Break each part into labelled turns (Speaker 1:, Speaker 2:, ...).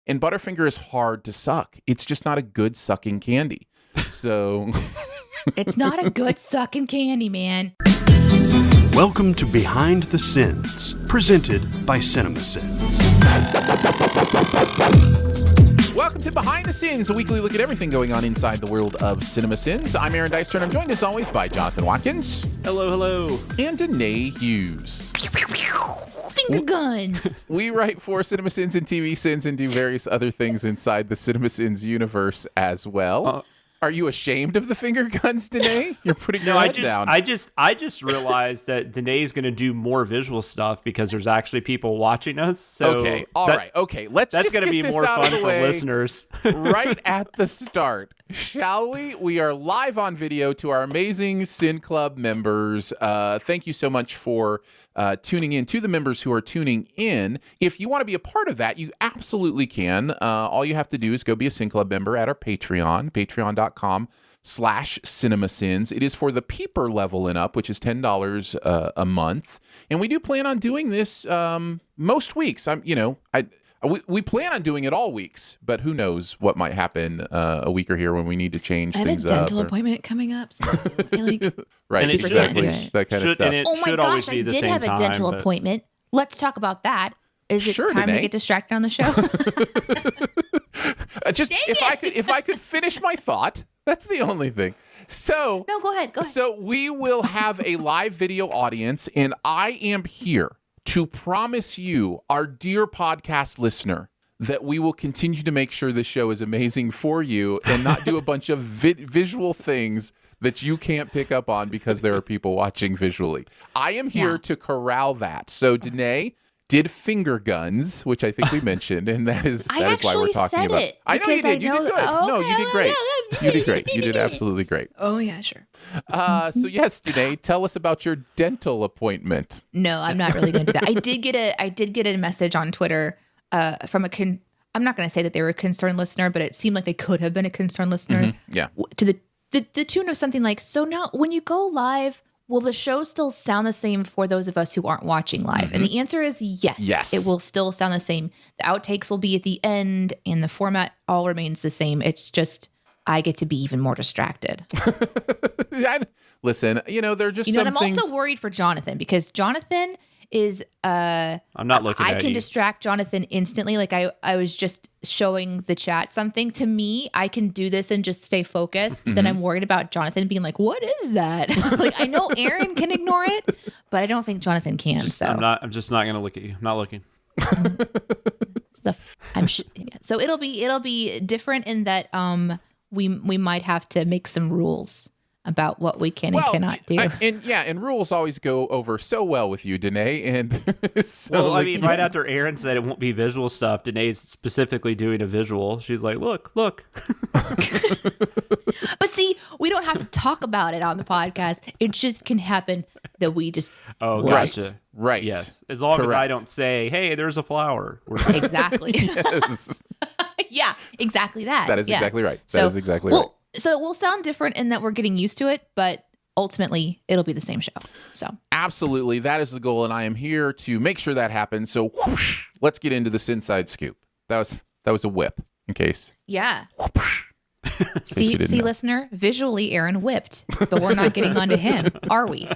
Speaker 1: And Butterfinger is hard to suck. It's just not a good sucking candy. So
Speaker 2: It's not a good sucking candy, man.
Speaker 3: Welcome to Behind the Sins, presented by CinemaSins.
Speaker 1: welcome to Behind the Sins, a weekly look at everything going on inside the world of CinemaSins. I'm Aaron Dyster, and I'm joined as always by Jonathan Watkins.
Speaker 4: Hello.
Speaker 1: And Danae Hughes.
Speaker 2: Finger guns.
Speaker 1: We write for CinemaSins and TV Sins and do various other things inside the CinemaSins universe as well. Are you ashamed of the finger guns, Danae? You're putting your head down.
Speaker 4: I just realized that Danae's going to do more visual stuff because there's actually people watching us. So
Speaker 1: okay, all right. Let's
Speaker 4: that's
Speaker 1: just
Speaker 4: going to be
Speaker 1: get this
Speaker 4: more
Speaker 1: out
Speaker 4: fun
Speaker 1: of the
Speaker 4: for
Speaker 1: way
Speaker 4: listeners.
Speaker 1: right at the start, shall we? We are live on video to our amazing Sin Club members. Thank you so much for tuning in. To the members who are tuning in, if you want to be a part of that, you absolutely can. All you have to do is go be a Sin Club member at our Patreon, patreon.com/CinemaSins. It is for the Peeper level and up, which is $10 a month. And we do plan on doing this most weeks. We plan on doing it all weeks, but who knows what might happen a week or here when we need to change things up.
Speaker 2: I have a dental appointment coming up. So I feel like
Speaker 1: right,
Speaker 4: And it
Speaker 1: exactly.
Speaker 2: should-
Speaker 1: That kind of stuff.
Speaker 4: And it
Speaker 2: oh my
Speaker 4: should always
Speaker 2: gosh,
Speaker 4: be
Speaker 2: I
Speaker 4: the
Speaker 2: did
Speaker 4: same
Speaker 2: have a
Speaker 4: time,
Speaker 2: dental
Speaker 4: but-
Speaker 2: appointment. Let's talk about that. Is it
Speaker 1: Sure,
Speaker 2: time
Speaker 1: Danae.
Speaker 2: to get distracted on the show?
Speaker 1: Just if I could finish my thought, that's the only thing. So
Speaker 2: No, go ahead.
Speaker 1: So we will have a live video audience, and I am here to promise you, our dear podcast listener, that we will continue to make sure this show is amazing for you and not do a bunch of visual things that you can't pick up on because there are people watching visually. I am here to corral that. So Danae did finger guns, which I think we mentioned, and that is why we're talking about
Speaker 2: it.
Speaker 1: I know you did. You did good. No, you did great.
Speaker 2: Yeah.
Speaker 1: You did great. You did absolutely great.
Speaker 2: Oh, yeah, sure.
Speaker 1: So yes, Danae, tell us about your dental appointment.
Speaker 2: No, I'm not really going to do that. I did get a message on Twitter from I'm not going to say that they were a concerned listener, but it seemed like they could have been a concerned listener.
Speaker 1: Mm-hmm. Yeah.
Speaker 2: To the tune of something like, so now when you go live, will the show still sound the same for those of us who aren't watching live? Mm-hmm. And the answer is yes.
Speaker 1: Yes.
Speaker 2: It will still sound the same. The outtakes will be at the end and the format all remains the same. It's just I get to be even more distracted.
Speaker 1: Listen, there are just
Speaker 2: and
Speaker 1: some
Speaker 2: I'm
Speaker 1: things.
Speaker 2: also worried for Jonathan because Jonathan is
Speaker 4: I'm not looking at you.
Speaker 2: I can distract Jonathan instantly. Like I was just showing the chat something. To me, I can do this and just stay focused. But then I'm worried about Jonathan being like, what is that? Like I know Aaron can ignore it, but I don't think Jonathan can.
Speaker 4: I'm just not going to look at you. I'm not looking.
Speaker 2: So it'll be different in that we might have to make some rules about what we can and cannot do.
Speaker 1: And rules always go over so well with you, Danae. And so,
Speaker 4: right after Aaron said it won't be visual stuff, Danae's specifically doing a visual. She's like, look.
Speaker 2: But see, we don't have to talk about it on the podcast. It just can happen that we just
Speaker 4: gotcha.
Speaker 1: Right.
Speaker 4: Yes. As long as I don't say, hey, there's a flower.
Speaker 2: Exactly.
Speaker 1: Yes.
Speaker 2: Yeah, exactly that.
Speaker 1: That is exactly right. That is exactly right.
Speaker 2: So it will sound different in that we're getting used to it, but ultimately it'll be the same show. So
Speaker 1: absolutely, that is the goal, and I am here to make sure that happens. So whoosh, let's get into the SinSide Scoop. That was a whip, in case.
Speaker 2: Yeah.
Speaker 1: See,
Speaker 2: listener, visually Aaron whipped, but we're not getting onto him, are we?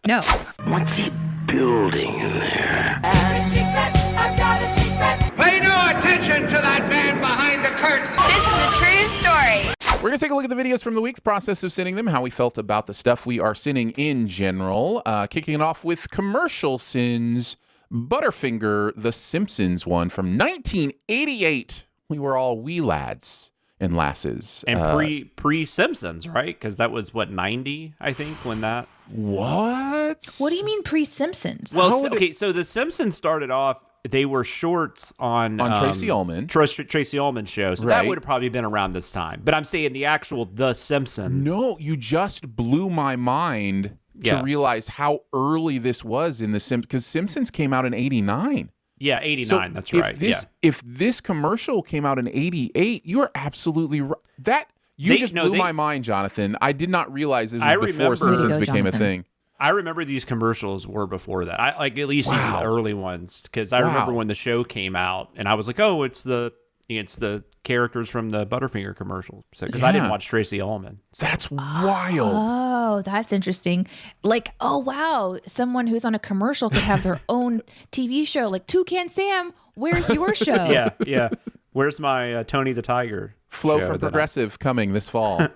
Speaker 2: No.
Speaker 3: What's he building in there?
Speaker 5: I've got a secret.
Speaker 6: Pay no attention to that man behind the curtain.
Speaker 5: This is a true story.
Speaker 1: We're going to take a look at the videos from the week, the process of sinning them, how we felt about the stuff we are sinning in general. Kicking it off with commercial sins, Butterfinger, the Simpsons one from 1988. We were all wee lads and lasses.
Speaker 4: And pre-Simpsons, right? Because that was, 90, I think, when that...
Speaker 1: What?
Speaker 2: What do you mean pre-Simpsons?
Speaker 4: Well, so the Simpsons started off, they were shorts on
Speaker 1: Tracy Ullman.
Speaker 4: Tracy Ullman show. So that would have probably been around this time. But I'm saying the actual The Simpsons.
Speaker 1: No, you just blew my mind to realize how early this was in the Simpsons. Because Simpsons came out in 89.
Speaker 4: Yeah, 89,
Speaker 1: so
Speaker 4: that's right.
Speaker 1: If this commercial came out in 88, you are absolutely right. You just blew my mind, Jonathan. I did not realize this was before Simpsons became a thing.
Speaker 4: I remember these commercials were before that. I at least these are the early ones because I remember when the show came out and I was like, oh, it's the It's the characters from the Butterfinger commercial. Because I didn't watch Tracy Ullman. So.
Speaker 1: That's wild.
Speaker 2: Oh, that's interesting. Like, oh, wow. Someone who's on a commercial could have their own TV show. Like, Toucan Sam, where's your show?
Speaker 4: Yeah. Where's my Tony the Tiger?
Speaker 1: Flow from Progressive coming this fall.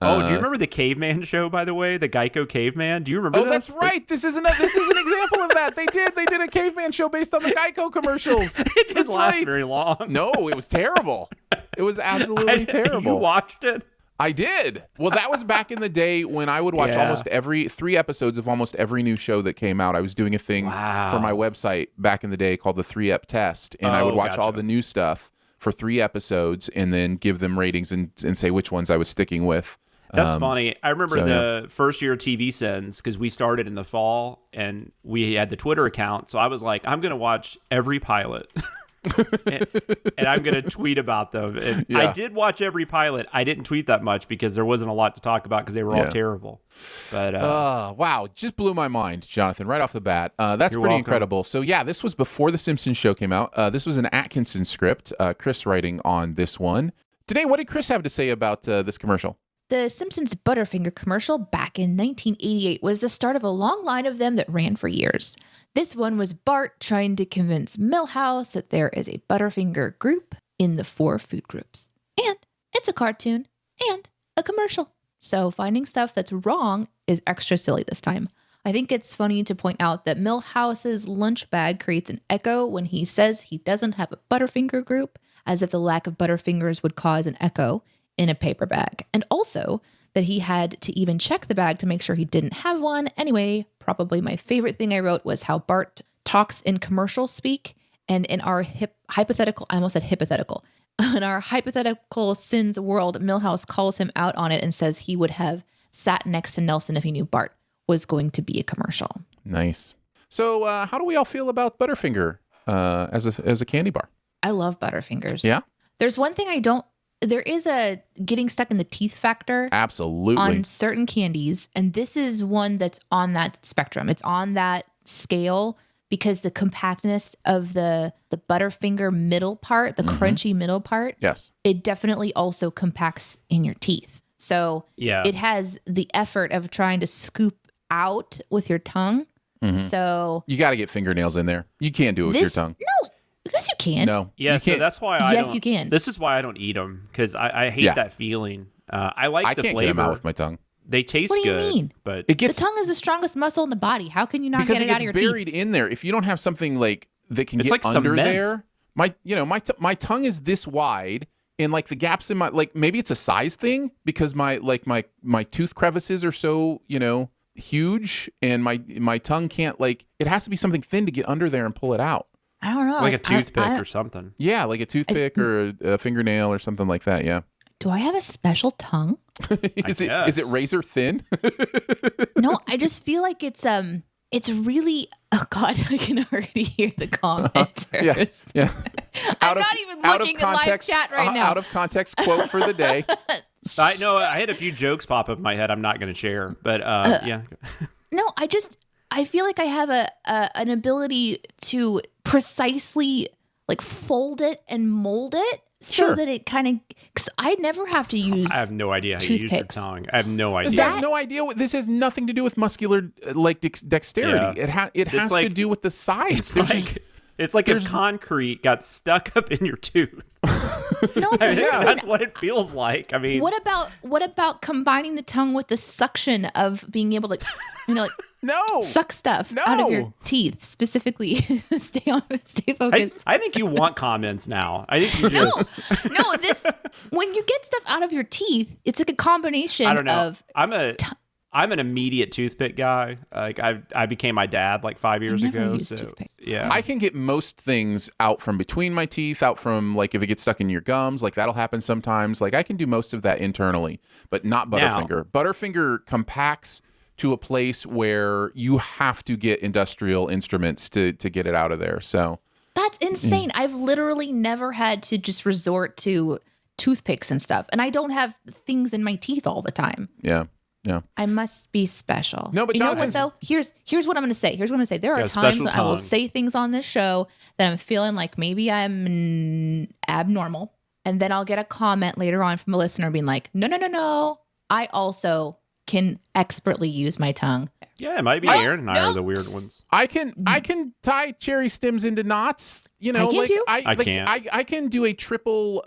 Speaker 4: Do you remember the Caveman show, by the way? The Geico Caveman? Do you remember
Speaker 1: Oh,
Speaker 4: this?
Speaker 1: that's right. This is an example of that. They did a caveman show based on the Geico commercials.
Speaker 4: It didn't
Speaker 1: That's
Speaker 4: last
Speaker 1: right.
Speaker 4: very long.
Speaker 1: No, it was terrible. It was absolutely terrible.
Speaker 4: You watched it?
Speaker 1: I did. Well, that was back in the day when I would watch almost 3 episodes of almost every new show that came out. I was doing a thing for my website back in the day called the 3-Ep Test, and I would watch all the new stuff for 3 episodes and then give them ratings and say which ones I was sticking with.
Speaker 4: That's funny. I remember the first year of CinemaSins, because we started in the fall and we had the Twitter account. So I was like, I'm going to watch every pilot and I'm going to tweet about them. And I did watch every pilot. I didn't tweet that much because there wasn't a lot to talk about because they were all terrible. But
Speaker 1: wow, just blew my mind, Jonathan, right off the bat. That's pretty incredible. So yeah, this was before the Simpsons show came out. This was an Atkinson script. Chris writing on this one. Today, what did Chris have to say about this commercial?
Speaker 2: The Simpsons Butterfinger commercial back in 1988 was the start of a long line of them that ran for years. This one was Bart trying to convince Milhouse that there is a Butterfinger group in the 4 food groups. And it's a cartoon and a commercial. So finding stuff that's wrong is extra silly this time. I think it's funny to point out that Milhouse's lunch bag creates an echo when he says he doesn't have a Butterfinger group, as if the lack of Butterfingers would cause an echo in a paper bag, and also that he had to even check the bag to make sure he didn't have one. Anyway, probably my favorite thing I wrote was how Bart talks in commercial speak, and in our hypothetical, I almost said hypothetical, in our hypothetical sins world, Milhouse calls him out on it and says he would have sat next to Nelson if he knew Bart was going to be a commercial.
Speaker 1: Nice. So how do we all feel about Butterfinger as a candy bar?
Speaker 2: I love Butterfingers.
Speaker 1: Yeah?
Speaker 2: There's one thing I don't. There is a getting stuck in the teeth factor.
Speaker 1: Absolutely.
Speaker 2: On certain candies. And this is one that's on that spectrum. It's on that scale because the compactness of the Butterfinger middle part, the crunchy middle part,
Speaker 1: yes,
Speaker 2: it definitely also compacts in your teeth. So it has the effort of trying to scoop out with your tongue. So
Speaker 1: you got to get fingernails in there. You can't do it with your tongue.
Speaker 2: No. Yes, you can.
Speaker 1: No.
Speaker 4: Yeah,
Speaker 1: you
Speaker 4: so
Speaker 1: can't.
Speaker 4: that's why I don't.
Speaker 2: Yes, you can.
Speaker 4: This is why I don't eat them, because I hate that feeling. I like the
Speaker 1: can't
Speaker 4: flavor.
Speaker 1: get them out with my tongue.
Speaker 4: They taste
Speaker 2: What do you
Speaker 4: good.
Speaker 2: mean?
Speaker 4: But
Speaker 1: It gets
Speaker 2: the tongue is the strongest muscle in the body. How can you not
Speaker 1: because
Speaker 2: get it out of your teeth?
Speaker 1: buried in there. If you don't have something like that can
Speaker 4: It's
Speaker 1: get
Speaker 4: like
Speaker 1: under
Speaker 4: cement.
Speaker 1: there, my tongue is this wide, and like the gaps in my maybe it's a size thing because my tooth crevices are so huge, and my tongue can't it has to be something thin to get under there and pull it out.
Speaker 2: I don't know.
Speaker 4: like a toothpick or something.
Speaker 1: Yeah, like a toothpick or a fingernail or something like that. Yeah.
Speaker 2: Do I have a special tongue?
Speaker 1: Is it razor thin?
Speaker 2: No, I just feel like it's really. Oh God, I can already hear the commenters.
Speaker 1: Yeah.
Speaker 2: I'm not even looking at live chat right now.
Speaker 1: Out of context quote for the day.
Speaker 4: I know I had a few jokes pop up in my head. I'm not going to share, but yeah.
Speaker 2: No, I feel like I have an ability to precisely fold it and mold it so that it kind of. Because I never have to use.
Speaker 4: I have no idea how you use your
Speaker 2: toothpicks.
Speaker 4: tongue. I have no idea.
Speaker 1: This has no idea. This has nothing to do with muscular dexterity.
Speaker 4: Yeah.
Speaker 1: It has to do with the size.
Speaker 4: It's like a concrete got stuck up in your tooth.
Speaker 2: No, but listen,
Speaker 4: That's what it feels like. I mean,
Speaker 2: what about combining the tongue with the suction of being able to,
Speaker 1: no
Speaker 2: suck stuff out of your teeth, specifically? stay focused.
Speaker 4: I think you want comments now. I think you just
Speaker 2: No, when you get stuff out of your teeth, it's like a combination
Speaker 4: I don't know.
Speaker 2: of.
Speaker 4: I'm an immediate toothpick guy. Like I became my dad 5 years
Speaker 2: never
Speaker 4: ago.
Speaker 2: used
Speaker 4: So
Speaker 2: toothpicks.
Speaker 4: yeah,
Speaker 1: I can get most things out from between my teeth, out from if it gets stuck in your gums, that'll happen sometimes. I can do most of that internally, but not Butterfinger. Butterfinger compacts to a place where you have to get industrial instruments to get it out of there. So
Speaker 2: That's insane. I've literally never had to just resort to toothpicks and stuff, and I don't have things in my teeth all the time.
Speaker 1: yeah. Yeah.
Speaker 2: I must be special.
Speaker 1: No, but
Speaker 2: you know what
Speaker 1: Jonathan's-
Speaker 2: though? Here's what I'm going to say. Here's what I'm going to say. There are
Speaker 4: got a
Speaker 2: times
Speaker 4: special
Speaker 2: when I will
Speaker 4: tongue.
Speaker 2: say things on this show that I'm feeling like maybe I'm abnormal, and then I'll get a comment later on from a listener being like, "No. I also can expertly use my tongue."
Speaker 4: Yeah, it might be
Speaker 2: No,
Speaker 4: Aaron and I
Speaker 2: no.
Speaker 4: are the weird ones.
Speaker 1: I can tie cherry stems into knots. You know,
Speaker 2: I can
Speaker 1: like
Speaker 2: too.
Speaker 4: I can't.
Speaker 1: I can do a triple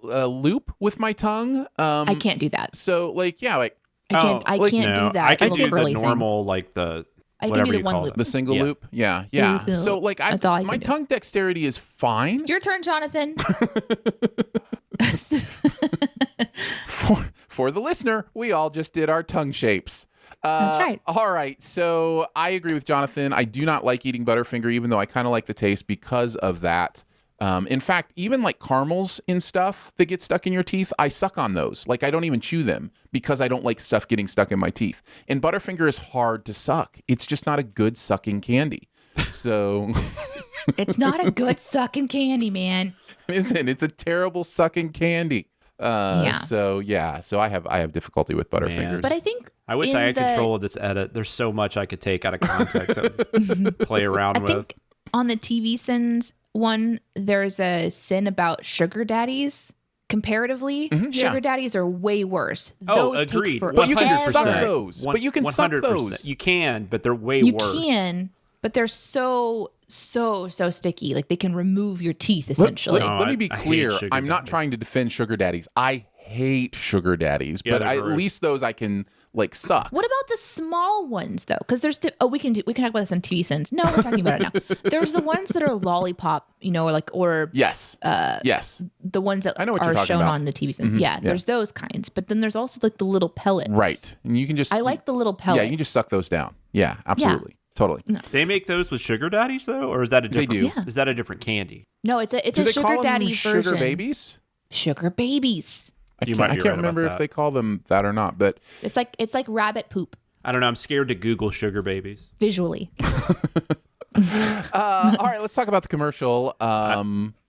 Speaker 1: loop with my tongue.
Speaker 2: I can't do that.
Speaker 1: So like yeah, like
Speaker 2: I can't.
Speaker 4: Oh,
Speaker 2: I
Speaker 1: like,
Speaker 2: can't
Speaker 4: No,
Speaker 2: do that.
Speaker 4: I can
Speaker 2: little
Speaker 4: do
Speaker 2: curly
Speaker 4: the
Speaker 2: thing.
Speaker 4: normal, like the
Speaker 2: I can
Speaker 4: whatever
Speaker 2: do the
Speaker 4: you
Speaker 2: one
Speaker 4: call
Speaker 2: loop.
Speaker 4: it.
Speaker 1: the single
Speaker 4: Yeah.
Speaker 1: loop. Yeah.
Speaker 2: Yeah.
Speaker 1: So like
Speaker 2: That's all I
Speaker 1: my
Speaker 2: can do.
Speaker 1: tongue dexterity is fine.
Speaker 2: Your turn, Jonathan.
Speaker 1: For the listener, we all just did our tongue shapes.
Speaker 2: That's right.
Speaker 1: All right. So I agree with Jonathan. I do not like eating Butterfinger, even though I kind of like the taste because of that. In fact, even like caramels and stuff that get stuck in your teeth, I suck on those. Like I don't even chew them because I don't like stuff getting stuck in my teeth. And Butterfinger is hard to suck. It's just not a good sucking candy. So
Speaker 2: It's not a good sucking candy, man.
Speaker 1: isn't it's a terrible sucking candy.
Speaker 2: Yeah.
Speaker 1: So I have difficulty with Butterfingers.
Speaker 2: But I think
Speaker 4: I wish
Speaker 2: in
Speaker 4: I had
Speaker 2: the-
Speaker 4: control of this edit. There's so much I could take out of context and play around
Speaker 2: I
Speaker 4: with.
Speaker 2: think on the TV sins one, there's a sin about sugar daddies. Comparatively, sugar daddies are way worse.
Speaker 4: Oh,
Speaker 2: Those
Speaker 4: agreed.
Speaker 2: take forever.
Speaker 1: But you can
Speaker 4: 100%.
Speaker 1: suck those. But you can suck
Speaker 4: 100%.
Speaker 1: those.
Speaker 4: You can, but they're way
Speaker 2: You
Speaker 4: worse.
Speaker 2: can, but they're so sticky. Like they can remove your teeth essentially.
Speaker 4: No,
Speaker 1: Let me be
Speaker 4: I hate
Speaker 1: clear.
Speaker 4: sugar
Speaker 1: I'm not
Speaker 4: daddies.
Speaker 1: trying to defend sugar daddies. I hate sugar daddies,
Speaker 4: Yeah,
Speaker 1: but
Speaker 4: they're
Speaker 1: at
Speaker 4: gross.
Speaker 1: least those I can like suck.
Speaker 2: What about the small ones though? Because there's we can talk about this on TV sins. No, we're talking about it now. There's the ones that are lollipop, or
Speaker 1: Yes. Yes.
Speaker 2: the ones that
Speaker 1: I know what
Speaker 2: are
Speaker 1: you're talking
Speaker 2: shown
Speaker 1: about.
Speaker 2: on the TV sins. Yeah, there's those kinds, but then there's also like the little pellets.
Speaker 1: Right. And you can just
Speaker 2: I like the little
Speaker 1: Yeah,
Speaker 2: pellets.
Speaker 1: you can just suck those down. Yeah, absolutely. Totally.
Speaker 4: They make those with sugar daddies though, or is that a
Speaker 1: They
Speaker 4: different?
Speaker 1: do.
Speaker 2: Yeah.
Speaker 4: Is that a different candy?
Speaker 2: No, it's
Speaker 1: Do
Speaker 2: a
Speaker 1: they
Speaker 2: sugar
Speaker 1: call them
Speaker 2: daddy
Speaker 1: sugar
Speaker 2: version.
Speaker 1: babies?
Speaker 2: Sugar babies.
Speaker 4: You might
Speaker 1: I
Speaker 4: be
Speaker 1: can't
Speaker 4: right about
Speaker 1: remember if
Speaker 4: that.
Speaker 1: they call them that or not, but
Speaker 2: It's like rabbit poop
Speaker 4: I don't know. I'm scared to Google sugar babies.
Speaker 2: visually.
Speaker 1: all right, let's talk about the commercial,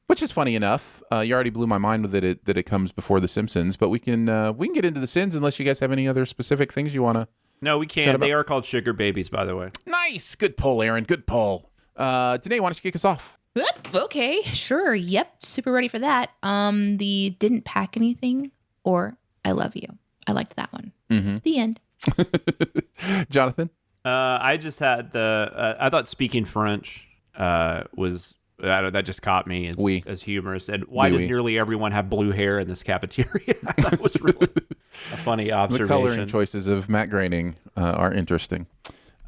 Speaker 1: which is funny enough. You already blew my mind with it that it comes before The Simpsons, but we can get into the sins unless you guys have any other specific things you want to.
Speaker 4: No, we
Speaker 1: Shut
Speaker 4: can't.
Speaker 1: up.
Speaker 4: They are called sugar babies, by the way.
Speaker 1: Nice, good pull, Aaron. Good pull. Danae, why don't you kick us off?
Speaker 2: Yep, okay, sure. Yep, super ready for that. The didn't pack anything or I love you. I liked that one. The end.
Speaker 1: Jonathan?
Speaker 4: I just had the. I thought speaking French was that just caught me as humorous. And why does nearly everyone have blue hair in this cafeteria? That was really a funny
Speaker 1: The
Speaker 4: observation.
Speaker 1: coloring choices of Matt Groening are interesting.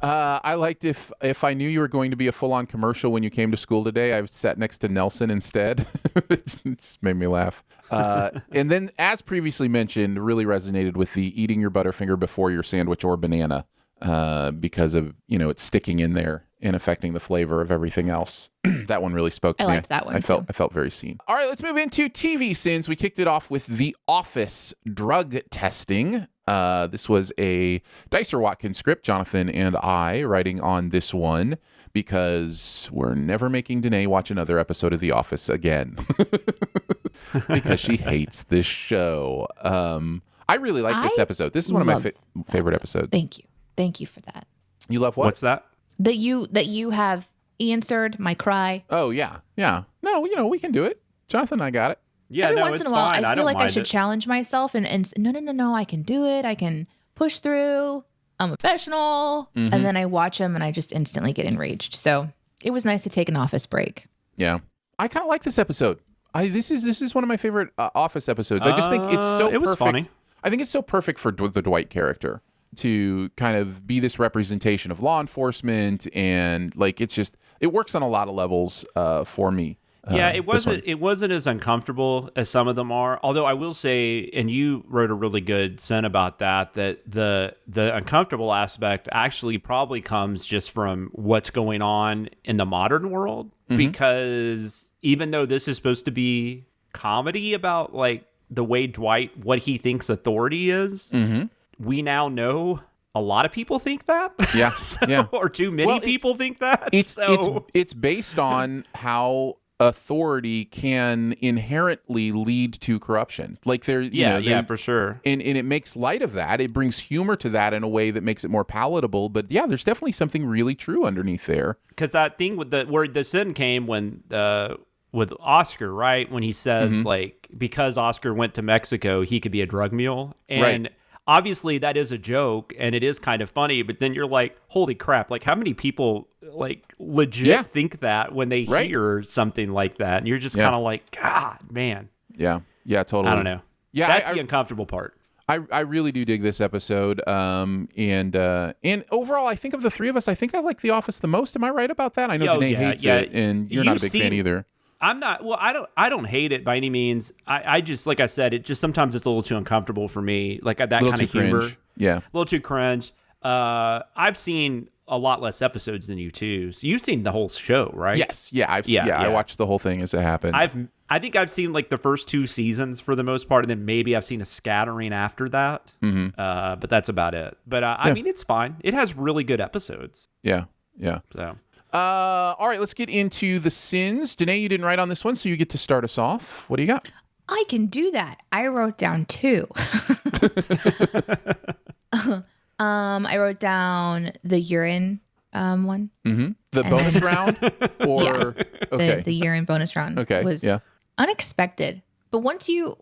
Speaker 1: I liked if I knew you were going to be a full-on commercial when you came to school today, I sat next to Nelson instead. It just made me laugh. And then, as previously mentioned, really resonated with the eating your Butterfinger before your sandwich or banana because of, it's sticking in there and affecting the flavor of everything else. That one really spoke to
Speaker 2: I
Speaker 1: me.
Speaker 2: liked that one,
Speaker 1: I
Speaker 2: too.
Speaker 1: felt very seen. All right, let's move into TV sins. We kicked it off with The Office drug testing. This was a Dicer Watkins script, Jonathan and I writing on this one because we're never making Danae watch another episode of The Office again because she hates this show. I really like this
Speaker 2: I
Speaker 1: episode. This is one of my
Speaker 2: love
Speaker 1: favorite episodes.
Speaker 2: Thank you for that.
Speaker 1: You love what?
Speaker 4: What's that?
Speaker 2: That you have answered my cry.
Speaker 1: Oh, yeah. Yeah. No, we can do it. Jonathan and I got it.
Speaker 4: Yeah,
Speaker 2: Every
Speaker 4: no,
Speaker 2: once
Speaker 4: it's
Speaker 2: in a while,
Speaker 4: fine.
Speaker 2: I feel
Speaker 4: don't
Speaker 2: like I
Speaker 4: mind
Speaker 2: should
Speaker 4: it.
Speaker 2: challenge myself and no, I can do it. I can push through. I'm a professional.
Speaker 1: Mm-hmm.
Speaker 2: And then I watch them and I just instantly get enraged. So it was nice to take an office break.
Speaker 1: Yeah. I kind of like this episode. This is one of my favorite Office episodes. I just think it's so
Speaker 4: it was
Speaker 1: perfect.
Speaker 4: funny.
Speaker 1: I think it's so perfect for the Dwight character to kind of be this representation of law enforcement, and like it works on a lot of levels for me.
Speaker 4: Yeah, it
Speaker 1: this one.
Speaker 4: wasn't as uncomfortable as some of them are. Although I will say, and you wrote a really good sen about that the uncomfortable aspect actually probably comes just from what's going on in the modern world. Because even though this is supposed to be comedy about like the way Dwight, what he thinks authority is, we now know a lot of people think that.
Speaker 1: Yeah, yeah.
Speaker 4: Or too many
Speaker 1: Well,
Speaker 4: people think that.
Speaker 1: It's
Speaker 4: So-
Speaker 1: it's based on how authority can inherently lead to corruption. Like
Speaker 4: For sure.
Speaker 1: And it makes light of that. It brings humor to that in a way that makes it more palatable. But yeah, there's definitely something really true underneath there.
Speaker 4: Because that thing with where the sin came when with Oscar, right? When he says like, because Oscar went to Mexico, he could be a drug mule. And obviously that is a joke and it is kind of funny, but then you're like, holy crap, like how many people like legit think that when they hear something like that? And you're just kind of like, God, man.
Speaker 1: Yeah. Yeah, totally.
Speaker 4: I don't know. Yeah, that's the uncomfortable part.
Speaker 1: I really do dig this episode. And overall, I think of the three of us, I think I like The Office the most. Am I right about that? I know Danae hates it, and you're not a big fan either.
Speaker 4: I'm not. Well, I don't hate it by any means. I just, like I said, it just sometimes it's a little too uncomfortable for me. Like that kind of humor.
Speaker 1: Cringe. Yeah.
Speaker 4: A little too cringe. I've seen a lot less episodes than you too. So you've seen the whole show, right?
Speaker 1: Yes. Yeah. I watched the whole thing as it happened.
Speaker 4: I think I've seen like the first 2 seasons for the most part, and then maybe I've seen a scattering after that. But that's about it. But I mean, it's fine. It has really good episodes.
Speaker 1: Yeah. Yeah.
Speaker 4: So.
Speaker 1: All right, let's get into the sins. Danae, you didn't write on this one, so you get to start us off. What do you got?
Speaker 2: I can do that. I wrote down 2. I wrote down the urine one.
Speaker 1: Mm-hmm. The bonus round? Or okay.
Speaker 2: The urine bonus round was unexpected. But once you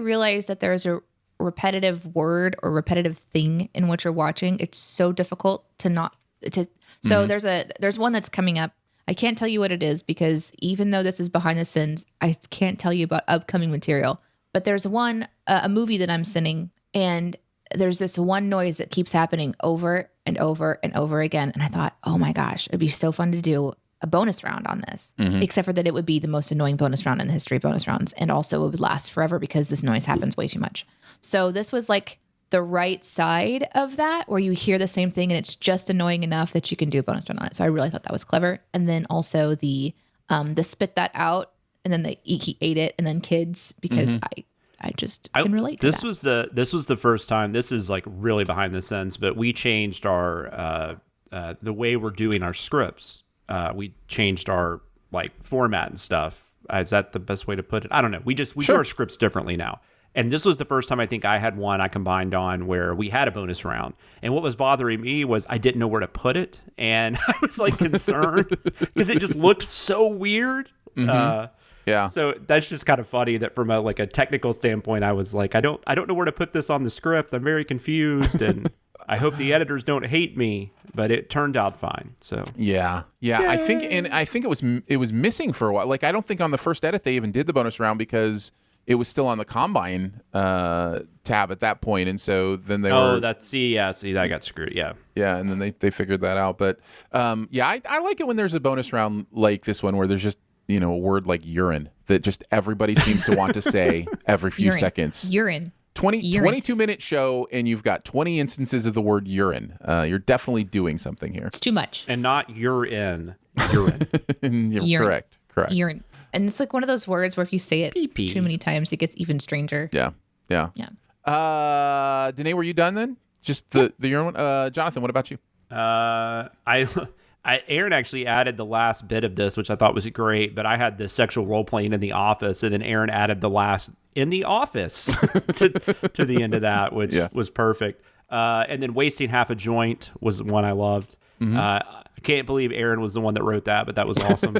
Speaker 2: realize that there's a repetitive word or repetitive thing in what you're watching, it's so difficult to not to. So there's one that's coming up. I can't tell you what it is because even though this is behind the scenes, I can't tell you about upcoming material. But there's a movie that I'm sending, and there's this one noise that keeps happening over and over and over again. And I thought, oh my gosh, it'd be so fun to do a bonus round on this, except for that it would be the most annoying bonus round in the history of bonus rounds. And also it would last forever because this noise happens way too much. So this was like the right side of that, where you hear the same thing and it's just annoying enough that you can do a bonus round on it. So I really thought that was clever. And then also the spit that out, and then he ate it, and then kids, because I just can relate to that.
Speaker 4: This was the first time. This is like really behind the scenes, but we changed our the way we're doing our scripts. We changed our like format and stuff. Is that the best way to put it? I don't know. We do our scripts differently now. And this was the first time I think I had one I combined on where we had a bonus round. And what was bothering me was I didn't know where to put it. And I was like concerned because it just looked so weird.
Speaker 1: Yeah.
Speaker 4: So that's just kind of funny that from a technical standpoint, I was like, I don't know where to put this on the script. I'm very confused, and I hope the editors don't hate me, but it turned out fine. So
Speaker 1: yeah. I think it was missing for a while. Like I don't think on the first edit they even did the bonus round because it was still on the Combine tab at that point, and so then they were.
Speaker 4: Oh, see, that got screwed. Yeah,
Speaker 1: and then they figured that out. But I like it when there's a bonus round like this one where there's just a word like urine that just everybody seems to want to say every few seconds.
Speaker 2: Urine.
Speaker 1: 22-minute show, and you've got 20 instances of the word urine. You're definitely doing something here.
Speaker 2: It's too much.
Speaker 4: And not urine. Urine.
Speaker 2: Urine.
Speaker 1: Correct.
Speaker 2: Urine. And it's like one of those words where if you say it
Speaker 4: Pee-pee.
Speaker 2: too many times, it gets even stranger.
Speaker 1: Yeah. Danae, were you done then? Just the urine one? Jonathan, what about you?
Speaker 4: Aaron actually added the last bit of this, which I thought was great, but I had the sexual role playing in the office, and then Aaron added the last in the office to the end of that, which was perfect. And then wasting half a joint was one I loved. I can't believe Aaron was the one that wrote that, but that was awesome.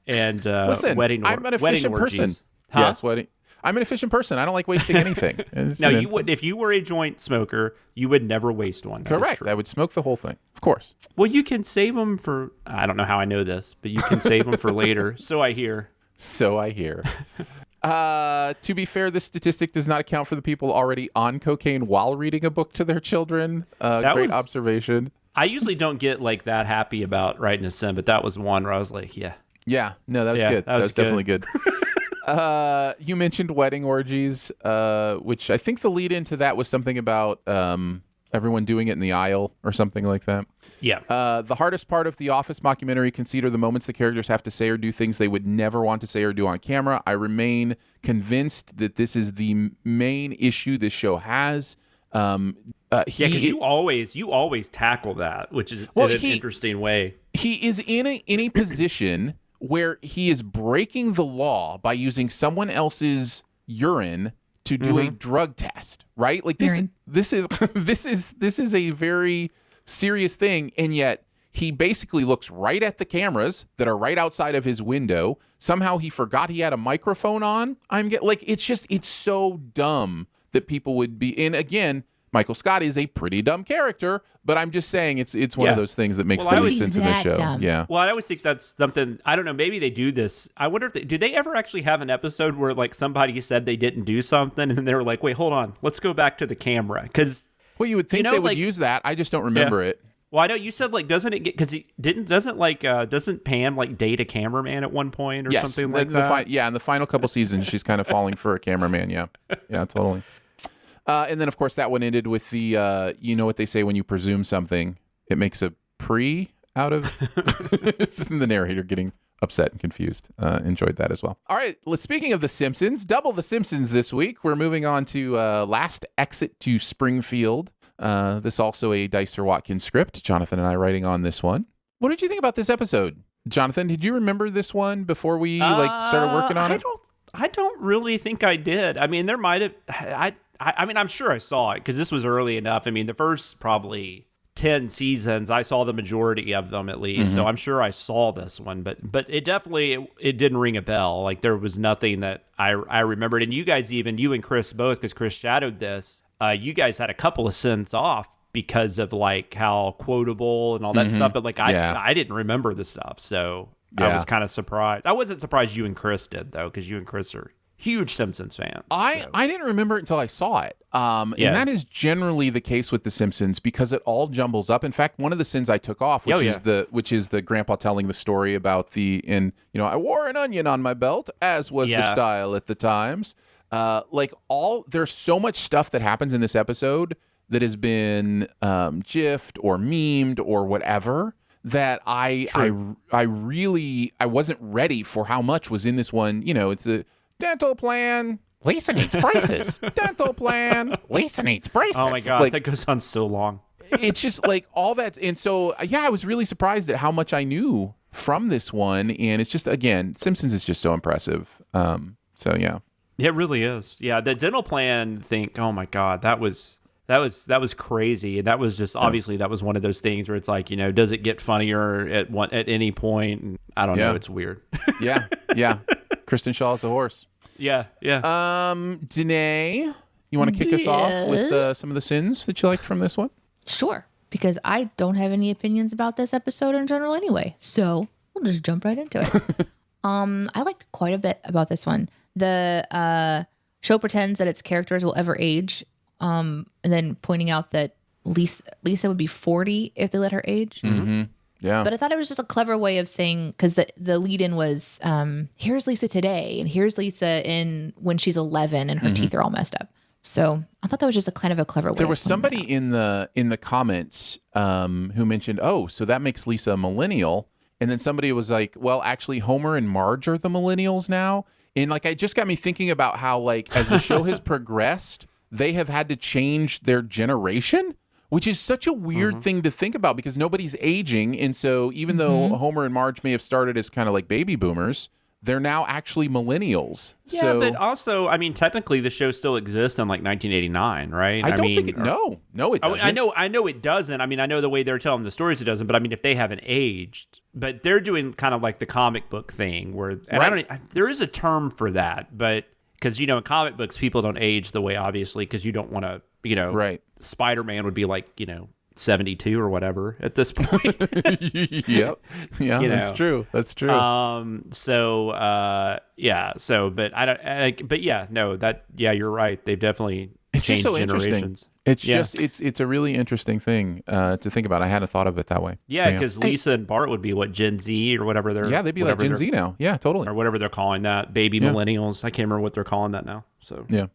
Speaker 4: And
Speaker 1: listen,
Speaker 4: wedding.
Speaker 1: I'm an
Speaker 4: wedding
Speaker 1: efficient
Speaker 4: orgies.
Speaker 1: person.
Speaker 4: Huh?
Speaker 1: Yes, wedding. I'm an efficient person. I don't like wasting anything.
Speaker 4: No, you would. If you were a joint smoker, you would never waste one. That
Speaker 1: correct. I would smoke the whole thing, of course.
Speaker 4: Well, you can save them for. I don't know how I know this, but you can save them for later. So I hear.
Speaker 1: To be fair, this statistic does not account for the people already on cocaine while reading a book to their children. Great observation.
Speaker 4: I usually don't get like that happy about writing a sin, but that was one where I was like, yeah.
Speaker 1: No, that was good. That was definitely good. You mentioned wedding orgies, which I think the lead into that was something about everyone doing it in the aisle or something like that.
Speaker 4: Yeah.
Speaker 1: The hardest part of the Office mockumentary conceit are the moments the characters have to say or do things they would never want to say or do on camera. I remain convinced that this is the main issue this show has.
Speaker 4: Because you always tackle that, which is in an interesting way.
Speaker 1: He is in a position where he is breaking the law by using someone else's urine to do a drug test, right? Like this is a very serious thing, and yet he basically looks right at the cameras that are right outside of his window. Somehow he forgot he had a microphone on. It's so dumb that people would be. And again, Michael Scott is a pretty dumb character, but I'm just saying it's one of those things that makes the sense of the show.
Speaker 2: Dumb.
Speaker 1: Yeah.
Speaker 4: Well, I always think that's something, I don't know, maybe they do this. I wonder if do they ever actually have an episode where like somebody said they didn't do something and then they were like, wait, hold on, let's go back to the camera. Because
Speaker 1: well, you would think they would use that. I just don't remember it.
Speaker 4: Well, I know you said like, doesn't it get, because doesn't Pam like date a cameraman at one point or something like that?
Speaker 1: In the final couple seasons, she's kind of falling for a cameraman. Yeah, totally. And then, of course, that one ended with the, you know what they say when you presume something, it makes a pre out of the narrator getting upset and confused. Enjoyed that as well. All right. Speaking of The Simpsons, double The Simpsons this week. We're moving on to Last Exit to Springfield. This also a Dicer-Watkins script. Jonathan and I writing on this one. What did you think about this episode? Jonathan, did you remember this one before we started working on it?
Speaker 4: I don't really think I did. I mean, there might have... I mean, I'm sure I saw it because this was early enough. I mean, the first probably 10 seasons, I saw the majority of them at least. So I'm sure I saw this one, but it definitely, it didn't ring a bell. Like there was nothing that I remembered. And you guys, even you and Chris both, because Chris shadowed this, you guys had a couple of sins off because of like how quotable and all that stuff. But like, I didn't remember the stuff. So I was kind of surprised. I wasn't surprised you and Chris did though, because you and Chris are huge Simpsons fans.
Speaker 1: I didn't remember it until I saw it. And that is generally the case with The Simpsons because it all jumbles up. In fact, one of the sins I took off, which is the grandpa telling the story about I wore an onion on my belt, as was the style at the times. There's so much stuff that happens in this episode that has been gifed or memed or whatever that I wasn't ready for how much was in this one. You know, it's a dental plan. Lisa needs braces. Dental plan. Lisa needs braces.
Speaker 4: Oh my God, that goes on so long.
Speaker 1: It's just like all that. And so, I was really surprised at how much I knew from this one. And it's just, again, Simpsons is just so impressive.
Speaker 4: It really is. Yeah, the dental plan thing. Oh my God, that was crazy. And that was just obviously that was one of those things where it's like, you know, does it get funnier at any point? And I don't know. It's weird.
Speaker 1: Yeah. Kristen Shaw is a horse.
Speaker 4: Yeah.
Speaker 1: Danae, you want to kick us off with some of the sins that you liked from this one?
Speaker 2: Sure, because I don't have any opinions about this episode in general anyway. So we'll just jump right into it. I liked quite a bit about this one. The show pretends that its characters will ever age, and then pointing out that Lisa would be 40 if they let her age.
Speaker 1: Mm-hmm. Yeah.
Speaker 2: But I thought it was just a clever way of saying, because the lead-in was, here's Lisa today, and here's Lisa when she's 11 and her teeth are all messed up. So I thought that was just a kind of a clever way.
Speaker 1: There was somebody in the comments who mentioned, so that makes Lisa a millennial. And then somebody was like, well, actually, Homer and Marge are the millennials now. And like, it just got me thinking about how, like, as the show has progressed, they have had to change their generation, which is such a weird thing to think about because nobody's aging. And so even though Homer and Marge may have started as kind of like baby boomers, they're now actually millennials.
Speaker 4: Yeah, but also, I mean, technically the show still exists in like 1989, right?
Speaker 1: I don't think it, no, it doesn't.
Speaker 4: I know it doesn't. I mean, I know the way they're telling the stories it doesn't, but I mean, if they haven't aged, but they're doing kind of like the comic book thing where, and there is a term for that, but because, you know, in comic books, people don't age the way, obviously, because you don't want to, you know,
Speaker 1: right.
Speaker 4: Spider-Man would be like, you know, 72 or whatever at this point.
Speaker 1: Yep. Yeah,
Speaker 4: you know?
Speaker 1: That's true. But you're right. They've definitely changed so
Speaker 4: generations.
Speaker 1: It's a really interesting thing to think about. I hadn't thought of it that way.
Speaker 4: Yeah, because Lisa and Bart would be what, Gen Z or whatever they're.
Speaker 1: Yeah, they'd be like Gen Z now. Yeah, totally.
Speaker 4: Or whatever they're calling that, baby millennials. I can't remember what they're calling that now. So
Speaker 1: yeah.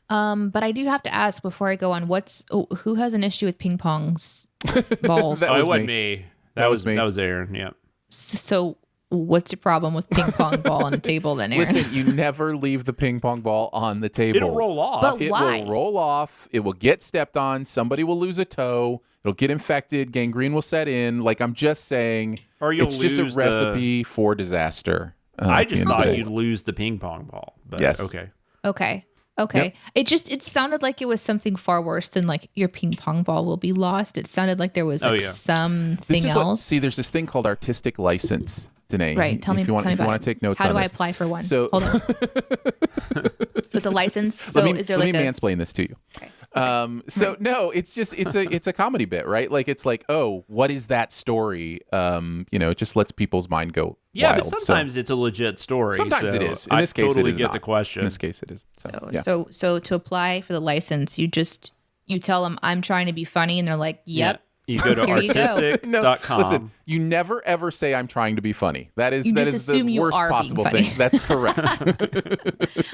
Speaker 2: But I do have to ask before I go on, who has an issue with ping pong's balls?
Speaker 4: It wasn't me. That was me. That was Aaron. Yeah.
Speaker 2: So what's your problem with ping pong ball on a table then, Aaron?
Speaker 1: Listen, you never leave the ping pong ball on the table.
Speaker 4: It'll roll off.
Speaker 2: But
Speaker 1: It
Speaker 2: why?
Speaker 1: will roll off. It will get stepped on. Somebody will lose a toe. It'll get infected. Gangrene will set in. Like, I'm just saying,
Speaker 4: Or you'll
Speaker 1: it's just a
Speaker 4: lose
Speaker 1: recipe for disaster.
Speaker 4: I
Speaker 1: at the
Speaker 4: just
Speaker 1: end of the
Speaker 4: thought
Speaker 1: day.
Speaker 4: you'd lose the ping pong ball. But
Speaker 1: Yes.
Speaker 4: Okay.
Speaker 2: Okay.
Speaker 1: Yep.
Speaker 2: It sounded like it was something far worse than like your ping pong ball will be lost. It sounded like there was like something
Speaker 1: This is
Speaker 2: else.
Speaker 1: see, there's this thing called artistic license, Danae.
Speaker 2: Right. Tell me
Speaker 1: if you want
Speaker 2: about
Speaker 1: to take notes
Speaker 2: How
Speaker 1: on
Speaker 2: do I
Speaker 1: this.
Speaker 2: apply for one?
Speaker 1: So,
Speaker 2: Hold on. So it's a license. So
Speaker 1: let me,
Speaker 2: is there
Speaker 1: let
Speaker 2: like
Speaker 1: me
Speaker 2: a
Speaker 1: mansplain this to you. No, it's just it's a comedy bit, right? Like, it's like, oh, what is that story? It just lets people's mind go
Speaker 4: Yeah,
Speaker 1: wild.
Speaker 4: but sometimes it's a legit story.
Speaker 1: Sometimes it
Speaker 4: so
Speaker 1: is. In this case,
Speaker 4: totally
Speaker 1: it is
Speaker 4: get
Speaker 1: not.
Speaker 4: the question.
Speaker 1: In this case, it is.
Speaker 2: So to apply for the license, you tell them I'm trying to be funny, and they're like, "Yep."
Speaker 4: You go to
Speaker 2: Here you go.
Speaker 4: artistic.com.
Speaker 1: Listen, you never ever say I'm trying to be funny. That is
Speaker 2: You
Speaker 1: that
Speaker 2: just
Speaker 1: is
Speaker 2: assume
Speaker 1: the
Speaker 2: you
Speaker 1: worst
Speaker 2: are being
Speaker 1: possible
Speaker 2: funny.
Speaker 1: thing. That's correct.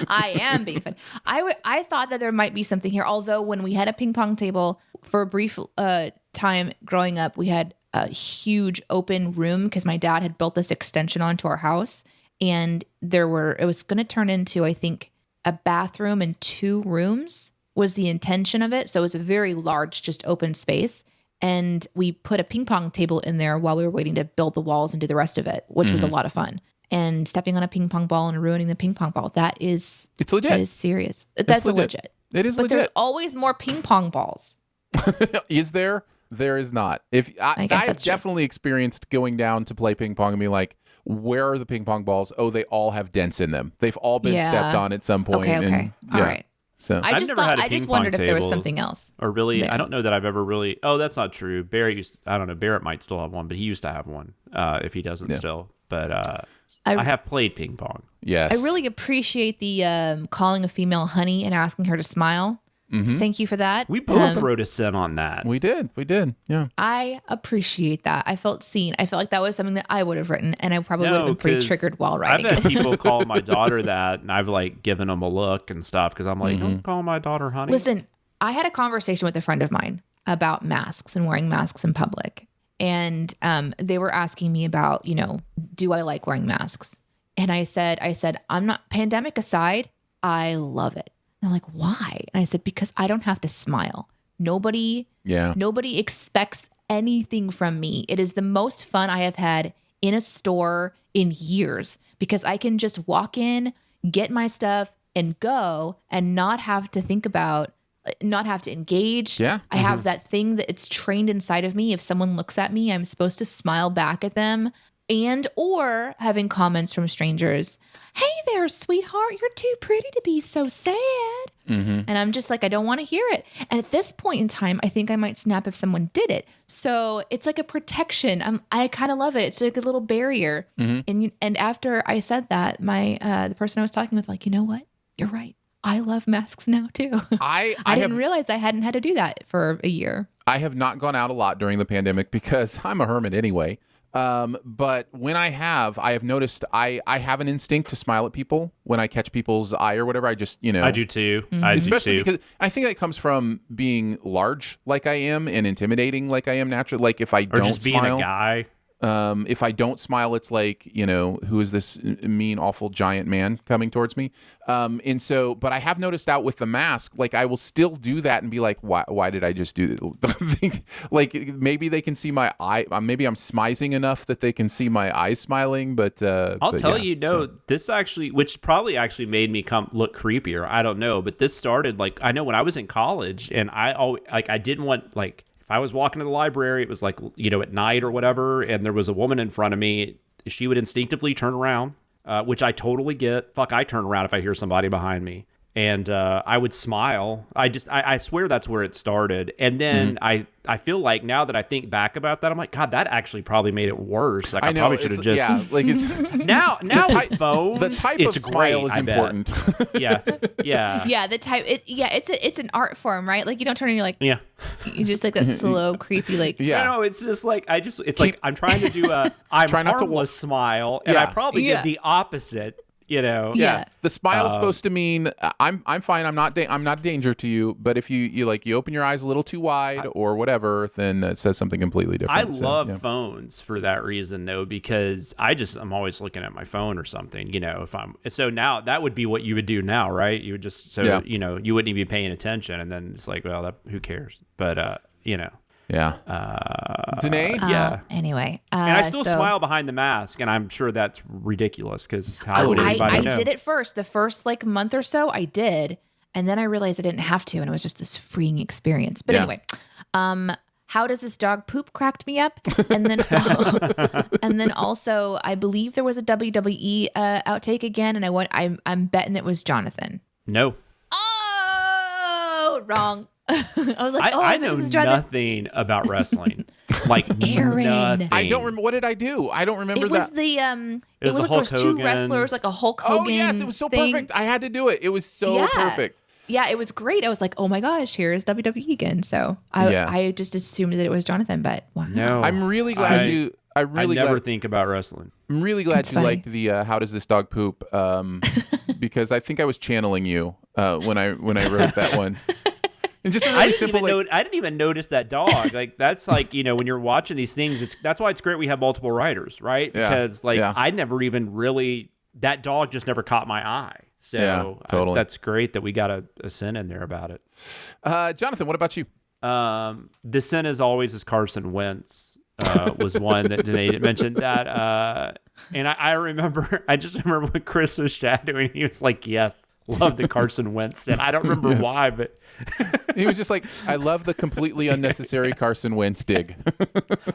Speaker 2: I am being funny. I thought that there might be something here. Although when we had a ping pong table for a brief time growing up, we had a huge open room because my dad had built this extension onto our house, and it was going to turn into, I think, a bathroom and 2 rooms was the intention of it. So it was a very large, just open space. And we put a ping pong table in there while we were waiting to build the walls and do the rest of it, which was a lot of fun. And stepping on a ping pong ball and ruining the ping pong ball, it's legit. That is serious. That's legit.
Speaker 1: It is
Speaker 2: but
Speaker 1: legit.
Speaker 2: there's always more ping pong balls.
Speaker 1: Is there? There is not. I
Speaker 2: guess
Speaker 1: have
Speaker 2: that's true.
Speaker 1: definitely experienced going down to play ping pong and being like, where are the ping pong balls? Oh, they all have dents in them. They've all been stepped on at some point.
Speaker 2: Okay.
Speaker 1: And,
Speaker 2: All right.
Speaker 1: So
Speaker 2: I just
Speaker 4: never had a
Speaker 2: I just
Speaker 4: ping pong
Speaker 2: wondered if there was
Speaker 4: table.
Speaker 2: something else.
Speaker 4: Or really,
Speaker 2: there.
Speaker 4: I don't know that I've ever really. Oh, that's not true. Barrett might still have one, but he used to have one. If he doesn't still, but I have played ping pong.
Speaker 1: yes.
Speaker 2: I really appreciate the calling a female honey and asking her to smile. Thank you for that.
Speaker 4: We both wrote a sin on that.
Speaker 1: We did. Yeah.
Speaker 2: I appreciate that. I felt seen. I felt like that was something that I would have written, and I probably would have been pretty
Speaker 4: 'cause
Speaker 2: triggered while writing
Speaker 4: I've
Speaker 2: it.
Speaker 4: had people call my daughter that, and I've like given them a look and stuff because I'm like, don't call my daughter honey.
Speaker 2: Listen, I had a conversation with a friend of mine about masks and wearing masks in public. And they were asking me about, do I like wearing masks? And I said, I'm not, pandemic aside, I love it. And I'm like, why? And I said, because I don't have to smile. Nobody expects anything from me. It is the most fun I have had in a store in years because I can just walk in, get my stuff, and go and not have to think about, not have to engage.
Speaker 1: Yeah.
Speaker 2: I have that thing that it's trained inside of me. If someone looks at me, I'm supposed to smile back at them, and or having comments from strangers. Hey there, sweetheart, you're too pretty to be so sad. And I'm just like, I don't want to hear it. And at this point in time, I think I might snap if someone did it. So it's like a protection. I kind of love it. It's like a little barrier. And after I said that, the person I was talking with, like, you know what? You're right. I love masks now too. I didn't realize I hadn't had to do that for a year.
Speaker 1: I have not gone out a lot during the pandemic because I'm a hermit anyway. But when I have noticed I have an instinct to smile at people when I catch people's eye or whatever. I just,
Speaker 4: I do too.
Speaker 1: Especially because I think that comes from being large like I am and intimidating like I am naturally. Like if I
Speaker 4: Or
Speaker 1: don't
Speaker 4: just being
Speaker 1: smile,
Speaker 4: a guy.
Speaker 1: if I don't smile, it's like, who is this mean, awful giant man coming towards me? But I have noticed out with the mask, like I will still do that and be like, why did I just do that? Like maybe they can see my eye. Maybe I'm smizing enough that they can see my eyes smiling, but
Speaker 4: I'll tell you, this actually, which probably actually made me look creepier. I don't know, but this started like, I know when I was in college and I didn't want like, if I was walking to the library, it was like, at night or whatever, and there was a woman in front of me, she would instinctively turn around, which I totally get. Fuck, I turn around if I hear somebody behind me. And I would smile. I swear that's where it started. And then I feel like now that I think back about that, I'm like, God, that actually probably made it worse. Like I
Speaker 1: know,
Speaker 4: probably should have just.
Speaker 1: Yeah, like it's
Speaker 4: now with phone,
Speaker 1: the type
Speaker 4: it's
Speaker 1: of smile
Speaker 4: great,
Speaker 1: is
Speaker 4: I bet.
Speaker 1: important.
Speaker 4: Yeah.
Speaker 2: Yeah, the type. It's an art form, right? Like you don't turn and you're like,
Speaker 4: Yeah.
Speaker 2: you just like that slow, creepy, like.
Speaker 1: Yeah.
Speaker 4: No, it's just like like I'm trying to do a I'm
Speaker 1: Try not to
Speaker 4: harmless smile, and
Speaker 1: Yeah.
Speaker 4: I probably did the opposite.
Speaker 2: Yeah.
Speaker 1: The smile is supposed to mean I'm fine. I'm not a danger to you. But if you open your eyes a little too wide or whatever, then it says something completely different.
Speaker 4: I love phones for that reason, though, because I'm always looking at my phone or something. So now that would be what you would do now, right? You would just you wouldn't even be paying attention, and then it's like, well, who cares? But
Speaker 1: Yeah.
Speaker 2: Uh,
Speaker 1: Danae?
Speaker 4: Yeah.
Speaker 2: Anyway.
Speaker 4: And I still smile behind the mask, and I'm sure that's ridiculous because how would anybody know?
Speaker 2: I did it first. The first month or so I did. And then I realized I didn't have to. And it was just this freeing experience. But anyway, how does this dog poop cracked me up? And then and then also I believe there was a WWE outtake again. And I'm betting it was Jonathan.
Speaker 4: No.
Speaker 2: Oh, wrong. I was like,
Speaker 4: I know nothing about wrestling. Like
Speaker 2: Aaron.
Speaker 4: nothing.
Speaker 1: I don't remember. What did I do? I don't remember
Speaker 2: It was
Speaker 1: that.
Speaker 2: it was like there was two wrestlers, like a Hulk Hogan.
Speaker 1: Oh, yes. It was so
Speaker 2: thing.
Speaker 1: perfect. I had to do it. It was so perfect.
Speaker 2: Yeah, it was great. I was like, oh my gosh, here's WWE again. So I just assumed that it was Jonathan, but wow.
Speaker 4: No.
Speaker 1: I'm really glad
Speaker 4: I never think about wrestling.
Speaker 1: I'm really glad
Speaker 2: That's
Speaker 1: you
Speaker 2: funny.
Speaker 1: liked the how does this dog poop because I think I was channeling you when I wrote that one. And just a really simple.
Speaker 4: I didn't even notice that dog. Like that's like when you're watching these things, that's why it's great we have multiple writers, right?
Speaker 1: Yeah.
Speaker 4: Because I never even really that dog just never caught my eye. So
Speaker 1: totally.
Speaker 4: That's great that we got a sin in there about it.
Speaker 1: Jonathan, what about you?
Speaker 4: The sin as always is Carson Wentz. Was one that Danae mentioned that, and I just remember when Chris was shadowing, he was like, "Yes, love the Carson Wentz," and I don't remember why, but
Speaker 1: he was just like, "I love the completely unnecessary Carson Wentz dig."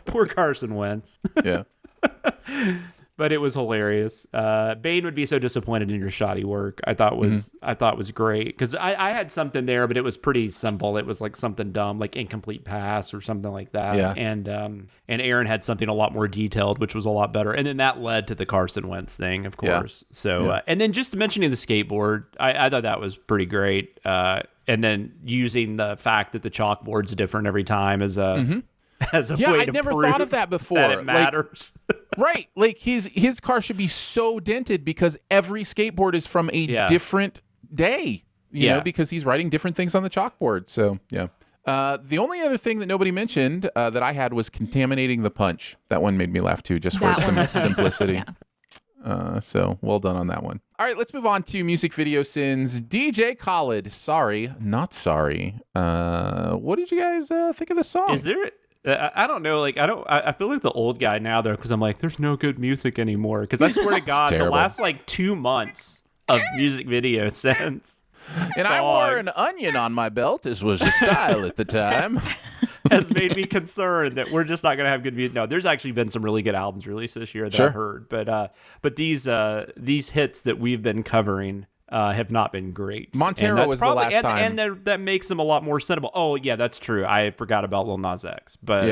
Speaker 4: Poor Carson Wentz.
Speaker 1: Yeah.
Speaker 4: But it was hilarious. Bane would be so disappointed in your shoddy work. I thought was great because I had something there, but it was pretty simple. It was like something dumb, like incomplete pass or something like that.
Speaker 1: Yeah.
Speaker 4: And Aaron had something a lot more detailed, which was a lot better. And then that led to the Carson Wentz thing, of course. Yeah. So and then just mentioning the skateboard, I thought that was pretty great. And then using the fact that the chalkboard's different every time as a way to
Speaker 1: I'd never
Speaker 4: prove
Speaker 1: thought of that before.
Speaker 4: That it matters.
Speaker 1: Right. Like his car should be so dented because every skateboard is from a different day, you know, because he's writing different things on the chalkboard. So, yeah. The only other thing that nobody mentioned that I had was contaminating the punch. That one made me laugh too, just for its simplicity. So well done on that one. All right, let's move on to music video sins. DJ Khaled, sorry, not sorry. What did you guys think of the song?
Speaker 4: Is there... I don't know. Like, I feel like the old guy now, though, because I'm like, there's no good music anymore. Because I swear to God, the last 2 months of music video since.
Speaker 1: And I wore an onion on my belt, as was the style at the time.
Speaker 4: Has made me concerned that we're just not going to have good music. No, there's actually been some really good albums released this year that I've heard. But these hits that we've been covering have not been great.
Speaker 1: Montero was the last time.
Speaker 4: And that makes them a lot more sentimental. Oh, yeah, that's true. I forgot about Lil Nas X. But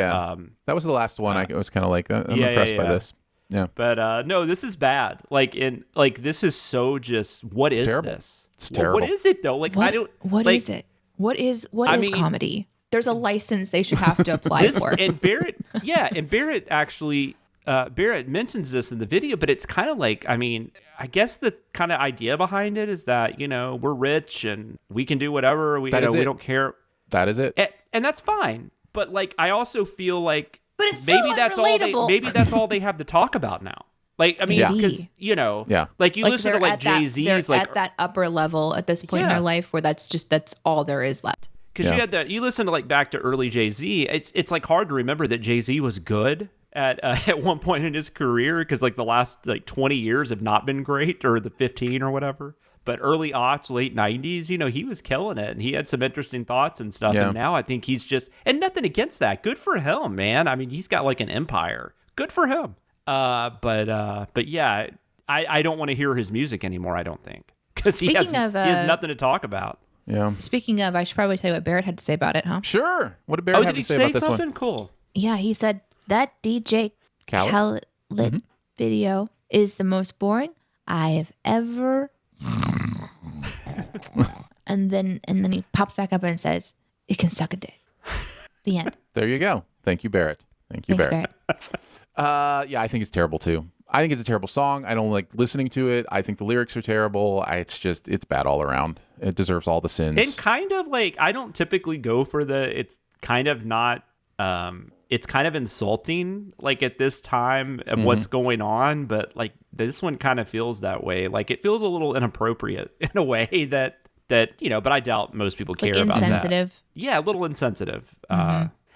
Speaker 1: that was the last one. I was kind of like, I'm impressed by this. Yeah.
Speaker 4: But no, this is bad. This is so just, what is
Speaker 1: terrible.
Speaker 4: this?
Speaker 1: It's terrible.
Speaker 4: What is it, though? Like, I don't...
Speaker 2: What is it? What is comedy? There's a license they should have to apply for.
Speaker 4: And Barrett actually... Barrett mentions this in the video, but it's kind of like, I guess the kind of idea behind it is that, we're rich and we can do whatever. We don't care.
Speaker 1: That is it.
Speaker 4: And that's fine. But I also feel like
Speaker 2: but it's
Speaker 4: maybe
Speaker 2: so
Speaker 4: that's all they have to talk about now. Because, you listen to Jay-Z's.
Speaker 2: They're at that upper level at this point in their life where that's all there is left.
Speaker 4: Because you listen to back to early Jay-Z, it's hard to remember that Jay-Z was good at one point in his career, because the last 20 years have not been great, or the 15 or whatever. But early aughts, late 90s, he was killing it, and he had some interesting thoughts and stuff. And now I think he's just, and nothing against that. Good for him, man. He's got an empire. Good for him. But yeah, I don't want to hear his music anymore, I don't think, because he has nothing to talk about.
Speaker 1: Yeah.
Speaker 2: Speaking of, I should probably tell you what Barrett had to say about it, huh?
Speaker 1: Sure. What did Barrett have to say about this one?
Speaker 4: Something cool?
Speaker 2: Yeah, he said that DJ Khaled video is the most boring I have ever. and then he pops back up and says, "It can suck a dick." The end.
Speaker 1: There you go. Thank you, Barrett. Thanks, Barrett. Yeah, I think it's terrible too. I think it's a terrible song. I don't like listening to it. I think the lyrics are terrible. It's bad all around. It deserves all the sins.
Speaker 4: And kind of like, I don't typically go for it's kind of not, it's kind of insulting, like at this time of what's going on. But like this one kind of feels that way. Like it feels a little inappropriate in a way that, but I doubt most people care
Speaker 2: like
Speaker 4: about that.
Speaker 2: insensitive.
Speaker 4: Yeah, a little insensitive.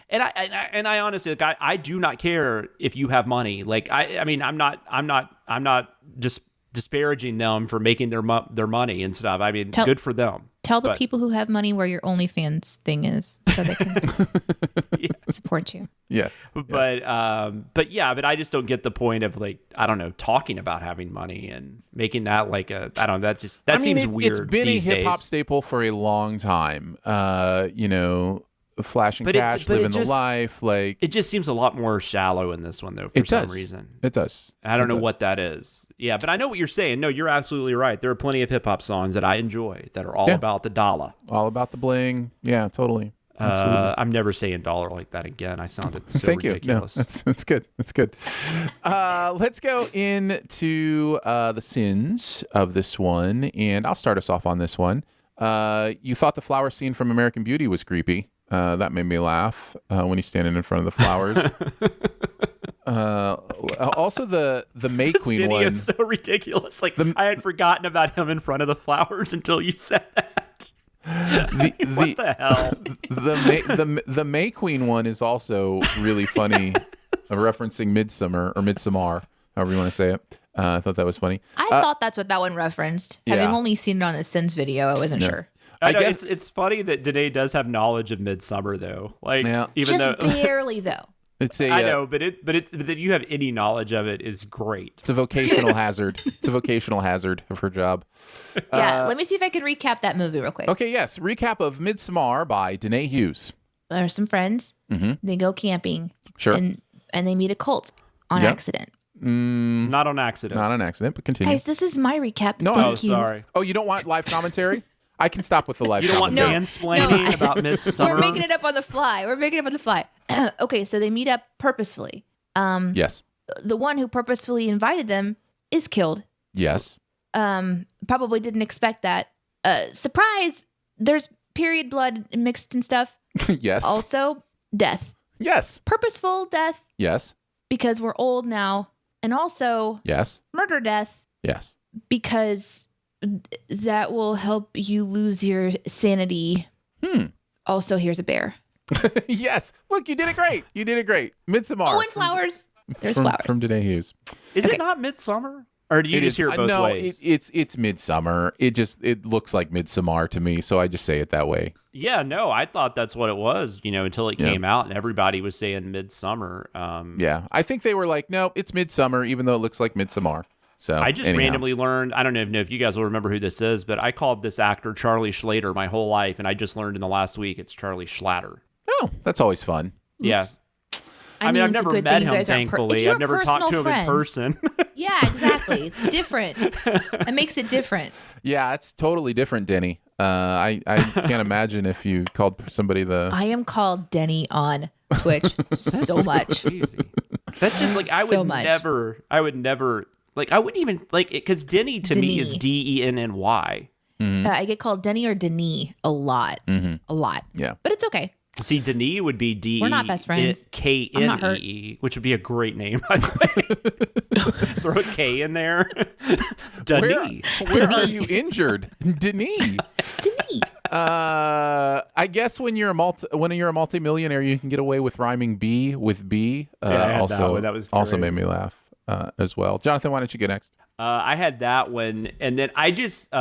Speaker 4: And I honestly, like, I do not care if you have money. Like, I mean, I'm not just disparaging them for making their money and stuff. I mean, good for them.
Speaker 2: Tell the people who have money where your OnlyFans thing is, so they can support you.
Speaker 1: Yes.
Speaker 4: But I just don't get the point of, like, I don't know, talking about having money and making that like I don't know, that seems weird.
Speaker 1: It's been
Speaker 4: these
Speaker 1: a hip hop
Speaker 4: days.
Speaker 1: staple for a long time. Flashing cash, living the life, like
Speaker 4: it just seems a lot more shallow in this one though. For some reason,
Speaker 1: it does.
Speaker 4: I don't know what that is. Yeah, but I know what you're saying. No, you're absolutely right. There are plenty of hip hop songs that I enjoy that are all about the dollar,
Speaker 1: all about the bling. Yeah, totally.
Speaker 4: I'm never saying dollar like that again. I sounded so
Speaker 1: Thank
Speaker 4: ridiculous.
Speaker 1: You. No, that's good. That's good. Let's go into the sins of this one, and I'll start us off on this one. You thought the flower scene from American Beauty was creepy. That made me laugh when he's standing in front of the flowers. Also, the May Queen
Speaker 4: video
Speaker 1: one.
Speaker 4: Is so ridiculous. Like I had forgotten about him in front of the flowers until you said that. What the hell?
Speaker 1: The May Queen one is also really funny, referencing Midsommar, however you want to say it. I thought that was funny.
Speaker 2: I thought that's what that one referenced. Having only seen it on the Sins video, I wasn't sure.
Speaker 4: I guess it's funny that Danae does have knowledge of Midsommar though. Like even
Speaker 2: just
Speaker 4: though
Speaker 2: barely though.
Speaker 4: I know, but that you have any knowledge of it is great.
Speaker 1: It's a vocational hazard. It's a vocational hazard of her job.
Speaker 2: Yeah, let me see if I can recap that movie real quick.
Speaker 1: Okay, yes. Recap of Midsommar by Danae Hughes.
Speaker 2: There are some friends. Mm-hmm. They go camping.
Speaker 1: Sure.
Speaker 2: And they meet a cult on accident.
Speaker 4: Not on accident.
Speaker 1: Not on accident, but continue.
Speaker 2: Guys, this is my recap.
Speaker 1: No,
Speaker 2: Thank you.
Speaker 4: Sorry.
Speaker 1: Oh, you don't want live commentary? I can stop with the live
Speaker 4: You don't want
Speaker 1: commentary.
Speaker 4: mansplaining about Midsommar?
Speaker 2: We're making it up on the fly. Okay, so they meet up purposefully.
Speaker 1: Yes.
Speaker 2: The one who purposefully invited them is killed.
Speaker 1: Yes.
Speaker 2: Probably didn't expect that. Surprise! There's period blood mixed and stuff.
Speaker 1: Yes.
Speaker 2: Also, death.
Speaker 1: Yes.
Speaker 2: Purposeful death
Speaker 1: Yes.
Speaker 2: because we're old now. And also,
Speaker 1: Yes.
Speaker 2: murder death
Speaker 1: Yes.
Speaker 2: because that will help you lose your sanity. Also, here's a bear.
Speaker 1: Yes. Look, you did it great. Midsommar.
Speaker 2: Oh, and flowers. There's flowers.
Speaker 1: From Danae Hughes.
Speaker 4: Is it not Midsommar? Or do you just hear it both ways?
Speaker 1: It's Midsummer. It looks like Midsommar to me, so I just say it that way.
Speaker 4: Yeah, no, I thought that's what it was, until it came out and everybody was saying Midsummer.
Speaker 1: Yeah, I think they were like, no, it's Midsummer, even though it looks like Midsommar. So
Speaker 4: I just randomly learned, I don't know if you guys will remember who this is, but I called this actor Charlie Schlater my whole life, and I just learned in the last week it's Charlie Schlatter.
Speaker 1: Oh, that's always fun.
Speaker 4: Yeah. I mean, I've never met him, thankfully. I've never talked to him in person.
Speaker 2: Yeah, exactly. It's different. It makes it different.
Speaker 1: Yeah, it's totally different, Denny. I can't imagine if you called somebody the...
Speaker 2: I am called Denny on Twitch so much.
Speaker 4: Crazy. That's just like, I would never, like, I wouldn't even, like, because Denny to me is Denny.
Speaker 2: I get called Denny or Denis a lot. A lot.
Speaker 1: Yeah.
Speaker 2: But it's okay.
Speaker 4: See, Denis would be D.
Speaker 2: We're not best friends. I'm not hurt.
Speaker 4: Knee, which would be a great name, by the way. Throw a K in there. Denis.
Speaker 1: Where are you injured? Denis.
Speaker 2: Denis.
Speaker 1: I guess when you're a multimillionaire, you can get away with rhyming B with B.
Speaker 4: I had that one. That was
Speaker 1: also
Speaker 4: great.
Speaker 1: made me laugh as well. Jonathan, why don't you get next?
Speaker 4: I had that one, and then I just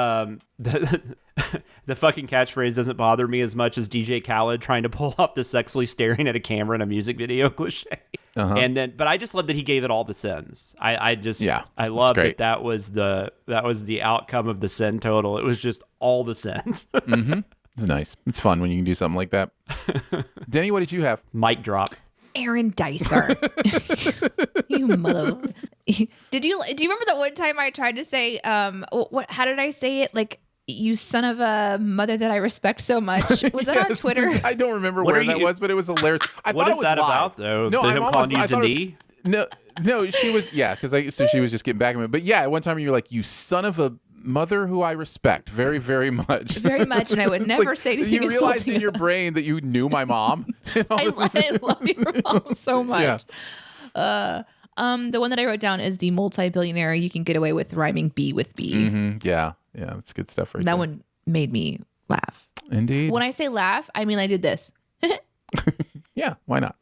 Speaker 4: the fucking catchphrase doesn't bother me as much as DJ Khaled trying to pull off the sexually staring at a camera in a music video cliche. And then, but I just love that he gave it all the sins. I love that was the outcome of the sin total. It was just all the sins.
Speaker 1: It's nice. It's fun when you can do something like that. Denny, what did you have?
Speaker 4: Mic drop.
Speaker 2: Aaron Dicer. You mother. Do you remember that one time I tried to say how did I say it? Like, you son of a mother that I respect so much. Was that on Twitter?
Speaker 1: I don't remember where that was, but it was hilarious.
Speaker 4: What is that about, though?
Speaker 1: No,
Speaker 4: him calling you Denis?
Speaker 1: No, she was, because so she was just getting back at me. But yeah, at one time you were like, you son of a mother who I respect very, very much.
Speaker 2: Very much, and I would never say anything.
Speaker 1: You realized
Speaker 2: insulting
Speaker 1: in your brain that you knew my mom.
Speaker 2: I love your mom so much.
Speaker 1: Yeah.
Speaker 2: The one that I wrote down is the multi-billionaire you can get away with rhyming B with B.
Speaker 1: Mm-hmm. Yeah, that's good stuff right
Speaker 2: That
Speaker 1: there.
Speaker 2: one made me laugh.
Speaker 1: Indeed.
Speaker 2: When I say laugh, I mean I did this.
Speaker 1: Yeah, why not?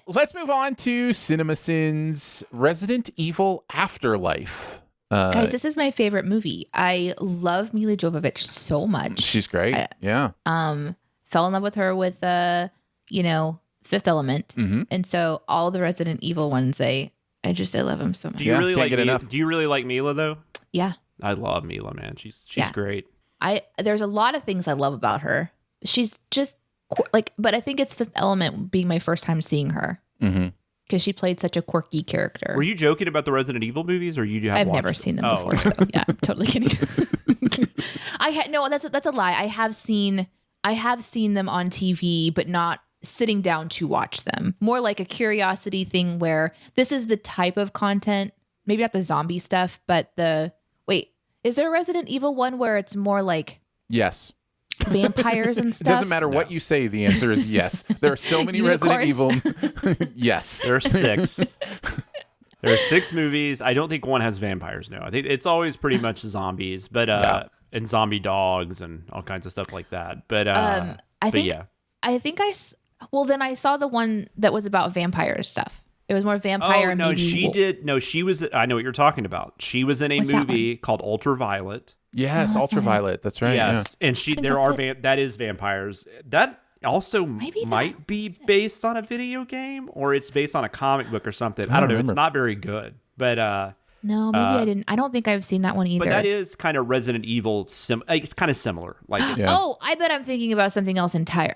Speaker 1: Let's move on to CinemaSins Resident Evil Afterlife.
Speaker 2: Guys, this is my favorite movie. I love Mila Jovovich so much.
Speaker 1: She's great. Yeah.
Speaker 2: Fell in love with her with Fifth Element, and so all the Resident Evil ones, I love them so much.
Speaker 4: Do you really
Speaker 1: can't
Speaker 4: like
Speaker 1: get enough.
Speaker 4: Do you really like Mila though?
Speaker 2: Yeah,
Speaker 4: I love Mila, man. She's great.
Speaker 2: There's a lot of things I love about her. She's just but I think it's Fifth Element being my first time seeing her because she played such a quirky character.
Speaker 4: Were you joking about the Resident Evil movies, or you have?
Speaker 2: I've never seen them before, so yeah, I'm totally kidding. That's a lie. I have seen them on TV, but not sitting down to watch them. More like a curiosity thing where this is the type of content, maybe not the zombie stuff, but is there a Resident Evil one where it's more like
Speaker 1: Yes.
Speaker 2: vampires and stuff?
Speaker 1: It doesn't matter what you say. The answer is yes. There are so many Resident Evil. Yes.
Speaker 4: There are 6. There are 6 movies. I don't think one has vampires. No, I think it's always pretty much zombies, but and zombie dogs and all kinds of stuff like that. But I
Speaker 2: think I saw the one that was about vampire stuff. It was more vampire.
Speaker 4: Oh no, she did. No, she was. I know what you're talking about. She was in a movie called Ultraviolet.
Speaker 1: Yes, Ultraviolet. That's right.
Speaker 4: Yes, and that is vampires. That also might be based on a video game, or it's based on a comic book or something. I don't know. It's not very good, but
Speaker 2: no, maybe I didn't. I don't think I've seen that one either.
Speaker 4: But that is kind of Resident Evil. It's kind of similar. Like,
Speaker 2: oh, I bet I'm thinking about something else entire.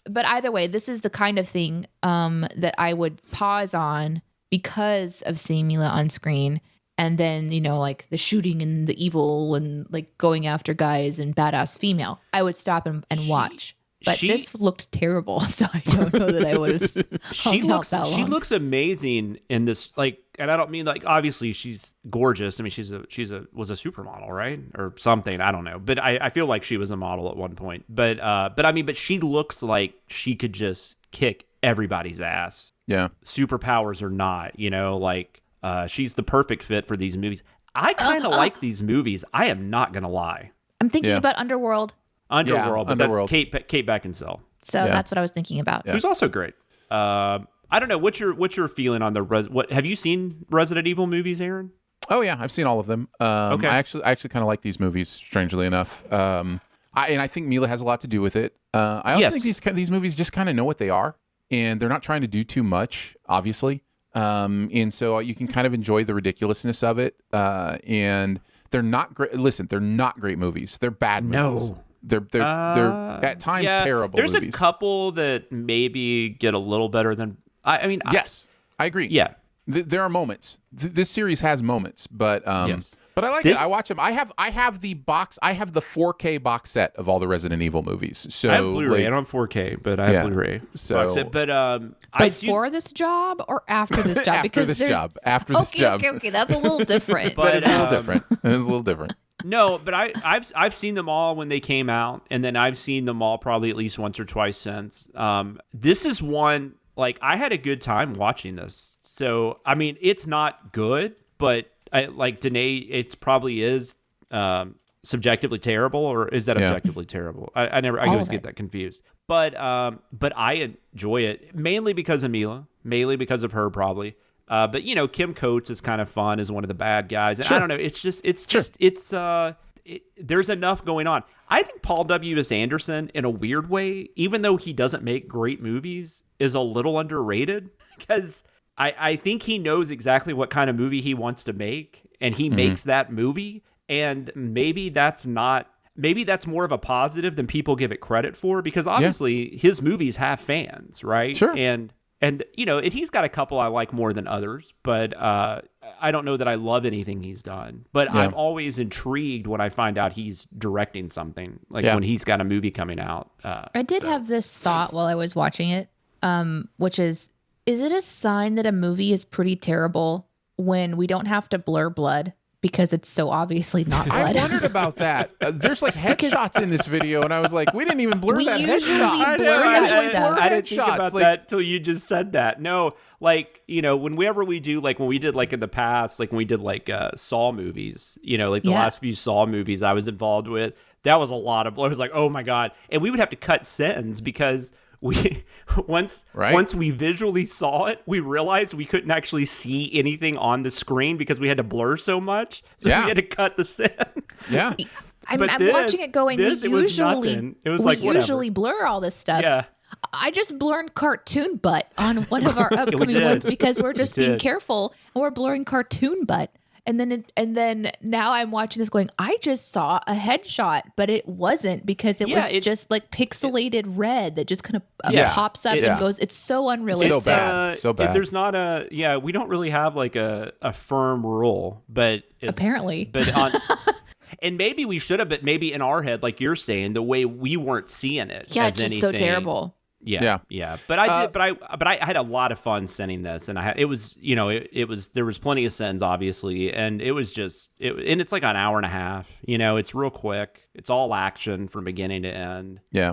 Speaker 2: But either way, this is the kind of thing that I would pause on because of seeing Mila on screen. And then, like the shooting and the evil and like going after guys and badass female, I would stop and watch. But this looked terrible, so I don't know that I would have hung out that long.
Speaker 4: She looks amazing in this, and I don't mean obviously she's gorgeous. I mean, was a supermodel, right, or something. I don't know, but I feel like she was a model at one point. But she looks like she could just kick everybody's ass.
Speaker 1: Yeah,
Speaker 4: superpowers or not, she's the perfect fit for these movies. I kind of like these movies. I am not gonna lie.
Speaker 2: I'm thinking about Underworld.
Speaker 4: But that's Kate Beckinsale.
Speaker 2: So that's what I was thinking about.
Speaker 4: Who's also great. I don't know. What's your feeling on what have you seen Resident Evil movies, Aaron?
Speaker 1: Oh yeah, I've seen all of them. Okay. I actually kind of like these movies, strangely enough. I think Mila has a lot to do with it. I also think these movies just kind of know what they are, and they're not trying to do too much, obviously. And so you can kind of enjoy the ridiculousness of it. And they're not great. Listen, they're not great movies. They're bad movies.
Speaker 4: No.
Speaker 1: They're at times terrible
Speaker 4: There's
Speaker 1: movies.
Speaker 4: A couple that maybe get a little better than
Speaker 1: yes, I agree.
Speaker 4: Yeah.
Speaker 1: There are moments. This series has moments, but but I like it. I watch them. I have the 4K box set of all the Resident Evil movies. So
Speaker 4: I have Blu-ray. I don't have 4K, but I have Blu-ray.
Speaker 1: So,
Speaker 4: box set. But
Speaker 2: before this job or after this job?
Speaker 1: After this job.
Speaker 2: Okay, that's a little different.
Speaker 1: But it's a little different. It is a little different.
Speaker 4: No, but I've seen them all when they came out, and then I've seen them all probably at least once or twice since. This is one, I had a good time watching this. So I mean, it's not good, but Danae, it probably is subjectively terrible, or is that objectively terrible? I always get that confused. But I enjoy it mainly because of Mila, mainly because of her probably. But Kim Coates is kind of fun as one of the bad guys. And I don't know. There's enough going on. I think Paul W.S. Anderson, in a weird way, even though he doesn't make great movies, is a little underrated because I think he knows exactly what kind of movie he wants to make, and he makes that movie. And maybe that's more of a positive than people give it credit for, because obviously his movies have fans, right?
Speaker 1: Sure.
Speaker 4: And he's got a couple I like more than others, but I don't know that I love anything he's done. But I'm always intrigued when I find out he's directing something, when he's got a movie coming out.
Speaker 2: I did have this thought while I was watching it, which is Is it a sign that a movie is pretty terrible when we don't have to blur blood because it's so obviously not blood?
Speaker 1: I wondered about that. There's like headshots in this video, and I was like, we didn't even blur
Speaker 2: We
Speaker 1: that
Speaker 2: usually
Speaker 1: headshot.
Speaker 2: blur
Speaker 4: I
Speaker 2: that stuff.
Speaker 4: I didn't think
Speaker 1: Headshots,
Speaker 4: about
Speaker 1: like-
Speaker 4: that till you just said that. No, like, you know, whenever we do, like when we did like in the past, like when we did like Saw movies, you know, like the
Speaker 2: Yeah.
Speaker 4: last few Saw movies I was involved with, that was a lot of blood. I was like, oh my God. And we would have to cut scenes because we once we visually saw it, we realized we couldn't actually see anything on the screen because we had to blur so much. So
Speaker 1: Yeah.
Speaker 4: we had to cut the scene.
Speaker 1: Yeah.
Speaker 2: I mean,
Speaker 4: But
Speaker 2: I'm watching it going,
Speaker 4: it was nothing. It was
Speaker 2: we
Speaker 4: like, whatever.
Speaker 2: usually blur all this stuff.
Speaker 4: Yeah.
Speaker 2: I just blurred cartoon butt on one of our upcoming
Speaker 4: did.
Speaker 2: ones because we're just
Speaker 4: We
Speaker 2: being
Speaker 4: did.
Speaker 2: careful and we're blurring cartoon butt. And then now I'm watching this going, I just saw a headshot, but it wasn't because it
Speaker 4: Yeah,
Speaker 2: was
Speaker 4: it-
Speaker 2: just like pixelated red that just kind of
Speaker 1: Yeah.
Speaker 2: pops up
Speaker 1: Yeah.
Speaker 2: and goes. It's so unrealistic.
Speaker 1: So bad. So bad.
Speaker 4: There's not we don't really have like a firm rule, but
Speaker 2: Apparently.
Speaker 4: but on, and maybe we should have, but maybe in our head, like you're saying, the way we weren't seeing it.
Speaker 2: Yeah,
Speaker 4: as
Speaker 2: it's just so
Speaker 4: anything.
Speaker 2: terrible.
Speaker 4: Yeah. But I did, but I had a lot of fun sending this, and it was, you know, it was, there was plenty of sends, obviously, and it was just, and it's like an hour and a half. You know, it's real quick. It's all action from beginning to end.
Speaker 1: Yeah.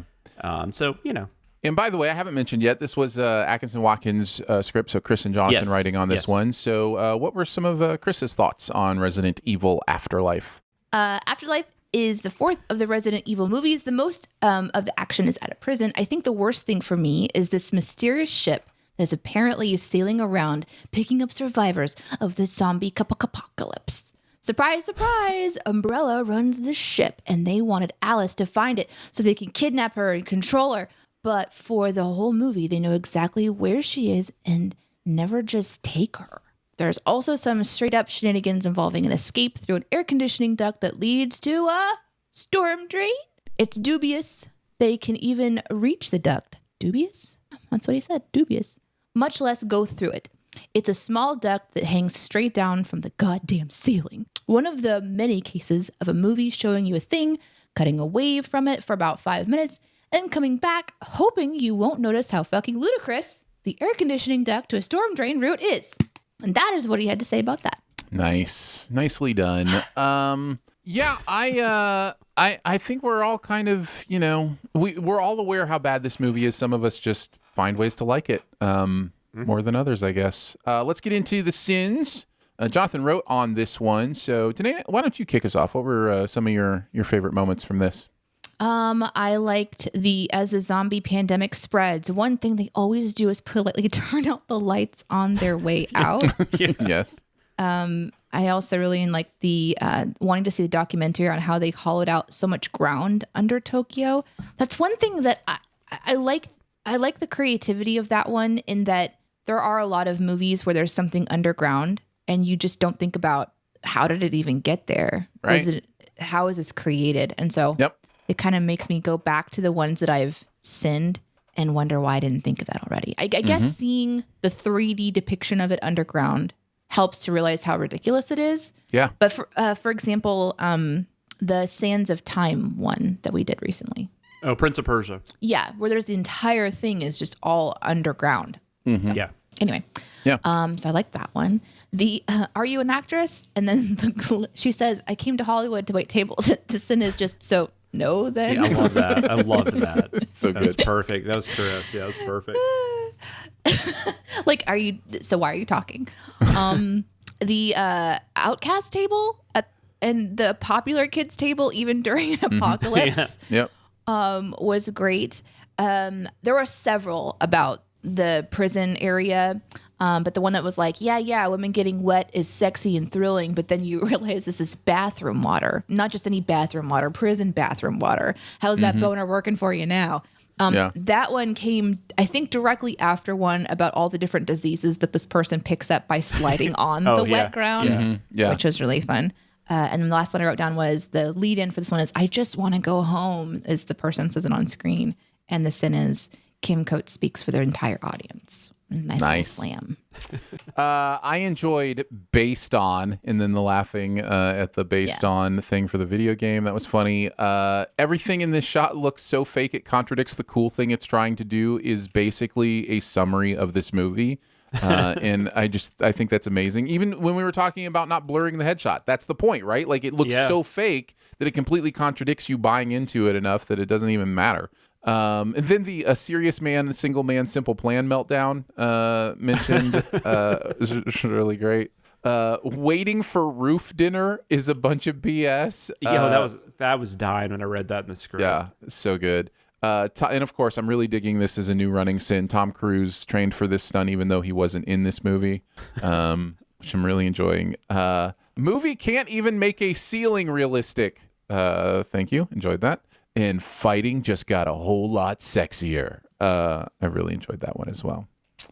Speaker 4: So you know.
Speaker 1: And by the way, I haven't mentioned yet, this was Atkinson Watkins' script, so Chris and Jonathan
Speaker 4: Yes.
Speaker 1: writing on this
Speaker 4: Yes.
Speaker 1: one. So what were some of Chris's thoughts on Resident Evil Afterlife?
Speaker 2: Afterlife is the fourth of the Resident Evil movies. The most of the action is at a prison. I think the worst thing for me is this mysterious ship that is apparently sailing around, picking up survivors of the zombie apocalypse. Surprise, surprise! Umbrella runs the ship, and they wanted Alice to find it so they can kidnap her and control her. But for the whole movie, they know exactly where she is and never just take her. There's also some straight up shenanigans involving an escape through an air conditioning duct that leads to a storm drain. It's dubious they can even reach the duct. Dubious? That's what he said, dubious. Much less go through it. It's a small duct that hangs straight down from the goddamn ceiling. One of the many cases of a movie showing you a thing, cutting away from it for about 5 minutes, and coming back hoping you won't notice how fucking ludicrous the air conditioning duct to a storm drain route is. And that is what he had to say about that.
Speaker 1: Nice. Nicely done. Yeah, I think we're all kind of, you know, we're all aware how bad this movie is. Some of us just find ways to like it more than others, I guess. Let's get into the sins. Jonathan wrote on this one. So, Danae, why don't you kick us off? What were some of your favorite moments from this?
Speaker 2: I liked as the zombie pandemic spreads, one thing they always do is politely turn out the lights on their way out.
Speaker 1: Yes.
Speaker 2: I also really like the wanting to see the documentary on how they hollowed out so much ground under Tokyo. That's one thing that I like. I like the creativity of that one in that there are a lot of movies where there's something underground and you just don't think about how did it even get there?
Speaker 1: Right.
Speaker 2: How is this created? And so
Speaker 1: Yep.
Speaker 2: it kind of makes me go back to the ones that I've sinned and wonder why I didn't think of that already. I guess seeing the 3D depiction of it underground helps to realize how ridiculous it is.
Speaker 1: Yeah.
Speaker 2: But for example, the Sands of Time one that we did recently.
Speaker 4: Oh, Prince of Persia.
Speaker 2: Yeah, where there's the entire thing is just all underground.
Speaker 4: Yeah.
Speaker 2: Anyway,
Speaker 1: Yeah.
Speaker 2: so I like that one. The Are you an actress? And then she says, I came to Hollywood to wait tables. The sin is just so no then.
Speaker 4: Yeah, I love that. I love that.
Speaker 1: So
Speaker 4: That was
Speaker 1: good.
Speaker 4: perfect. That was Chris. Yeah, that was perfect.
Speaker 2: Like, why are you talking? The Outcast table and the popular kids table, even during an apocalypse,
Speaker 1: Yep.
Speaker 2: was great. There were several about the prison area, but the one that was like, yeah, women getting wet is sexy and thrilling, but then you realize this is bathroom water, not just any bathroom water, prison bathroom water. How's that boner working for you now?
Speaker 1: Yeah.
Speaker 2: That one came, I think, directly after one about all the different diseases that this person picks up by sliding on the wet ground,
Speaker 4: Yeah.
Speaker 1: Yeah.
Speaker 2: which was really fun. And then the last one I wrote down was the lead in for this one is, I just want to go home, as the person says it on screen. And the sin is, Kim Coates speaks for their entire audience. Nice. Little slam.
Speaker 1: I enjoyed based on, and then the laughing at the based on thing for the video game. That was funny. Everything in this shot looks so fake it contradicts the cool thing it's trying to do is basically a summary of this movie. And I think that's amazing. Even when we were talking about not blurring the headshot, that's the point, right? Like it looks so fake that it completely contradicts you buying into it enough that it doesn't even matter. And then the serious man, single man, simple plan meltdown mentioned is really great. Waiting for roof dinner is a bunch of BS.
Speaker 4: That was dying when I read that in the script.
Speaker 1: Yeah, so good. And of course, I'm really digging this as a new running sin. Tom Cruise trained for this stunt, even though he wasn't in this movie, which I'm really enjoying. Movie can't even make a ceiling realistic. Thank you. Enjoyed that. And fighting just got a whole lot sexier. I really enjoyed that one as well.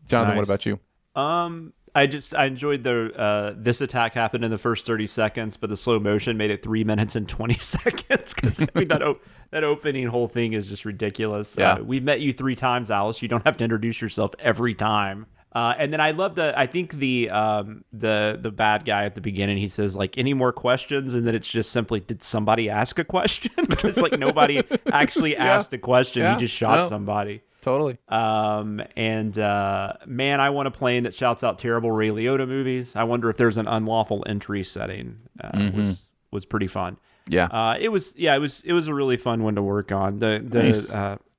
Speaker 1: Jonathan, What about you?
Speaker 4: I enjoyed this attack happened in the first 30 seconds, but the slow motion made it 3 minutes and 20 seconds. Because that opening whole thing is just ridiculous.
Speaker 1: Yeah.
Speaker 4: We've met you 3 times, Alice. You don't have to introduce yourself every time. And then I love I think the bad guy at the beginning, he says like, any more questions? And then it's just simply, did somebody ask a question? Because like nobody actually asked a question.
Speaker 1: Yeah.
Speaker 4: He just shot somebody.
Speaker 1: Totally.
Speaker 4: Man, I want a plane that shouts out terrible Ray Liotta movies. I wonder if there's an unlawful entry setting. Was pretty fun.
Speaker 1: Yeah.
Speaker 4: It was a really fun one to work on.
Speaker 1: Nice.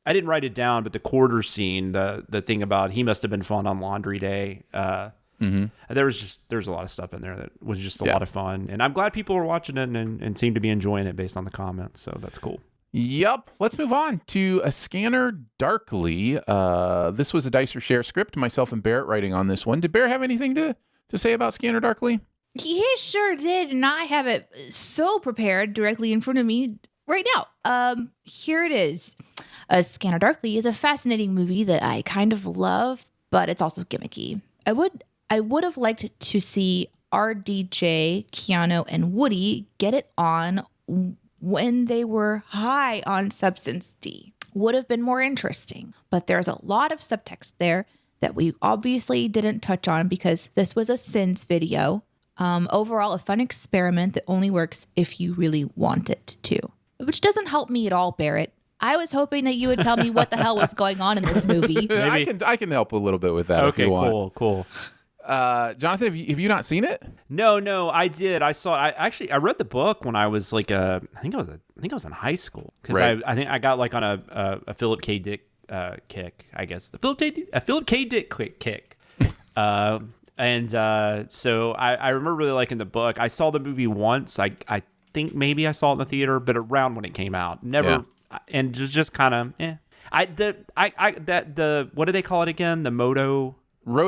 Speaker 4: I didn't write it down, but the quarter scene, the thing about he must have been fun on laundry day. There's a lot of stuff in there that was just a lot of fun, and I'm glad people are watching it and seem to be enjoying it based on the comments. So that's cool.
Speaker 1: Yep. Let's move on to A Scanner Darkly. This was a Dicer Share script. Myself and Barrett writing on this one. Did Barrett have anything to say about Scanner Darkly?
Speaker 2: He sure did, and I have it so prepared directly in front of me right now. Here it is. A Scanner Darkly is a fascinating movie that I kind of love, but it's also gimmicky. I would have liked to see RDJ, Keanu, and Woody get it on when they were high on substance D. Would have been more interesting, but there's a lot of subtext there that we obviously didn't touch on because this was a Sins video. Overall, a fun experiment that only works if you really want it to, which doesn't help me at all, Barrett. I was hoping that you would tell me what the hell was going on in this movie.
Speaker 1: I can help a little bit with that if you want.
Speaker 4: Okay, cool.
Speaker 1: Jonathan, have you not seen it?
Speaker 4: No, I did. I saw. I read the book when I was like I think I was in high school because I think I got like on a Philip K. Dick kick. I guess the Philip K. Dick kick. So I remember really liking the book. I saw the movie once. I think maybe I saw it in the theater, but around when it came out, never. Yeah. And just kind of, what do they call it again? The
Speaker 1: Rotoscope.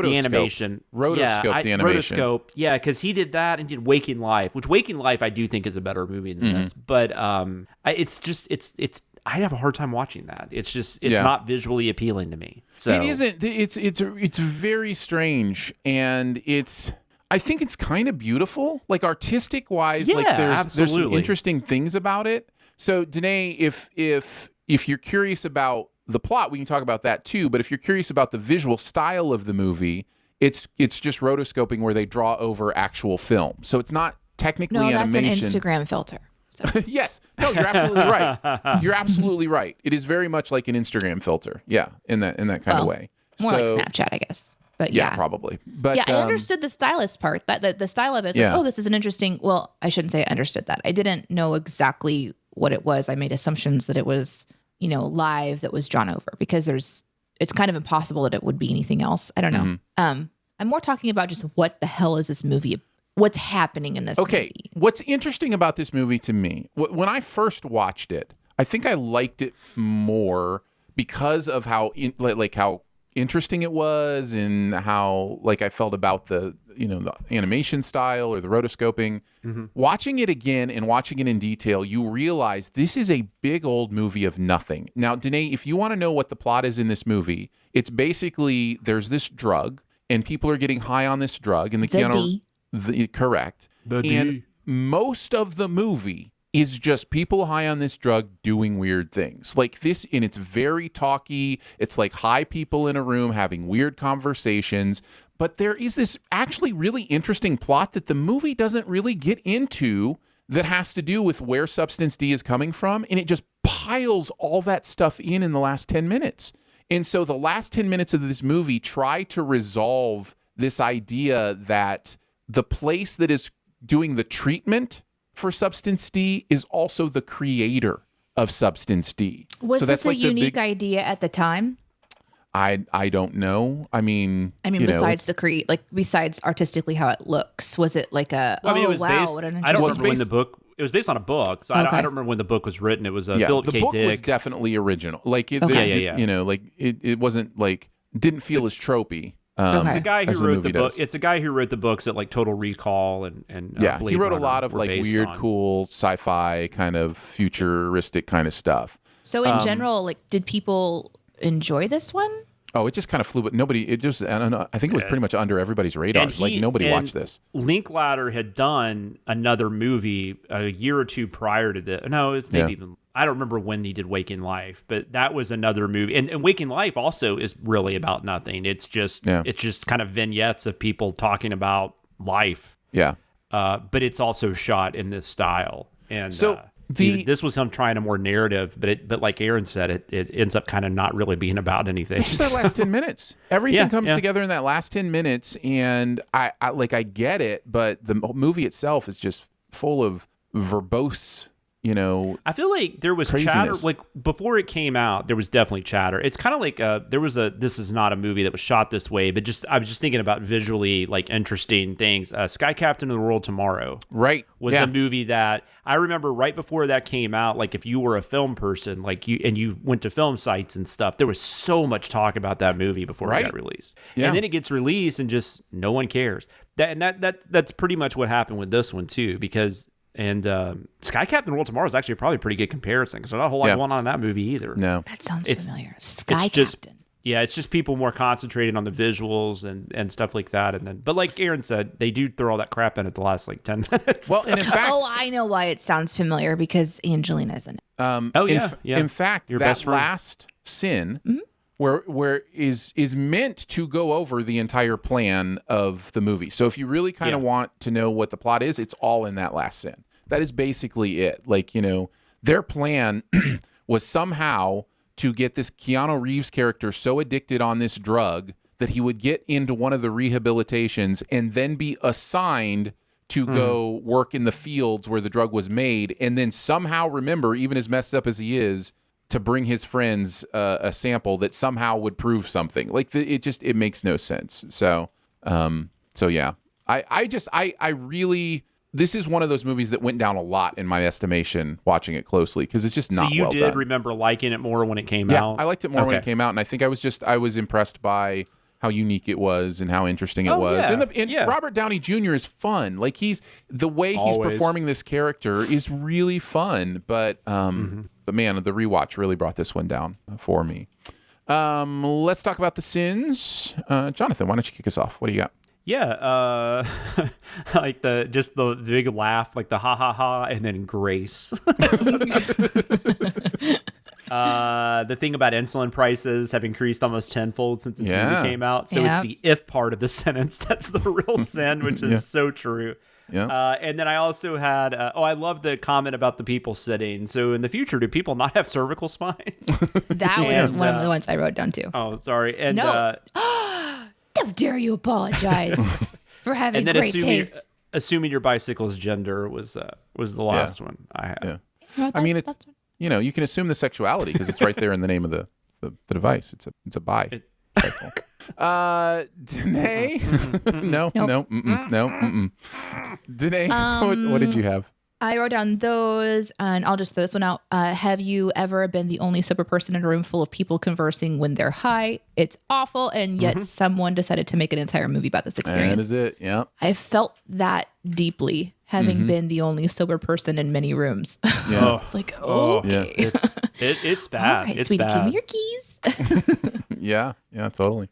Speaker 4: The animation.
Speaker 1: Rotoscope, the animation.
Speaker 4: Rotoscope, yeah, because he did that and did Waking Life, which Waking Life I do think is a better movie than this. But it's I have a hard time watching that. It's not visually appealing to me. So
Speaker 1: it isn't. It's very strange, and I think it's kind of beautiful, like artistic wise. Like there's some interesting things about it. So, Danae, if you're curious about the plot, we can talk about that too. But if you're curious about the visual style of the movie, it's just rotoscoping where they draw over actual film. So it's not technically animation.
Speaker 2: No, that's an Instagram filter. So.
Speaker 1: Yes. No, you're absolutely right. You're absolutely right. It is very much like an Instagram filter. Yeah, in that kind of way.
Speaker 2: More like Snapchat, I guess. But
Speaker 1: yeah, probably. But
Speaker 2: I understood the stylist part. That the style of it is like, this is an interesting. Well, I shouldn't say I understood that. I didn't know exactly what it was. I made assumptions that it was, live that was drawn over because it's kind of impossible that it would be anything else. I don't know. I'm more talking about just what the hell is this movie? What's happening in this movie?
Speaker 1: What's interesting about this movie to me, when I first watched it, I think I liked it more because of how interesting it was and how I felt about the animation style or the rotoscoping. Watching it again and watching it in detail, you realize this is a big old movie of nothing. Now, Danae, if you want to know what the plot is in this movie, it's basically there's this drug and people are getting high on this drug and correct. And most of the movie is just people high on this drug doing weird things. Like this, and it's very talky. It's like high people in a room having weird conversations. But there is this actually really interesting plot that the movie doesn't really get into that has to do with where Substance D is coming from. And it just piles all that stuff in the last 10 minutes. And so the last 10 minutes of this movie try to resolve this idea that the place that is doing the treatment for Substance D is also the creator of Substance D.
Speaker 2: Was this a unique idea at the time?
Speaker 1: I don't know. I mean,
Speaker 2: besides besides artistically how it looks, was it like a?
Speaker 4: Well, I mean, it was
Speaker 2: wow,
Speaker 4: based.
Speaker 2: what an
Speaker 4: I don't
Speaker 2: interesting-
Speaker 4: remember when the book. It was based on a book, so I don't remember when the book was written. It was Philip K.
Speaker 1: The book
Speaker 4: Dick.
Speaker 1: was definitely original. Like, it,
Speaker 2: Okay.
Speaker 1: you know, like it wasn't like didn't feel as tropey.
Speaker 2: Okay.
Speaker 4: The guy who
Speaker 1: as the
Speaker 4: wrote
Speaker 1: movie
Speaker 4: the book.
Speaker 1: does.
Speaker 4: It's a guy who wrote the books that like Total Recall and
Speaker 1: He wrote a
Speaker 4: Runner
Speaker 1: lot of
Speaker 4: were
Speaker 1: like
Speaker 4: based
Speaker 1: weird,
Speaker 4: on.
Speaker 1: cool sci-fi kind of futuristic kind of stuff.
Speaker 2: So in general, like, did people enjoy this one?
Speaker 1: Oh, it just kind of flew, but nobody. It just I don't know. I think it was pretty much under everybody's radar.
Speaker 4: And
Speaker 1: Like nobody watched this.
Speaker 4: Linklater had done another movie a year or two prior to this. No, it's maybe even. I don't remember when he did Waking Life, but that was another movie. And Waking Life also is really about nothing. It's just kind of vignettes of people talking about life.
Speaker 1: Yeah.
Speaker 4: But it's also shot in this style. And
Speaker 1: So
Speaker 4: this was him trying a more narrative, but like Aaron said, it ends up kind of not really being about anything.
Speaker 1: Just that last 10 minutes. Everything comes
Speaker 4: yeah.
Speaker 1: together in that last 10 minutes, and I get it, but the movie itself is just full of verbose, you know.
Speaker 4: I feel like there was
Speaker 1: craziness.
Speaker 4: chatter, like before it came out, there was definitely chatter. It's kind of like there was this is not a movie that was shot this way, but I was just thinking about visually like interesting things. Sky Captain of the World Tomorrow was a movie that I remember right before that came out. Like if you were a film person, like you went to film sites and stuff, there was so much talk about that movie before it got released.
Speaker 1: Yeah.
Speaker 4: And then it gets released and just no one cares. That's pretty much what happened with this one too, because. And Sky Captain World Tomorrow is actually probably a pretty good comparison because there's not a whole lot going on in that movie either.
Speaker 1: No.
Speaker 2: That sounds familiar.
Speaker 4: Sky Captain. Yeah, it's just people more concentrated on the visuals and stuff like that. And then, but like Aaron said, they do throw all that crap in at the last like 10 minutes.
Speaker 1: Well, and in fact,
Speaker 2: I know why it sounds familiar because Angelina's in it.
Speaker 1: In fact,
Speaker 4: Your
Speaker 1: that
Speaker 4: best friend.
Speaker 1: last sin where is meant to go over the entire plan of the movie. So if you really kind of want to know what the plot is, it's all in that last sin. That is basically it. Like, you know, their plan was somehow to get this Keanu Reeves character so addicted on this drug that he would get into one of the rehabilitations and then be assigned to go work in the fields where the drug was made, and then somehow remember, even as messed up as he is, to bring his friends a sample that somehow would prove something. Like it makes no sense. So yeah, I really. This is one of those movies that went down a lot in my estimation watching it closely because it's just not well done.
Speaker 4: So you did remember liking it more when it came out?
Speaker 1: Yeah, I liked it more when it came out, and I think I was impressed by how unique it was and how interesting it was.
Speaker 4: Yeah.
Speaker 1: And Robert Downey Jr. is fun. Like the way he's performing this character is really fun. But but man, the rewatch really brought this one down for me. Let's talk about the sins. Jonathan, why don't you kick us off? What do you got?
Speaker 4: Yeah, like the big laugh, like the ha ha ha, and then grace. The thing about insulin prices have increased almost tenfold since this movie came out. So it's the if part of the sentence that's the real sin, which is so true.
Speaker 1: Yeah.
Speaker 4: And then I also had, I love the comment about the people sitting. So in the future, do people not have cervical spines?
Speaker 2: That was one of the ones I wrote down too.
Speaker 4: Oh, sorry. And
Speaker 2: no. How dare you apologize for having great taste?
Speaker 4: Assuming your bicycle's gender was the last one I had.
Speaker 1: Yeah. I mean, it's you can assume the sexuality because it's right there in the name of the device. It's a bi. Danae? No. Danae, what did you have?
Speaker 2: I wrote down those, and I'll just throw this one out. Have you ever been the only sober person in a room full of people conversing when they're high? It's awful, and yet someone decided to make an entire movie about this experience.
Speaker 1: That is it, yeah.
Speaker 2: I felt that deeply, having been the only sober person in many rooms.
Speaker 1: Yeah.
Speaker 2: It's like, okay.
Speaker 1: Yeah.
Speaker 4: It's bad.
Speaker 2: All right,
Speaker 4: it's
Speaker 2: sweetie,
Speaker 4: bad.
Speaker 2: give me your keys.
Speaker 1: Yeah, totally.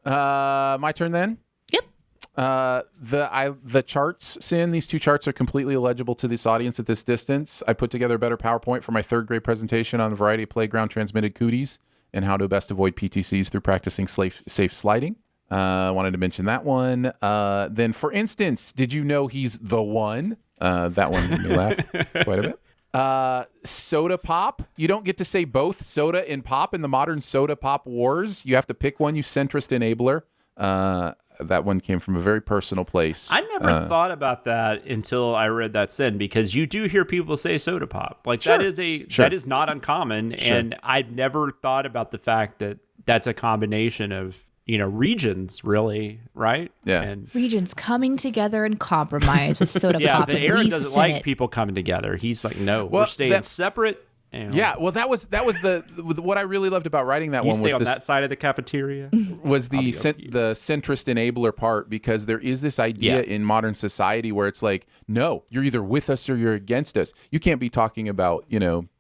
Speaker 1: My turn then?
Speaker 2: Yep.
Speaker 1: The charts, Sin, these two charts are completely illegible to this audience at this distance. I put together a better PowerPoint for my third grade presentation on a variety of playground transmitted cooties and how to best avoid PTCs through practicing safe sliding. I wanted to mention that one. Then, for instance, did you know he's the one? That one made me laugh quite a bit. Soda pop. You don't get to say both soda and pop in the modern soda pop wars. You have to pick one, you centrist enabler. That one came from a very personal place.
Speaker 4: I never thought about that until I read that sin, because you do hear people say soda pop. Like
Speaker 1: Sure.
Speaker 4: that is not uncommon.
Speaker 1: Sure.
Speaker 4: And I'd never thought about the fact that that's a combination of, regions, really, right?
Speaker 1: Yeah.
Speaker 4: And
Speaker 2: Regions coming together and compromise with soda
Speaker 4: yeah,
Speaker 2: pop.
Speaker 4: but
Speaker 2: and
Speaker 4: Aaron
Speaker 2: we
Speaker 4: doesn't
Speaker 2: sin
Speaker 4: like
Speaker 2: it.
Speaker 4: people coming together. He's like, no,
Speaker 1: Well,
Speaker 4: we're staying separate.
Speaker 1: Yeah, well, that was what I really loved about writing that
Speaker 4: You
Speaker 1: one
Speaker 4: stay
Speaker 1: was
Speaker 4: on
Speaker 1: this
Speaker 4: that side of the cafeteria.
Speaker 1: was the
Speaker 4: I'll be
Speaker 1: the centrist enabler part, because there is this idea in modern society where it's like, no, you're either with us or you're against us. You can't be talking about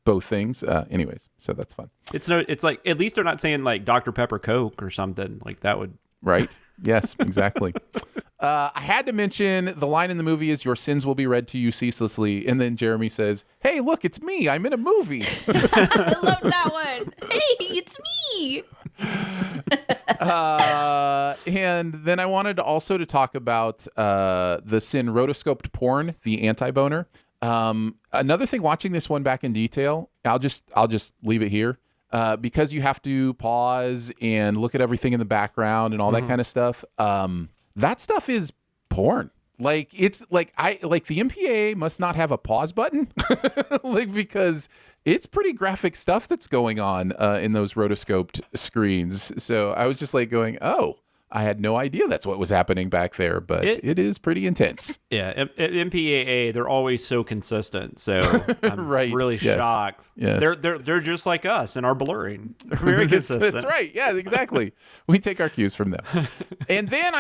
Speaker 1: both things. Anyways, so that's fun.
Speaker 4: It's like, at least they're not saying like Dr. Pepper Coke or something like that would.
Speaker 1: Right? Yes, exactly. I had to mention the line in the movie is, "Your sins will be read to you ceaselessly," and then Jeremy says, "Hey, look, it's me. I'm in a movie."
Speaker 2: I love that one. Hey, it's me.
Speaker 1: And then I wanted to also to talk about the sin rotoscoped porn, the anti-boner. Another thing, watching this one back in detail, I'll just leave it here. Because you have to pause and look at everything in the background and all that kind of stuff. That stuff is porn. Like, it's like the MPAA must not have a pause button, like, because it's pretty graphic stuff that's going on in those rotoscoped screens. So I was just like going, oh, I had no idea that's what was happening back there, but it is pretty intense.
Speaker 4: Yeah, at MPAA, they're always so consistent. So I'm
Speaker 1: Right.
Speaker 4: really
Speaker 1: Yes.
Speaker 4: shocked.
Speaker 1: Yes.
Speaker 4: They're just like us and our blurring. They're very consistent.
Speaker 1: That's right. Yeah, exactly. We take our cues from them. And then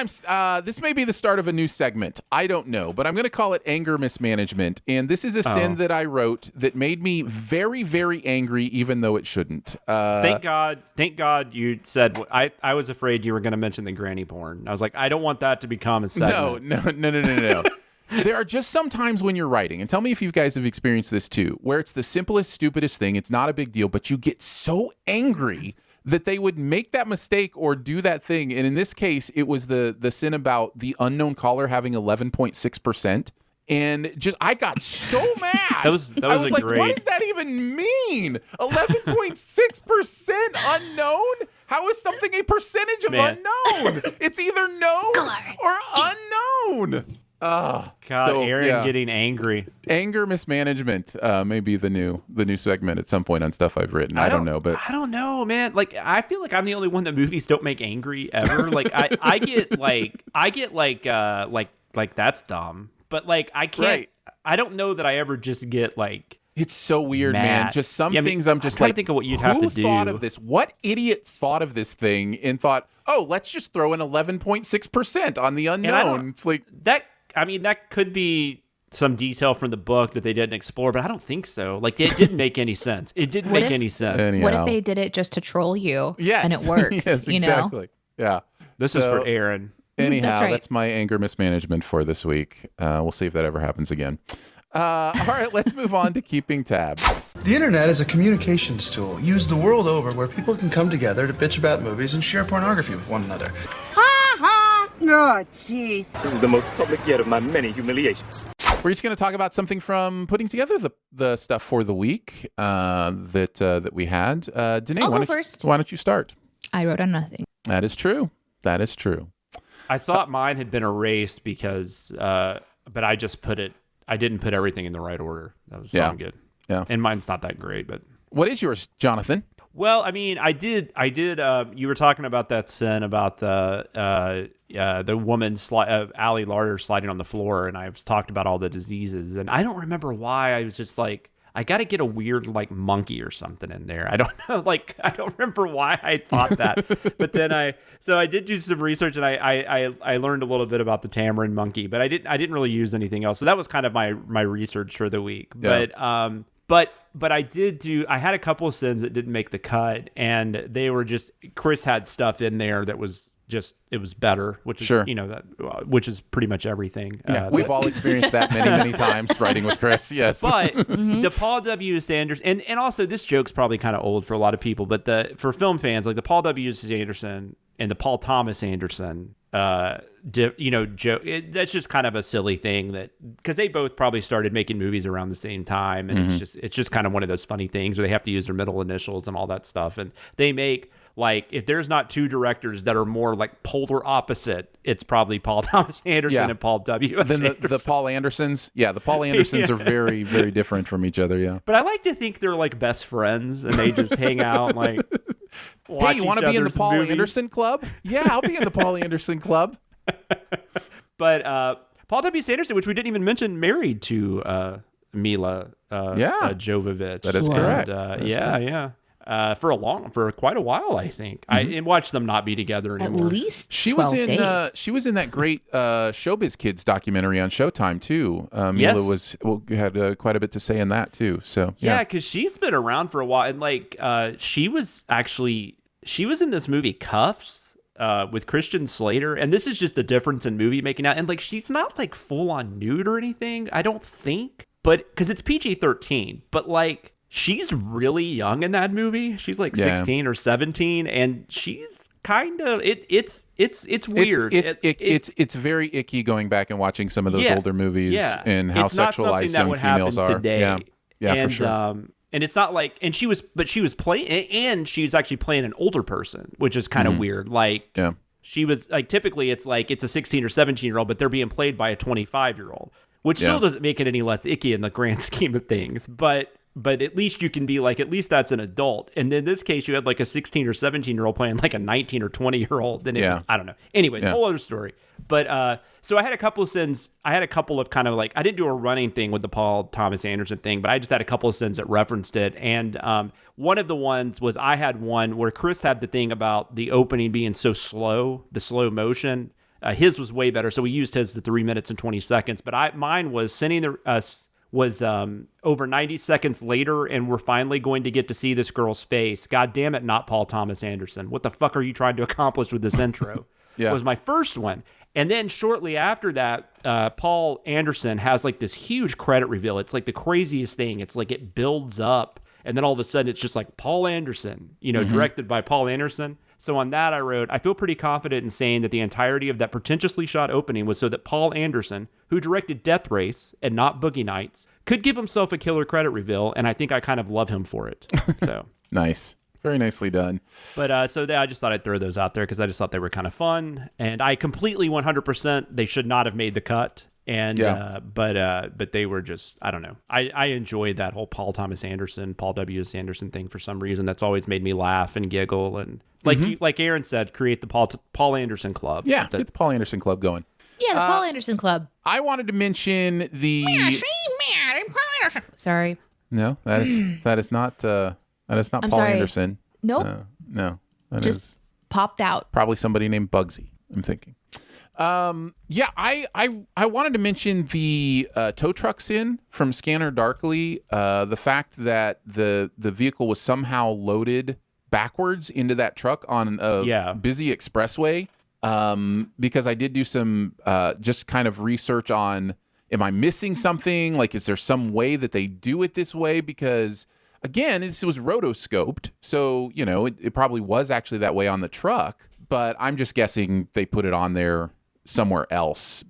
Speaker 1: this may be the start of a new segment. I don't know, but I'm going to call it anger mismanagement. And this is a sin that I wrote that made me very, very angry, even though it shouldn't.
Speaker 4: Thank God you said. I was afraid you were going to mention the granny porn. I was like, I don't want that to become a segment.
Speaker 1: No. There are just some times when you're writing, and tell me if you guys have experienced this too, where it's the simplest, stupidest thing. It's not a big deal, but you get so angry that they would make that mistake or do that thing. And in this case, it was the sin about the unknown caller having 11.6%. And I got so mad.
Speaker 4: That was
Speaker 1: I was like,
Speaker 4: great.
Speaker 1: what does that even mean? 11.6% unknown? How is something a percentage of unknown? It's either known or unknown.
Speaker 4: God,
Speaker 1: So,
Speaker 4: Aaron
Speaker 1: yeah.
Speaker 4: getting angry.
Speaker 1: Anger mismanagement may be the new segment at some point on stuff I've written. I don't know, but
Speaker 4: I don't know, man. Like, I feel like I'm the only one that movies don't make angry ever. Like, I get like that's dumb. But like, I can't.
Speaker 1: Right.
Speaker 4: I don't know that I ever just get like.
Speaker 1: it's so weird,
Speaker 4: Mad.
Speaker 1: man. Just some things I'm just
Speaker 4: trying
Speaker 1: like,
Speaker 4: to think of what you'd
Speaker 1: who
Speaker 4: have to do.
Speaker 1: thought of this? What idiot thought of this thing and thought, oh, let's just throw in 11.6% on the unknown? It's like
Speaker 4: that. I mean, that could be some detail from the book that they didn't explore, but I don't think so. Like, it didn't make any sense. It didn't
Speaker 2: What
Speaker 4: make
Speaker 2: if-
Speaker 4: any sense.
Speaker 1: Anyhow.
Speaker 2: What if they did it just to troll you?
Speaker 1: Yes,
Speaker 2: And it works.
Speaker 1: yes,
Speaker 2: you know?
Speaker 1: exactly. Yeah.
Speaker 4: This is
Speaker 1: So,
Speaker 4: for Aaron.
Speaker 1: Anyhow,
Speaker 2: That's right.
Speaker 1: that's my anger mismanagement for this week. We'll see if that ever happens again. All right, let's move on to keeping tabs.
Speaker 7: The internet is a communications tool used the world over where people can come together to bitch about movies and share pornography with one another.
Speaker 5: Oh, jeez.
Speaker 8: This is the most public yet of my many humiliations.
Speaker 1: We're just going to talk about something from putting together the stuff for the week that we had. Danae,
Speaker 2: I'll
Speaker 1: why
Speaker 2: go
Speaker 1: don't you-
Speaker 2: first.
Speaker 1: why don't you start?
Speaker 2: I wrote on nothing.
Speaker 1: That is true. That is true.
Speaker 4: I thought mine had been erased because, but I just put it. I didn't put everything in the right order. That was something good.
Speaker 1: Yeah.
Speaker 4: And mine's not that great, but.
Speaker 1: What is yours, Jonathan?
Speaker 4: Well, I mean, I did. You were talking about that sin about the woman, Allie Larder, sliding on the floor, and I've talked about all the diseases, and I don't remember why. I was just like, I got to get a weird like monkey or something in there. I don't know, like I don't remember why I thought that, but then I did do some research, and I learned a little bit about the tamarin monkey, but I didn't really use anything else. So that was kind of my research for the week,
Speaker 1: Yeah.
Speaker 4: But I had a couple of sins that didn't make the cut, and they were just, Chris had stuff in there that was it was better, which is
Speaker 1: Sure.
Speaker 4: which is pretty much everything.
Speaker 1: Yeah, we've all experienced that many times writing with Chris. Yes,
Speaker 4: but the Paul W. S. Anderson, and also this joke's probably kind of old for a lot of people, but for film fans, like the Paul W. S. Anderson and the Paul Thomas Anderson, joke. That's just kind of a silly thing because they both probably started making movies around the same time, and it's just kind of one of those funny things where they have to use their middle initials and all that stuff, and they make. Like, if there's not two directors that are more like polar opposite, it's probably Paul Thomas Anderson and Paul W. S.
Speaker 1: Then
Speaker 4: Anderson.
Speaker 1: the Paul Andersons, the Paul Andersons are very, very different from each other. Yeah,
Speaker 4: but I like to think they're like best friends and they just hang out like.
Speaker 1: Hey, you want to be in the Paul
Speaker 4: movies.
Speaker 1: Anderson Club? Yeah, I'll be in the Paul Anderson Club.
Speaker 4: But Paul W. S. Anderson, which we didn't even mention, married to Mila Jovovich.
Speaker 1: That is correct.
Speaker 4: Yeah. For quite a while, I think. I watched them not be together anymore.
Speaker 2: At least
Speaker 1: she
Speaker 2: 12
Speaker 1: was in
Speaker 2: days.
Speaker 1: she was in that great Showbiz Kids documentary on Showtime too. Mila had quite a bit to say in that too. So
Speaker 4: yeah, because she's been around for a while, and like she was in this movie Cuffs with Christian Slater, and this is just the difference in movie making out. And like she's not like full on nude or anything, I don't think, but because it's PG-13, but like. She's really young in that movie. She's like 16 or 17, and she's kind of it's weird.
Speaker 1: It's very icky going back and watching some of those older movies and how sexualized young females are.
Speaker 4: Today.
Speaker 1: Yeah, for sure.
Speaker 4: And it's not like, and she was playing, and she was actually playing an older person, which is kind of weird. Like, she was like, typically it's like it's a 16 or 17-year-old, but they're being played by a 25-year-old, which still doesn't make it any less icky in the grand scheme of things, but at least you can be like, at least that's an adult. And in this case, you had like a 16 or 17-year-old playing like a 19 or 20-year-old. Then it was, I don't know. Anyways, whole other story. But so I had a couple of sins. I had a couple of kind of like, I didn't do a running thing with the Paul Thomas Anderson thing, but I just had a couple of sins that referenced it. And one of the ones was I had one where Chris had the thing about the opening being so slow, the slow motion. His was way better. So we used his to 3 minutes and 20 seconds. But mine was sending was over 90 seconds later, and we're finally going to get to see this girl's face. God damn it, not Paul Thomas Anderson. What the fuck are you trying to accomplish with this intro? Was my first one. And then shortly after that, Paul Anderson has like this huge credit reveal. It's like the craziest thing. It's like it builds up, and then all of a sudden it's just like Paul Anderson, directed by Paul Anderson. So on that, I wrote, I feel pretty confident in saying that the entirety of that pretentiously shot opening was so that Paul Anderson, who directed Death Race and not Boogie Nights, could give himself a killer credit reveal, and I think I kind of love him for it. So
Speaker 1: Nice. Very nicely done.
Speaker 4: But I just thought I'd throw those out there because I just thought they were kind of fun, and I completely 100% they should not have made the cut. And but they were just, I don't know. I enjoyed that whole Paul Thomas Anderson, Paul W. S. Anderson thing for some reason. That's always made me laugh and giggle, and like Aaron said, create the Paul Anderson Club.
Speaker 1: Yeah, get the Paul Anderson Club going.
Speaker 2: Yeah, the Paul Anderson Club.
Speaker 1: I wanted to mention the.
Speaker 2: Sorry.
Speaker 1: No, that is not Paul
Speaker 2: sorry.
Speaker 1: Anderson.
Speaker 2: Nope.
Speaker 1: No, that
Speaker 2: Just
Speaker 1: is
Speaker 2: popped out.
Speaker 1: probably somebody named Bugsy. I'm thinking. I wanted to mention the tow truck sin from Scanner Darkly. The fact that the vehicle was somehow loaded backwards into that truck on a busy expressway. Because I did do some just kind of research on, am I missing something? Like, is there some way that they do it this way? Because again, this was rotoscoped, so it probably was actually that way on the truck. But I'm just guessing they put it on there somewhere else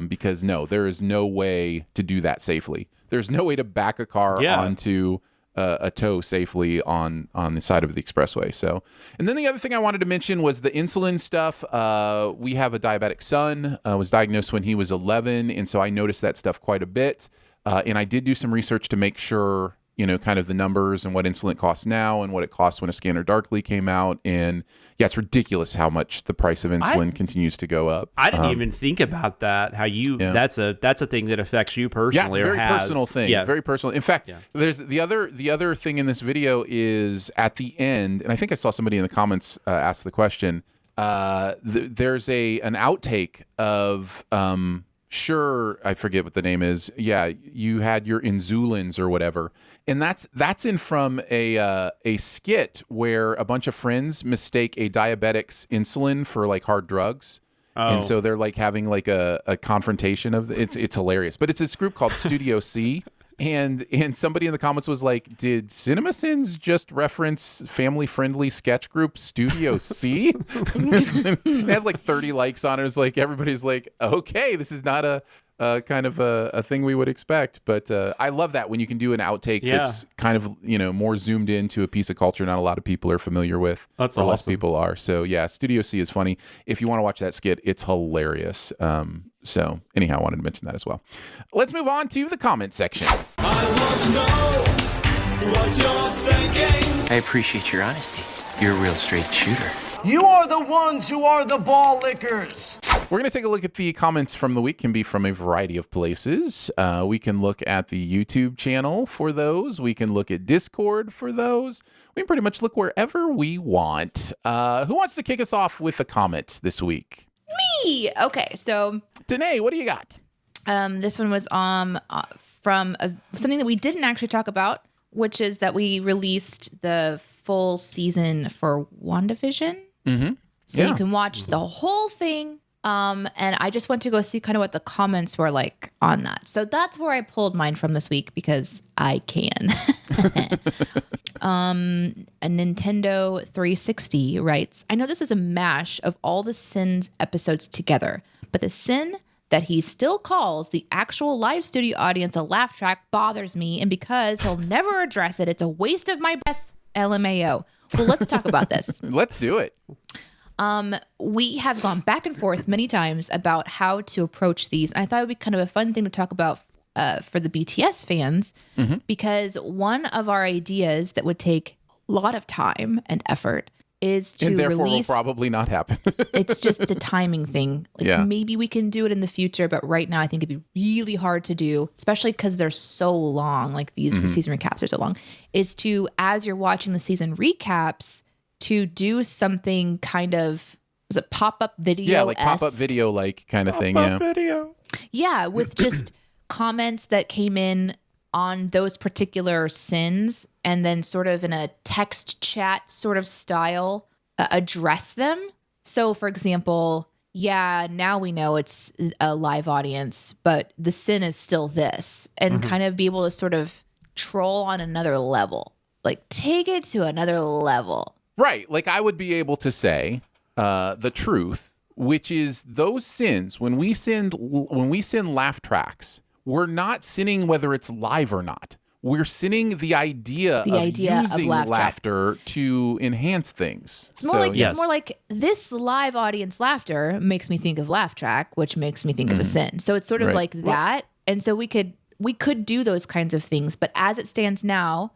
Speaker 1: because no, there is no way to do that safely. There's no way to back a car onto a tow safely on the side of the expressway. So, and then the other thing I wanted to mention was the insulin stuff. We have a diabetic son, was diagnosed when he was 11, and so I noticed that stuff quite a bit. And I did do some research to make sure, kind of the numbers and what insulin costs now and what it costs when a Scanner Darkly came out. And yeah, it's ridiculous how much the price of insulin continues to go up.
Speaker 4: I didn't even think about that. How that's a thing that affects you personally.
Speaker 1: Yeah, it's a very personal thing. Yeah, very personal. In fact, there's the other thing in this video is at the end, and I think I saw somebody in the comments ask the question. There's an outtake of Sure, I forget what the name is. Yeah, you had your insulins or whatever, and that's in from a skit where a bunch of friends mistake a diabetic's insulin for like hard drugs, and so they're like having like a confrontation of it's hilarious. But it's this group called Studio C. And somebody in the comments was like, did CinemaSins just reference family-friendly sketch group Studio C? It has like 30 likes on it. It's like everybody's like, okay, this is not a kind of a thing we would expect. But I love that when you can do an outtake that's kind of, more zoomed into a piece of culture not a lot of people are familiar with.
Speaker 4: That's
Speaker 1: or
Speaker 4: awesome.
Speaker 1: less people are. So yeah, Studio C is funny. If you want to watch that skit, it's hilarious. So anyhow, I wanted to mention that as well. Let's move on to the comment section.
Speaker 9: I want to know what you're thinking.
Speaker 10: I appreciate your honesty. You're a real straight shooter.
Speaker 9: You are the ones who are the ball lickers.
Speaker 1: We're going to take a look at the comments from the week. Can be from a variety of places. We can look at the YouTube channel for those. We can look at Discord for those. We can pretty much look wherever we want. Who wants to kick us off with a comment this week?
Speaker 2: Me. Okay, so
Speaker 1: Danae, what do you got?
Speaker 2: this one was from something that we didn't actually talk about, which is that we released the full season for WandaVision.
Speaker 1: Mm-hmm.
Speaker 2: So you can watch the whole thing. And I just went to go see kind of what the comments were like on that. So that's where I pulled mine from this week because I can. A Nintendo 360 writes, I know this is a mash of all the Sins episodes together, but the Sin that he still calls the actual live studio audience a laugh track bothers me. And because he'll never address it, it's a waste of my breath. LMAO. Well, let's talk about this.
Speaker 1: Let's do it.
Speaker 2: We have gone back and forth many times about how to approach these. And I thought it would be kind of a fun thing to talk about for the BTS fans, because one of our ideas that would take a lot of time and effort is to
Speaker 1: and therefore
Speaker 2: release.
Speaker 1: Will probably not happen.
Speaker 2: It's just a timing thing. Like maybe we can do it in the future, but right now I think it'd be really hard to do, especially because they're so long. Like these season recaps are so long. Is to, as you're watching the season recaps, to do something kind of, was it pop-up video?
Speaker 1: Yeah, like pop-up video like kind of thing. Yeah.
Speaker 4: Video.
Speaker 2: Yeah, with just comments that came in on those particular sins, and then sort of in a text chat sort of style, address them. So for example, now we know it's a live audience, but the sin is still this, and kind of be able to sort of troll on another level, like take it to another level.
Speaker 1: Right. Like I would be able to say the truth, which is those sins, when we send laugh tracks, we're not sinning whether it's live or not. We're sinning the idea of using laughter to enhance things.
Speaker 2: It's more it's more like this live audience laughter makes me think of laugh track, which makes me think of a sin. So it's sort of like that. And so we could do those kinds of things, but as it stands now,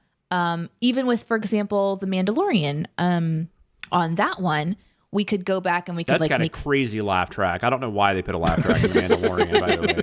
Speaker 2: even with, for example, The Mandalorian, on that one, we could go back and we could
Speaker 4: That's got a crazy laugh track. I don't know why they put a laugh track in The Mandalorian, by the way.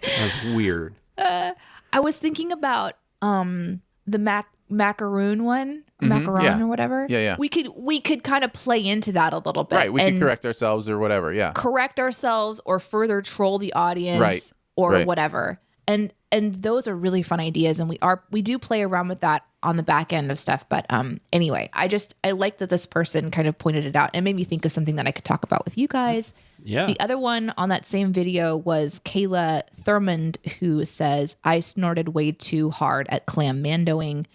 Speaker 4: That's weird.
Speaker 2: I was thinking about the macaroon one, macaron or whatever.
Speaker 1: Yeah.
Speaker 2: We could kind of play into that a little bit.
Speaker 1: Right. We could correct ourselves or whatever. Yeah.
Speaker 2: Correct ourselves or further troll the audience or whatever. And those are really fun ideas, and we do play around with that on the back end of stuff. But anyway, I like that this person kind of pointed it out and made me think of something that I could talk about with you guys.
Speaker 4: Yeah.
Speaker 2: The other one on that same video was Kayla Thurmond, who says, I snorted way too hard at clam mandoing.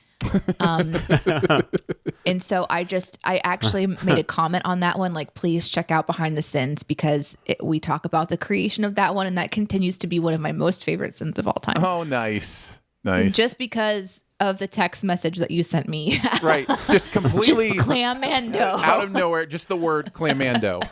Speaker 2: And so I actually made a comment on that one, like, please check out Behind the Sins, because we talk about the creation of that one, and that continues to be one of my most favorite sins of all time.
Speaker 1: Oh, nice.
Speaker 2: Just because of the text message that you sent me.
Speaker 1: Right. Just completely
Speaker 2: just clamando.
Speaker 1: Out of nowhere, just the word clamando.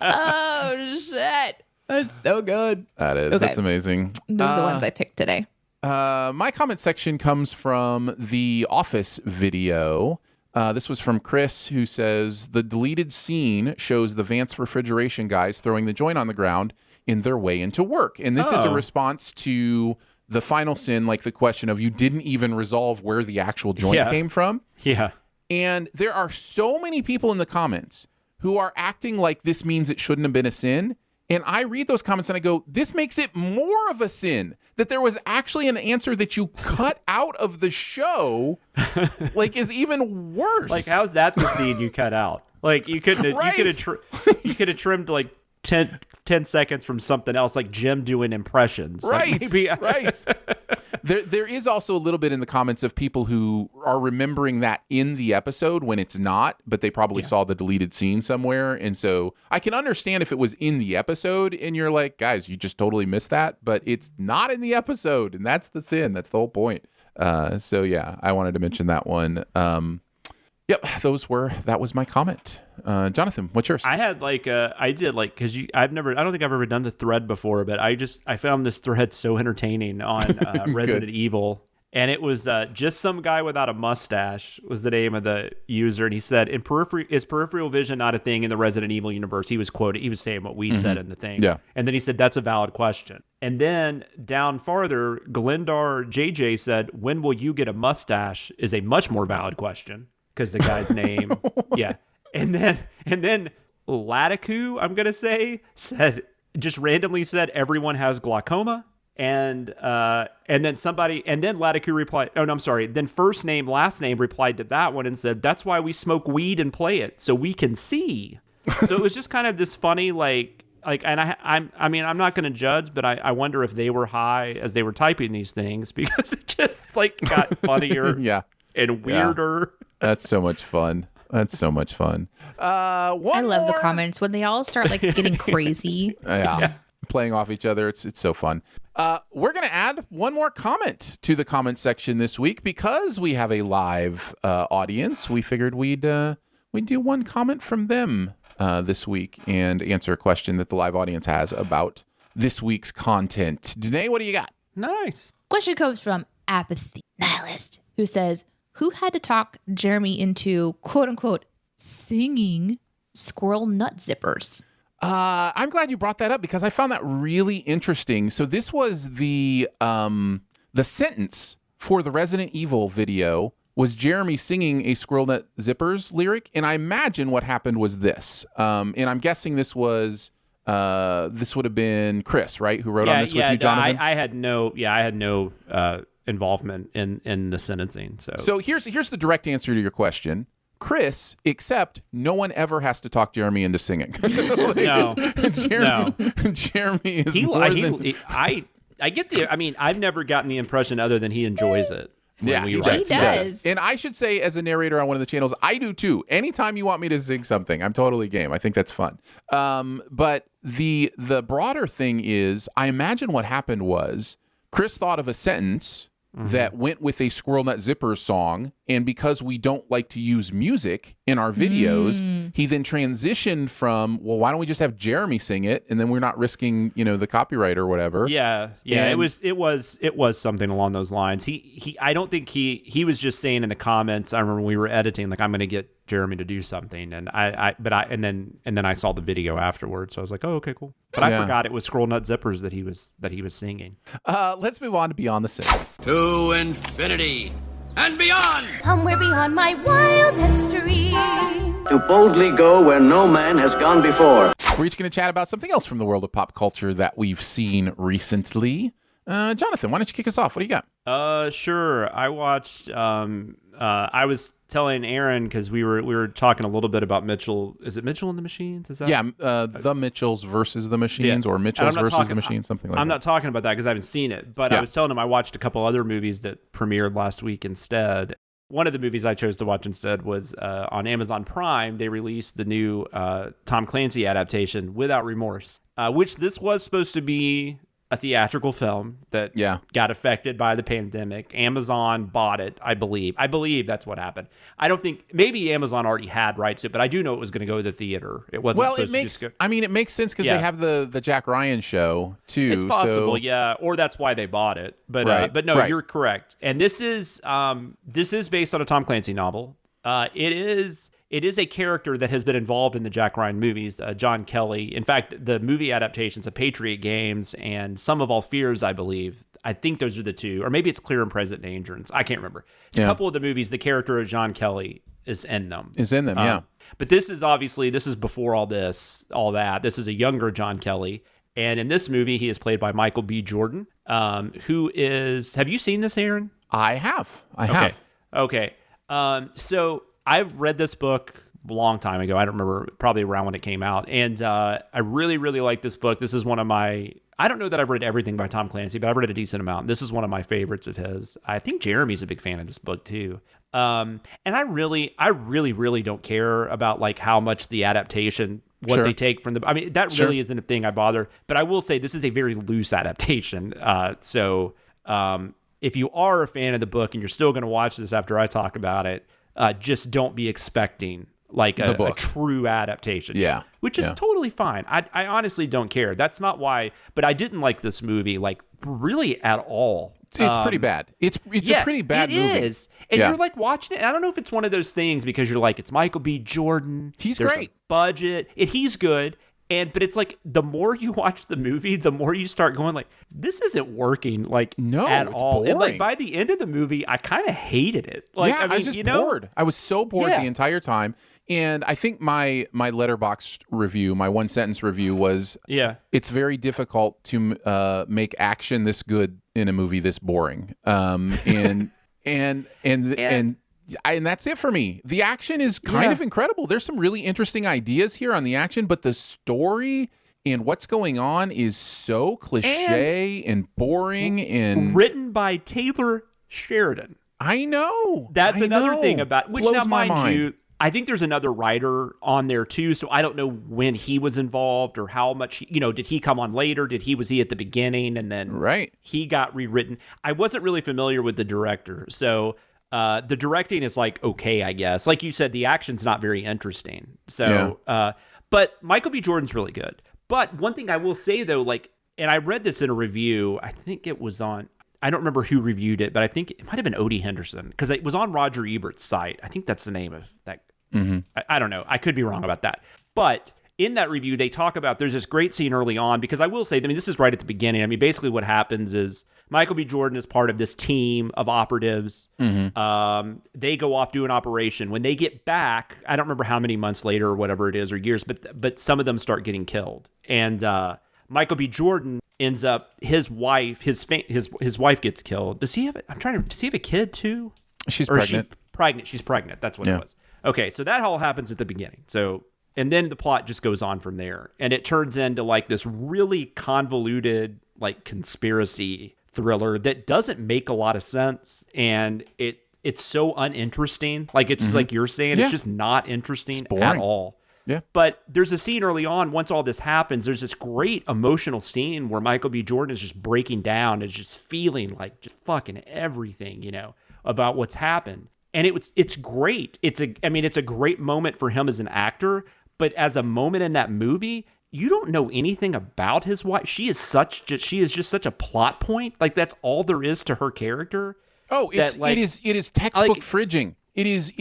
Speaker 2: Oh, shit. That's so good.
Speaker 1: That is. Okay. That's amazing.
Speaker 2: Those are the ones I picked today.
Speaker 1: My comment section comes from the Office video. This was from Chris, who says, the deleted scene shows the Vance refrigeration guys throwing the joint on the ground in their way into work. And this is a response to the final sin, like the question of you didn't even resolve where the actual joint came from.
Speaker 4: Yeah.
Speaker 1: And there are so many people in the comments who are acting like this means it shouldn't have been a sin. And I read those comments and I go, this makes it more of a sin that there was actually an answer that you cut out of the show, like, is even worse.
Speaker 4: Like, how's that the scene you cut out? Like, you could have trimmed like 10 seconds from something else, like Jim doing impressions.
Speaker 1: Right,
Speaker 4: like maybe.
Speaker 1: Right. There is also a little bit in the comments of people who are remembering that in the episode when it's not, but they probably saw the deleted scene somewhere. And so I can understand if it was in the episode and you're like, guys, you just totally missed that, but it's not in the episode. And that's the sin. That's the whole point. So yeah, I wanted to mention that one. Yep, that was my comment. Jonathan, what's yours?
Speaker 4: I had because I don't think I've ever done the thread before, but I found this thread so entertaining on Resident Evil, and it was just some guy without a mustache was the name of the user, and he said, is peripheral vision not a thing in the Resident Evil universe? He was saying what we said in the thing.
Speaker 1: Yeah.
Speaker 4: And then he said, that's a valid question. And then down farther, Glendar JJ said, when will you get a mustache is a much more valid question. Because the guy's name, yeah, and then Latiku, I'm gonna say, just randomly said everyone has glaucoma, and then Latiku replied, oh no, I'm sorry, then first name last name replied to that one and said that's why we smoke weed and play it so we can see. So it was just kind of this funny and I'm not gonna judge, but I wonder if they were high as they were typing these things because it just like got funnier, and weirder.
Speaker 1: Yeah. That's so much fun. I
Speaker 2: love the comments when they all start like getting crazy.
Speaker 1: Yeah. Playing off each other. It's so fun. We're going to add one more comment to the comment section this week because we have a live audience. We figured we'd do one comment from them this week and answer a question that the live audience has about this week's content. Danae, what do you got?
Speaker 4: Nice.
Speaker 2: Question comes from Apathy Nihilist, who says, who had to talk Jeremy into, quote unquote, singing squirrel nut zippers?
Speaker 1: I'm glad you brought that up because I found that really interesting. So this was the sentence for the Resident Evil video was Jeremy singing a squirrel nut zippers lyric. And I imagine what happened was this. And I'm guessing this would have been Chris, right? Who wrote on this with you, Jonathan?
Speaker 4: I had no involvement in the sentencing. So
Speaker 1: here's the direct answer to your question. Chris, except no one ever has to talk Jeremy into singing.
Speaker 4: No.
Speaker 1: Jeremy is
Speaker 4: I've never gotten the impression other than he enjoys it.
Speaker 1: Yeah, he does. And I should say, as a narrator on one of the channels, I do too. Anytime you want me to sing something, I'm totally game. I think that's fun. But the broader thing is, I imagine what happened was Chris thought of a sentence that went with a Squirrel Nut Zippers song, and because we don't like to use music in our videos, he then transitioned from, well, why don't we just have Jeremy sing it, and then we're not risking, the copyright or whatever.
Speaker 4: Yeah, and it was something along those lines. I don't think he was just saying in the comments. I remember when we were editing, like, I'm going to get Jeremy to do something, and then I saw the video afterwards, so I was like, oh, okay, cool. But I forgot it was Squirrel Nut Zippers that he was singing.
Speaker 1: Let's move on to Beyond the Sins.
Speaker 9: To infinity and beyond.
Speaker 11: Somewhere beyond my wild history.
Speaker 12: To boldly go where no man has gone before.
Speaker 1: We're each going to chat about something else from the world of pop culture that we've seen recently. Jonathan, why don't you kick us off? What do you got?
Speaker 4: Sure. I watched. I was telling Aaron because we were talking a little bit about Mitchell. Is it Mitchell and the Machines? Is that
Speaker 1: the Mitchells versus the Machines, or Mitchells versus the Machines, something like that.
Speaker 4: I'm not talking about that because I haven't seen it, but I was telling him I watched a couple other movies that premiered last week instead. One of the movies I chose to watch instead was on Amazon Prime. They released the new Tom Clancy adaptation, Without Remorse, which this was supposed to be a theatrical film that got affected by the pandemic. Amazon bought it, I believe. I believe that's what happened. I don't think, maybe Amazon already had rights to it, but I do know it was going to go to the theater. It wasn't.
Speaker 1: Well, it makes sense because they have the Jack Ryan show too.
Speaker 4: It's possible, or that's why they bought it. But but no, you're correct. And this is based on a Tom Clancy novel. It is a character that has been involved in the Jack Ryan movies, John Kelly. In fact, the movie adaptations of Patriot Games and Sum of All Fears, I believe. I think those are the two. Or maybe it's Clear and Present Danger. I can't remember. A couple of the movies, the character of John Kelly is in them.
Speaker 1: Yeah.
Speaker 4: But this is before all that. This is a younger John Kelly. And in this movie, he is played by Michael B. Jordan, who is... Have you seen this, Aaron?
Speaker 1: I have.
Speaker 4: Okay. So I read this book a long time ago. I don't remember, probably around when it came out. And I really, really like this book. This is one of my... I don't know that I've read everything by Tom Clancy, but I've read a decent amount. This is one of my favorites of his. I think Jeremy's a big fan of this book, too. And I really, really don't care about like how much the adaptation... what they take from the... I mean, that really isn't a thing I bother. But I will say this is a very loose adaptation. So if you are a fan of the book and you're still going to watch this after I talk about it, just don't be expecting like a true adaptation.
Speaker 1: Yeah.
Speaker 4: Which is totally fine. I honestly don't care. That's not why... But I didn't like this movie, like, really at all.
Speaker 1: It's pretty bad. It's a pretty bad movie.
Speaker 4: It is. And you're like watching it. And I don't know if it's one of those things because you're like, it's Michael B. Jordan.
Speaker 1: He's
Speaker 4: There's
Speaker 1: great.
Speaker 4: A budget. And he's good. But it's like the more you watch the movie, the more you start going like, this isn't working at all.
Speaker 1: Boring.
Speaker 4: And like by the end of the movie, I kind of hated it. Like,
Speaker 1: I was just bored. I was so bored the entire time. And I think my Letterboxd review, my 1-sentence review was, it's very difficult to make action this good in a movie this boring. And that's it for me. The action is kind of incredible. There's some really interesting ideas here on the action, but the story and what's going on is so cliche and boring and
Speaker 4: written by Taylor Sheridan.
Speaker 1: I know.
Speaker 4: That's another thing about which
Speaker 1: blows
Speaker 4: now
Speaker 1: my mind.
Speaker 4: You. I think there's another writer on there too, so I don't know when he was involved or how much, did he come on later? Was he at the beginning and then he got rewritten? I wasn't really familiar with the director, so the directing is like, okay, I guess. Like you said, the action's not very interesting. So, but Michael B. Jordan's really good. But one thing I will say though, and I read this in a review, I think it was on, I don't remember who reviewed it, but I think it might have been Odie Henderson because it was on Roger Ebert's site. I think that's the name of that.
Speaker 1: Mm-hmm.
Speaker 4: I don't know. I could be wrong about that. But in that review, they talk about there's this great scene early on because I will say, this is right at the beginning. I mean, basically what happens is Michael B. Jordan is part of this team of operatives.
Speaker 1: Mm-hmm.
Speaker 4: They go off, do an operation. When they get back, I don't remember how many months later or whatever it is or years, but some of them start getting killed. And Michael B. Jordan ends up, his wife gets killed. Does he have a kid too?
Speaker 1: She's pregnant.
Speaker 4: She's pregnant. That's what it was. Okay, so that all happens at the beginning. So, and then the plot just goes on from there. And it turns into like this really convoluted like conspiracy thriller that doesn't make a lot of sense. And it's so uninteresting. Like it's like you're saying, it's just not interesting at all.
Speaker 1: Yeah.
Speaker 4: But there's a scene early on, once all this happens, there's this great emotional scene where Michael B. Jordan is just breaking down, is just feeling like just fucking everything, about what's happened. And it's great. It's a great moment for him as an actor, but as a moment in that movie, you don't know anything about his wife. She is just such a plot point. Like that's all there is to her character.
Speaker 1: Oh, it is textbook fridging. It is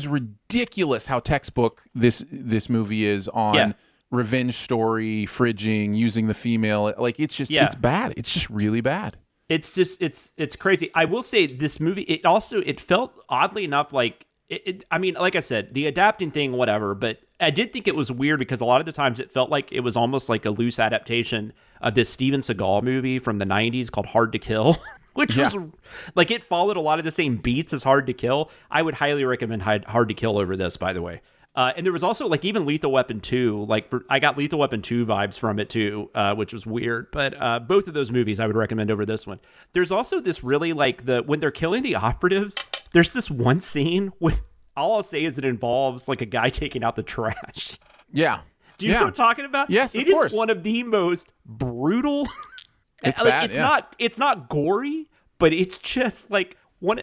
Speaker 1: ridiculous how textbook this movie is on revenge story, fridging, using the female. Like it's bad. It's just really bad.
Speaker 4: It's just it's crazy. I will say this movie. It felt oddly enough like it. I mean, like I said, the adapting thing, whatever. But I did think it was weird because a lot of the times it felt like it was almost like a loose adaptation of this Steven Seagal movie from the '90s called Hard to Kill, which was like it followed a lot of the same beats as Hard to Kill. I would highly recommend Hard to Kill over this, by the way. And there was also like even Lethal Weapon 2, I got Lethal Weapon 2 vibes from it too, which was weird. But both of those movies I would recommend over this one. There's also this really when they're killing the operatives, there's this one scene with, all I'll say is it involves like a guy taking out the trash.
Speaker 1: Yeah.
Speaker 4: Do you know what I'm talking about?
Speaker 1: Yes,
Speaker 4: of
Speaker 1: course.
Speaker 4: It is one of the most brutal.
Speaker 1: It's bad,
Speaker 4: it's not gory, but it's just like,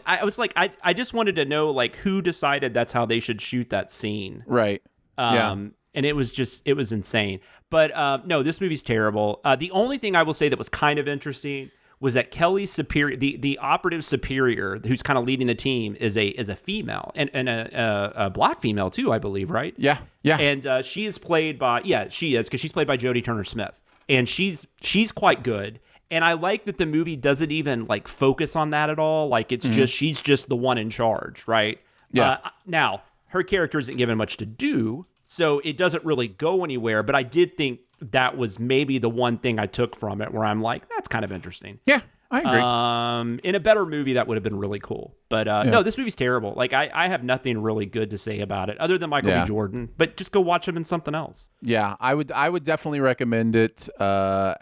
Speaker 4: I was like, I just wanted to know like who decided that's how they should shoot that scene.
Speaker 1: Right.
Speaker 4: And it was insane. But no, this movie's terrible. The only thing I will say that was kind of interesting was that Kelly's superior, the operative superior who's kind of leading the team is a female and a black female too, I believe, right?
Speaker 1: Yeah. Yeah.
Speaker 4: And she is played by, she is, because she's played by Jodie Turner-Smith. And she's quite good. And I like that the movie doesn't even like focus on that at all. Like it's just, she's just the one in charge, right?
Speaker 1: Yeah.
Speaker 4: Now, her character isn't given much to do, so it doesn't really go anywhere, but I did think that was maybe the one thing I took from it where I'm like, that's kind of interesting.
Speaker 1: Yeah, I agree.
Speaker 4: In a better movie, that would have been really cool. But no, this movie's terrible. Like, I have nothing really good to say about it other than Michael B. Jordan, but just go watch him in something else.
Speaker 1: Yeah, I would definitely recommend it not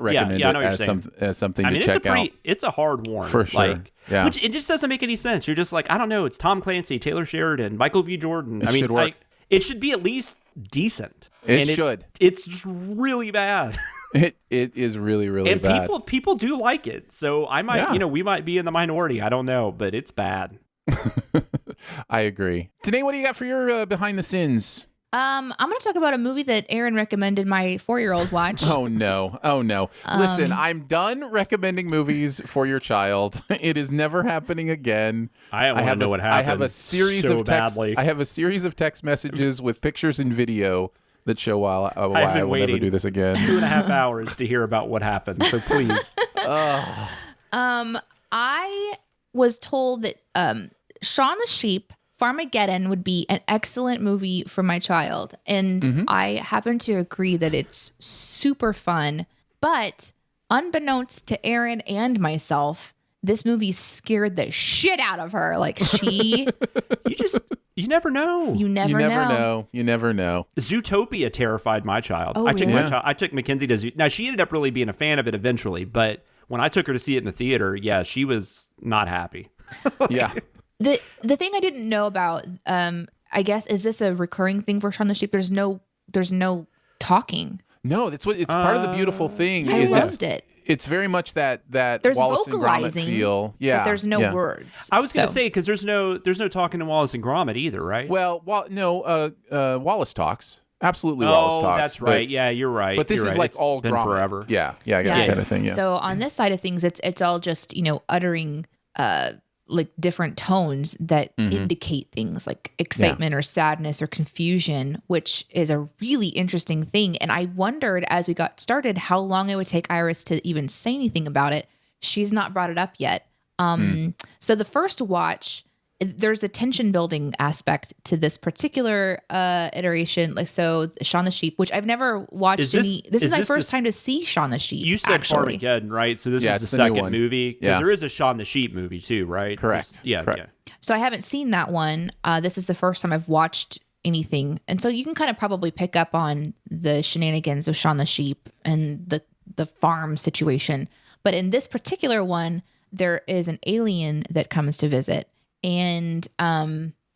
Speaker 1: recommend it as something to check out.
Speaker 4: It's a hard warn.
Speaker 1: For sure.
Speaker 4: Which it just doesn't make any sense. You're just like, I don't know, it's Tom Clancy, Taylor Sheridan, Michael B. Jordan.
Speaker 1: It should work.
Speaker 4: It should be at least decent.
Speaker 1: It should.
Speaker 4: It's just really bad.
Speaker 1: It is really, really bad.
Speaker 4: And people do like it. So I might, we might be in the minority. I don't know, but it's bad.
Speaker 1: I agree. Today, what do you got for your behind the sins?
Speaker 2: I'm going to talk about a movie that Aaron recommended my 4-year-old watch.
Speaker 1: Oh no. Listen, I'm done recommending movies for your child. It is never happening again.
Speaker 4: I want to know what happened.
Speaker 1: I have a series of text messages with pictures and video that show why I will never do this again.
Speaker 4: 2.5 hours to hear about what happened. So please.
Speaker 2: I was told that Shaun the Sheep, Farmageddon would be an excellent movie for my child. And I happen to agree that it's super fun. But unbeknownst to Aaron and myself, this movie scared the shit out of her. Like you
Speaker 4: never know.
Speaker 2: You never know.
Speaker 1: You never know.
Speaker 4: Zootopia terrified my child.
Speaker 2: Oh,
Speaker 4: I took Mackenzie to Zootopia. Now, she ended up really being a fan of it eventually, but when I took her to see it in the theater, she was not happy.
Speaker 1: Yeah.
Speaker 2: The thing I didn't know about, I guess, is this a recurring thing for Shaun the Sheep? There's no talking.
Speaker 1: No, it's part of the beautiful thing.
Speaker 2: I loved it.
Speaker 1: It's very much that
Speaker 2: there's
Speaker 1: Wallace
Speaker 2: vocalizing,
Speaker 1: and Gromit feel. Yeah,
Speaker 2: but there's no words.
Speaker 4: I was going to say, because there's no talking to Wallace and Gromit either, right?
Speaker 1: Well, Wallace talks. Absolutely, Wallace talks.
Speaker 4: That's right. Yeah, you're right.
Speaker 1: But this is like
Speaker 4: it's
Speaker 1: all
Speaker 4: been
Speaker 1: Gromit.
Speaker 4: Forever.
Speaker 1: Yeah, kind of thing. Yeah.
Speaker 2: So on this side of things, it's all just uttering like different tones that indicate things like excitement or sadness or confusion, which is a really interesting thing. And I wondered as we got started how long it would take Iris to even say anything about it. She's not brought it up yet. So the first watch, there's a tension building aspect to this particular iteration. Like, so Shaun the Sheep, which I've never watched this is my first time to see Shaun the Sheep.
Speaker 4: You said Farmageddon, right? So this is the second movie. Because there is a Shaun the Sheep movie too, right?
Speaker 1: Correct.
Speaker 4: Correct.
Speaker 2: So I haven't seen that one. This is the first time I've watched anything. And so you can kind of probably pick up on the shenanigans of Shaun the Sheep and the farm situation. But in this particular one, there is an alien that comes to visit. And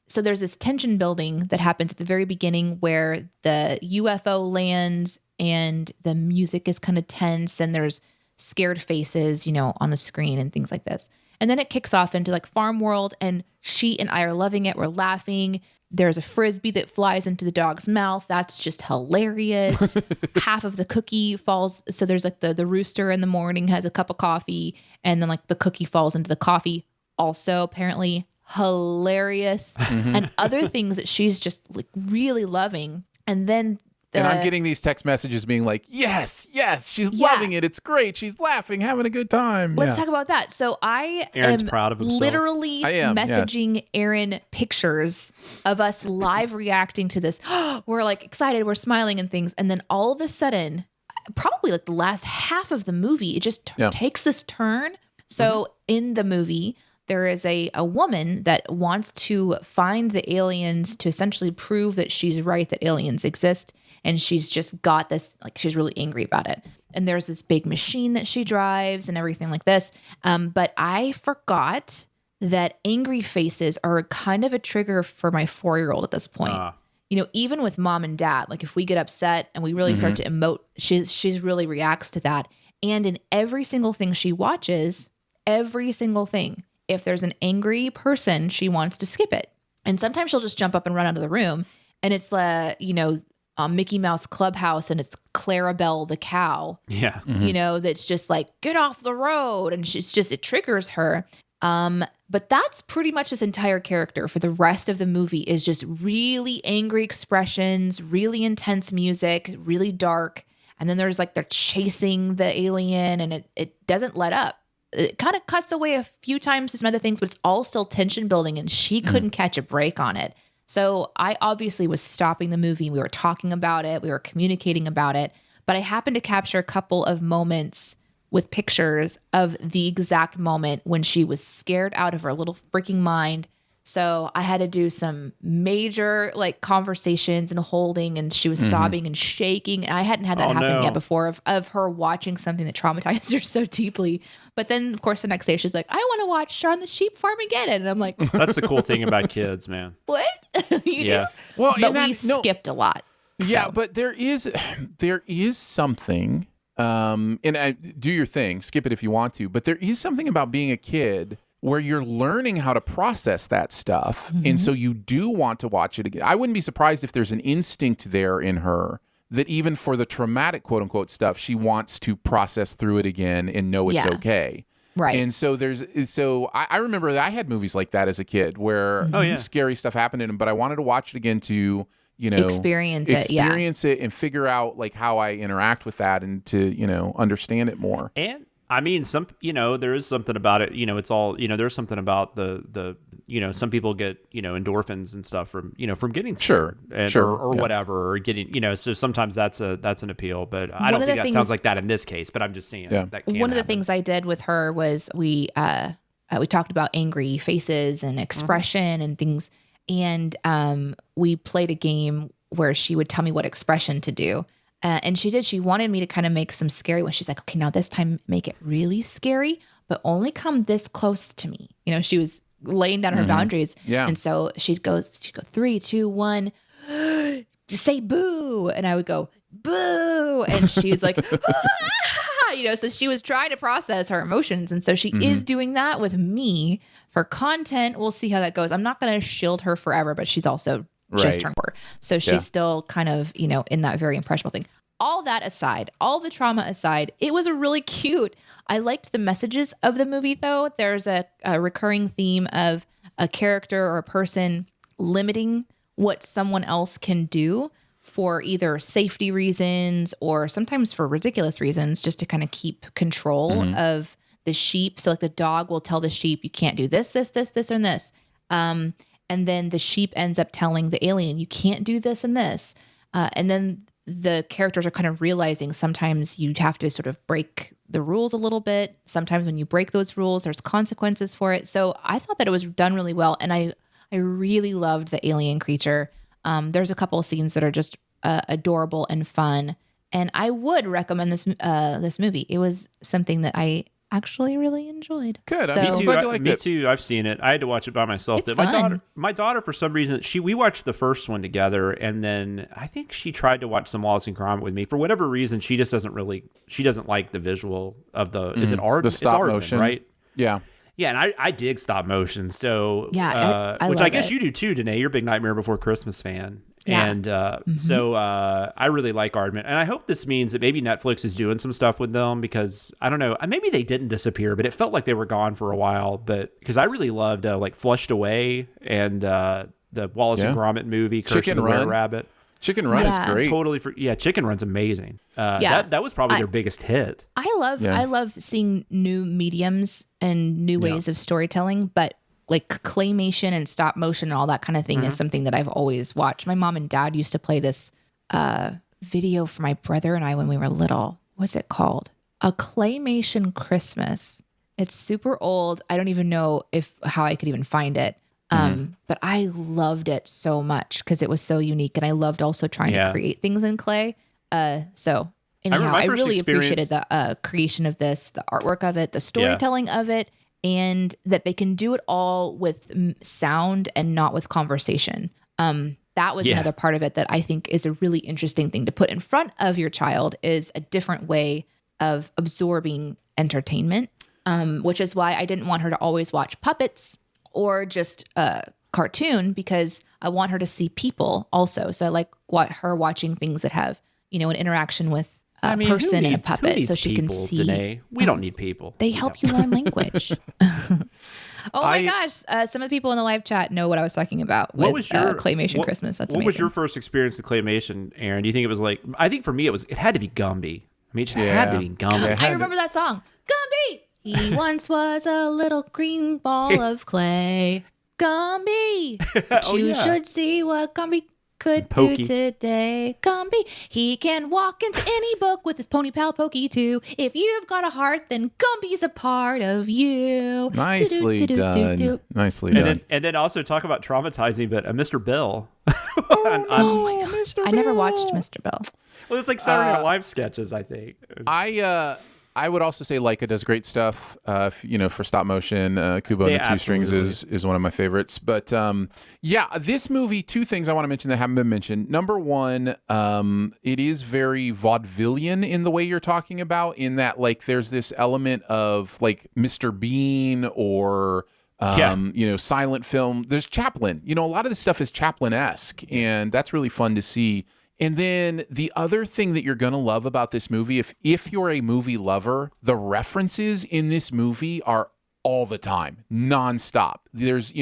Speaker 2: so there's this tension building that happens at the very beginning where the UFO lands and the music is kind of tense and there's scared faces, on the screen and things like this. And then it kicks off into like farm world and she and I are loving it. We're laughing. There's a Frisbee that flies into the dog's mouth. That's just hilarious. Half of the cookie falls. So there's like the rooster in the morning has a cup of coffee and then like the cookie falls into the coffee. Also apparently hilarious. And other things that she's just like really loving. And then
Speaker 1: and I'm getting these text messages being like, yes, she's loving it. It's great. She's laughing, having a good time.
Speaker 2: Let's talk about that. So
Speaker 4: Aaron's proud of himself.
Speaker 2: Literally messaging Aaron pictures of us live reacting to this. We're like excited. We're smiling and things. And then all of a sudden, probably like the last half of the movie, it just takes this turn. So in the movie, there is a woman that wants to find the aliens to essentially prove that she's right, that aliens exist. And she's just got this, like, she's really angry about it. And there's this big machine that she drives and everything like this. But I forgot that angry faces are kind of a trigger for my 4-year-old at this point. Even with mom and dad, like if we get upset and we really start to emote, she's really reacts to that. And in every single thing she watches, every single thing, if there's an angry person, she wants to skip it. And sometimes she'll just jump up and run out of the room. And it's Mickey Mouse Clubhouse and it's Clarabelle the cow.
Speaker 4: Yeah.
Speaker 2: That's just like, get off the road. And it triggers her. But that's pretty much this entire character for the rest of the movie is just really angry expressions, really intense music, really dark. And then there's like, they're chasing the alien and it doesn't let up. it kind of cuts away a few times to some other things, but it's all still tension building, and she couldn't catch a break on it. So I obviously was stopping the movie. We were talking about it. We were communicating about it. But I happened to capture a couple of moments with pictures of the exact moment when she was scared out of her little freaking mind. So I had to do some major like conversations and holding, and she was sobbing and shaking. And I hadn't had that happen yet before of her watching something that traumatized her so deeply. But then, of course, the next day she's like, I want to watch Shaun the Sheep Farmageddon. And I'm like,
Speaker 4: that's the cool thing about kids, man.
Speaker 2: What? You do?
Speaker 1: Well,
Speaker 2: but we skipped a lot.
Speaker 1: Yeah,
Speaker 2: so.
Speaker 1: but there is something, and do your thing, skip it if you want to, but there is something about being a kid where you're learning how to process that stuff. And so you do want to watch it again. I wouldn't be surprised if there's an instinct there in her that even for the traumatic quote unquote stuff, she wants to process through it again and know it's okay.
Speaker 2: Right.
Speaker 1: And so I remember that I had movies like that as a kid where scary stuff happened in them, but I wanted to watch it again to, experience it and figure out like how I interact with that and to, understand it more.
Speaker 4: And I mean, there is something about it, it's all, there's something about the some people get, endorphins and stuff from getting
Speaker 1: sure
Speaker 4: or whatever, or getting, so sometimes that's an appeal, but I don't think that sounds like that in this case, but I'm just saying that can
Speaker 2: one of the
Speaker 4: happen.
Speaker 2: things I did with her was we talked about angry faces and expression and things. And we played a game where she would tell me what expression to do. And she did. She wanted me to kind of make some scary ones. She's like, okay, now this time make it really scary, but only come this close to me. She was laying down her boundaries. Yeah. And so she'd go 3, 2, 1, say boo. And I would go, boo. And she's like, so she was trying to process her emotions. And so she is doing that with me for content. We'll see how that goes. I'm not going to shield her forever, but she's also just turned 4. So she's still kind of, in that very impressionable thing. All that aside, all the trauma aside, it was a really cute. I liked the messages of the movie, though. There's a recurring theme of a character or a person limiting what someone else can do for either safety reasons or sometimes for ridiculous reasons, just to kind of keep control of the sheep. So like the dog will tell the sheep, you can't do this, this, this, this, and this. And then the sheep ends up telling the alien, you can't do this and this. And then the characters are kind of realizing sometimes you have to sort of break the rules a little bit. Sometimes when you break those rules, there's consequences for it. So I thought that it was done really well. And I really loved the alien creature. There's a couple of scenes that are just adorable and fun. And I would recommend this movie. It was something that I actually really enjoyed.
Speaker 1: Good.
Speaker 2: So,
Speaker 4: me too. I've seen it. I had to watch it by myself.
Speaker 2: It's fun.
Speaker 4: My daughter, for some reason, we watched the first one together, and then I think she tried to watch some Wallace and Gromit with me. For whatever reason, she doesn't like the visual of the. Is it art?
Speaker 1: The stop motion,
Speaker 4: right?
Speaker 1: Yeah.
Speaker 4: Yeah, and I dig stop motion. So
Speaker 2: I
Speaker 4: which
Speaker 2: love
Speaker 4: I guess
Speaker 2: it.
Speaker 4: You do too, Danae. You're a big Nightmare Before Christmas fan.
Speaker 2: Yeah.
Speaker 4: And so I really like Aardman. And I hope this means that maybe Netflix is doing some stuff with them, because I don't know, maybe they didn't disappear, but it felt like they were gone for a while. But because I really loved like Flushed Away and the Wallace and Gromit movie, Curse of the Were Rabbit.
Speaker 1: Chicken Run is great.
Speaker 4: Totally. Chicken Run's amazing. That was probably their biggest hit.
Speaker 2: I love seeing new mediums and new ways of storytelling, but like claymation and stop motion and all that kind of thing is something that I've always watched. My mom and dad used to play this video for my brother and I when we were little. What's it called? A Claymation Christmas. It's super old. I don't even know how I could even find it. But I loved it so much because it was so unique. And I loved also trying to create things in clay. So anyhow, I really appreciated the creation of this, the artwork of it, the storytelling of it, and that they can do it all with sound and not with conversation. That was another part of it that I think is a really interesting thing to put in front of your child, is a different way of absorbing entertainment, which is why I didn't want her to always watch puppets or just a cartoon, because I want her to see people also. So I like her watching things that have, an interaction with a person and a puppet, so she can see.
Speaker 4: Today? We don't need people.
Speaker 2: They help you learn language. Oh my gosh. Some of the people in the live chat know what I was talking about with Claymation Christmas. That's amazing.
Speaker 4: What was your first experience with Claymation, Aaron? Do you think it was I think for me it had to be Gumby. I mean, it just had to be Gumby.
Speaker 2: I remember that song. Gumby! He once was a little green ball of clay. Gumby. You should see what Gumby could do today. Gumby. He can walk into any book with his pony pal Pokey too. If you've got a heart, then Gumby's a part of you.
Speaker 1: Nicely done. Nicely done.
Speaker 4: And then also talk about traumatizing, but Mr. Bill.
Speaker 2: I never watched Mr. Bill.
Speaker 4: Well, it's like Saturday Night Live sketches, I think.
Speaker 1: I would also say Leica does great stuff, for stop motion. Kubo and the Two Strings is one of my favorites. But this movie, two things I want to mention that haven't been mentioned. Number one, it is very vaudevillian in the way you're talking about, in that like there's this element of like Mr. Bean or silent film. There's Chaplin. A lot of this stuff is Chaplin-esque, and that's really fun to see. And then the other thing that you're going to love about this movie, if you're a movie lover, the references in this movie are all the time, nonstop. There's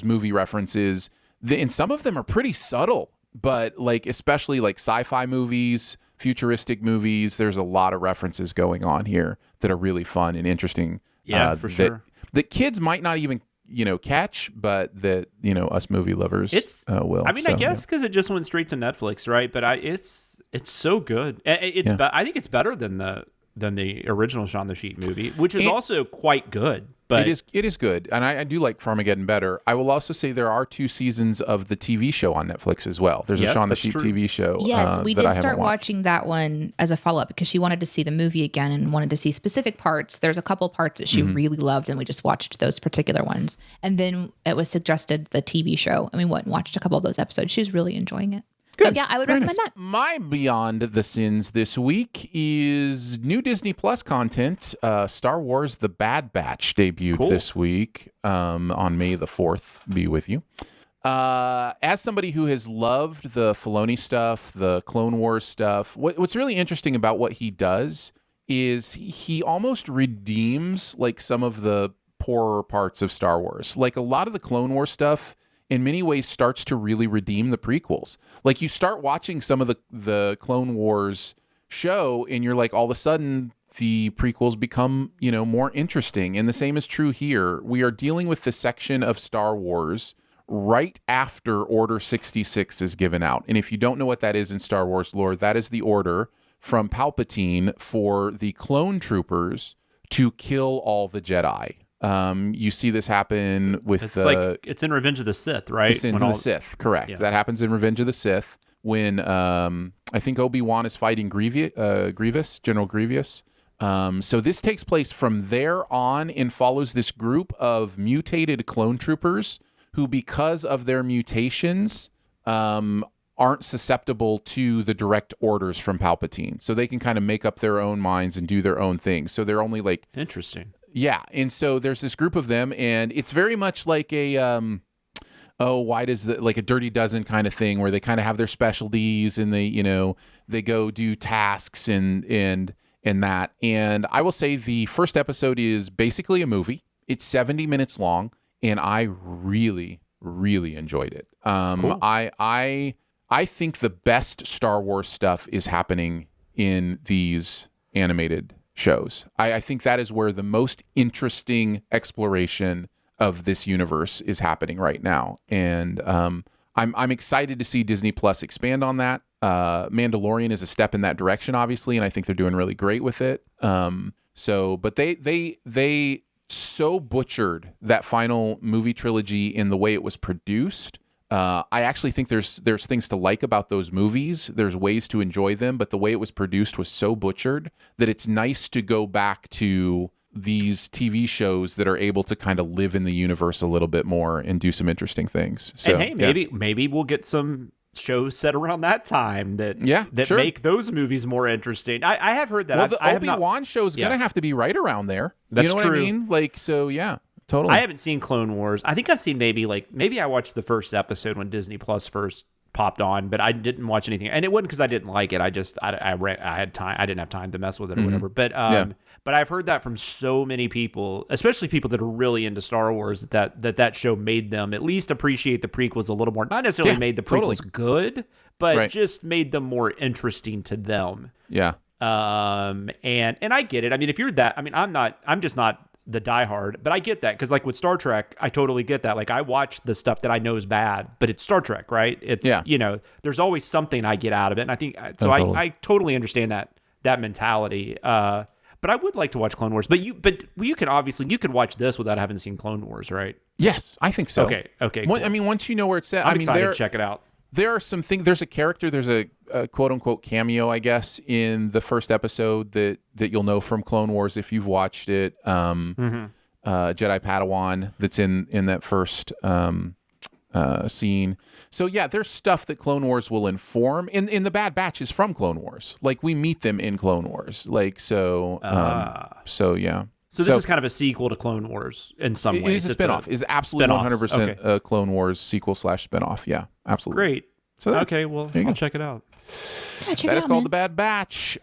Speaker 1: movie references, and some of them are pretty subtle, but like especially like sci-fi movies, futuristic movies, there's a lot of references going on here that are really fun and interesting.
Speaker 4: Yeah, for sure.
Speaker 1: That kids might not even catch, but that us movie lovers will.
Speaker 4: I mean, I guess because it just went straight to Netflix, right? But it's so good. I think it's better than the original Shaun the Sheep movie, which is also quite good. But
Speaker 1: it is good, and I do like Farmageddon better. I will also say there are 2 seasons of the TV show on Netflix as well. There's a Shaun the Sheep TV show.
Speaker 2: Yes, we did start watching that one as a follow-up because she wanted to see the movie again and wanted to see specific parts. There's a couple parts that she really loved, and we just watched those particular ones. And then it was suggested the TV show, and we went and watched a couple of those episodes. She was really enjoying it. Good. So yeah, I would recommend that.
Speaker 1: My Beyond the Sins this week is new Disney Plus content. Star Wars: The Bad Batch debuted this week on May the 4th. Be with you. As somebody who has loved the Filoni stuff, the Clone Wars stuff, what's really interesting about what he does is he almost redeems like some of the poorer parts of Star Wars. Like a lot of the Clone Wars stuff in many ways starts to really redeem the prequels. Like you start watching some of the Clone Wars show and you're like, all of a sudden the prequels become, more interesting. And the same is true here. We are dealing with the section of Star Wars right after Order 66 is given out. And if you don't know what that is in Star Wars lore, that is the order from Palpatine for the clone troopers to kill all the Jedi. You see this happen with
Speaker 4: it's in Revenge of the Sith, right?
Speaker 1: It's in the Sith, correct. Yeah. That happens in Revenge of the Sith when I think Obi-Wan is fighting Grievous, General Grievous. So this takes place from there on and follows this group of mutated clone troopers who, because of their mutations, aren't susceptible to the direct orders from Palpatine. So they can kind of make up their own minds and do their own things. So they're only like...
Speaker 4: Interesting.
Speaker 1: Yeah, and so there's this group of them, and it's very much like a like a Dirty Dozen kind of thing, where they kind of have their specialties and they go do tasks and that. And I will say the first episode is basically a movie. It's 70 minutes long, and I really, really enjoyed it. Cool. I think the best Star Wars stuff is happening in these animated shows. I think that is where the most interesting exploration of this universe is happening right now. And I'm excited to see Disney Plus expand on that. Mandalorian is a step in that direction, obviously, and I think they're doing really great with it. But they so butchered that final movie trilogy in the way it was produced. I actually think there's things to like about those movies. There's ways to enjoy them, but the way it was produced was so butchered that it's nice to go back to these TV shows that are able to kind of live in the universe a little bit more and do some interesting things. So,
Speaker 4: and hey, maybe we'll get some shows set around that time that make those movies more interesting. I have heard that.
Speaker 1: Well, the Obi-Wan show's going to have to be right around there.
Speaker 4: That's
Speaker 1: you know
Speaker 4: true.
Speaker 1: What I mean? Like, so yeah. Totally.
Speaker 4: I haven't seen Clone Wars. I think I've seen maybe I watched the first episode when Disney Plus first popped on, but I didn't watch anything, and it wasn't because I didn't like it. I had time. I didn't have time to mess with it or whatever. But but I've heard that from so many people, especially people that are really into Star Wars, that show made them at least appreciate the prequels a little more. Not necessarily made the prequels good, but just made them more interesting to them.
Speaker 1: Yeah.
Speaker 4: And I get it. I mean, if you're that, I mean, I'm just not the diehard, but I get that because like with Star Trek, I totally get that. Like I watch the stuff that I know is bad, but it's Star Trek, right? It's there's always something I get out of it, and I think so. I totally understand that mentality. But I would like to watch Clone Wars. But you could watch this without having seen Clone Wars, right?
Speaker 1: Yes, I think so.
Speaker 4: Okay. Cool.
Speaker 1: I mean, once you know where it's at,
Speaker 4: I'm excited to check it out.
Speaker 1: There are some things. There's a character. There's a quote unquote cameo, I guess, in the first episode that you'll know from Clone Wars if you've watched it. Jedi Padawan that's in that first scene. So yeah, there's stuff that Clone Wars will inform. In the Bad Batch is from Clone Wars. Like we meet them in Clone Wars. Like so. So yeah.
Speaker 4: So this is kind of a sequel to Clone Wars in some ways.
Speaker 1: It is a spinoff. It's absolutely 100% a Clone Wars sequel / spinoff. Yeah, absolutely.
Speaker 4: Great. So okay, well, I'll check it out.
Speaker 1: That is called The Bad Batch.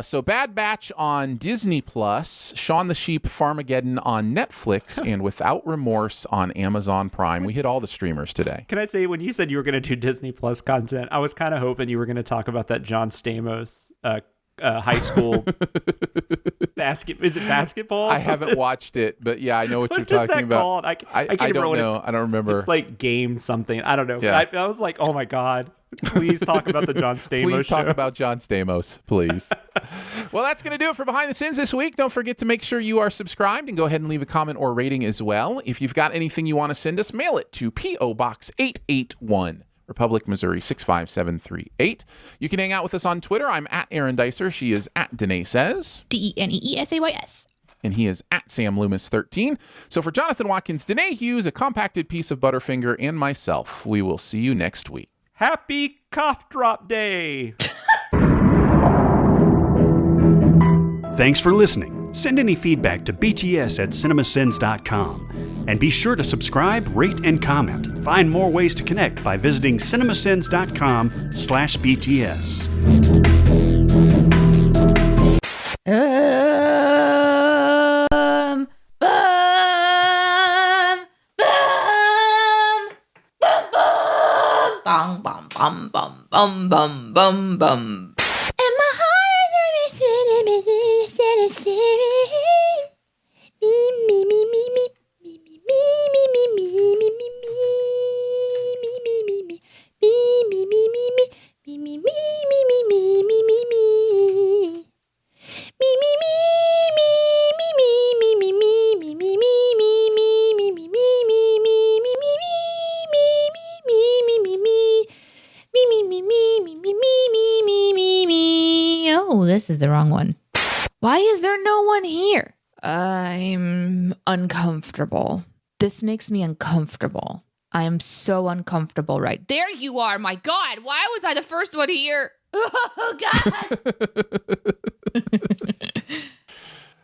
Speaker 1: So Bad Batch on Disney Plus, Shaun the Sheep Farmageddon on Netflix, and Without Remorse on Amazon Prime. We hit all the streamers today.
Speaker 4: Can I say, when you said you were going to do Disney Plus content, I was kind of hoping you were going to talk about that John Stamos high school is it basketball?
Speaker 1: I haven't watched it, but yeah, I know what you're talking about.
Speaker 4: I
Speaker 1: don't know. I don't remember.
Speaker 4: It's like game something. I don't know.
Speaker 1: Yeah.
Speaker 4: I was like, oh my God. Please talk about the John Stamos
Speaker 1: Please talk
Speaker 4: show.
Speaker 1: about John Stamos, please. Well, that's going to do it for Behind the Sins this week. Don't forget to make sure you are subscribed and go ahead and leave a comment or rating as well. If you've got anything you want to send us, mail it to P.O. Box 881. Republic, Missouri 65738. You can hang out with us on Twitter. I'm at Aaron Dicer. She is at Danae Says.
Speaker 2: DENEESAYS.
Speaker 1: And he is at Sam Loomis 13. So for Jonathan Watkins, Danae Hughes, a compacted piece of Butterfinger, and myself, we will see you next week.
Speaker 4: Happy Cough Drop Day.
Speaker 3: Thanks for listening. Send any feedback to bts@cinemasins.com. And be sure to subscribe, rate, and comment. Find more ways to connect by visiting cinemasins.com/BTS.
Speaker 2: Bum, bum, bum, bum, bum, bum, bum, bum. And my heart is me, me, me, me, me. Oh, this is the wrong one. Why is there no one here? I'm uncomfortable. This makes me uncomfortable. I am so uncomfortable right there. You are. My God. Why was I the first one here? Oh,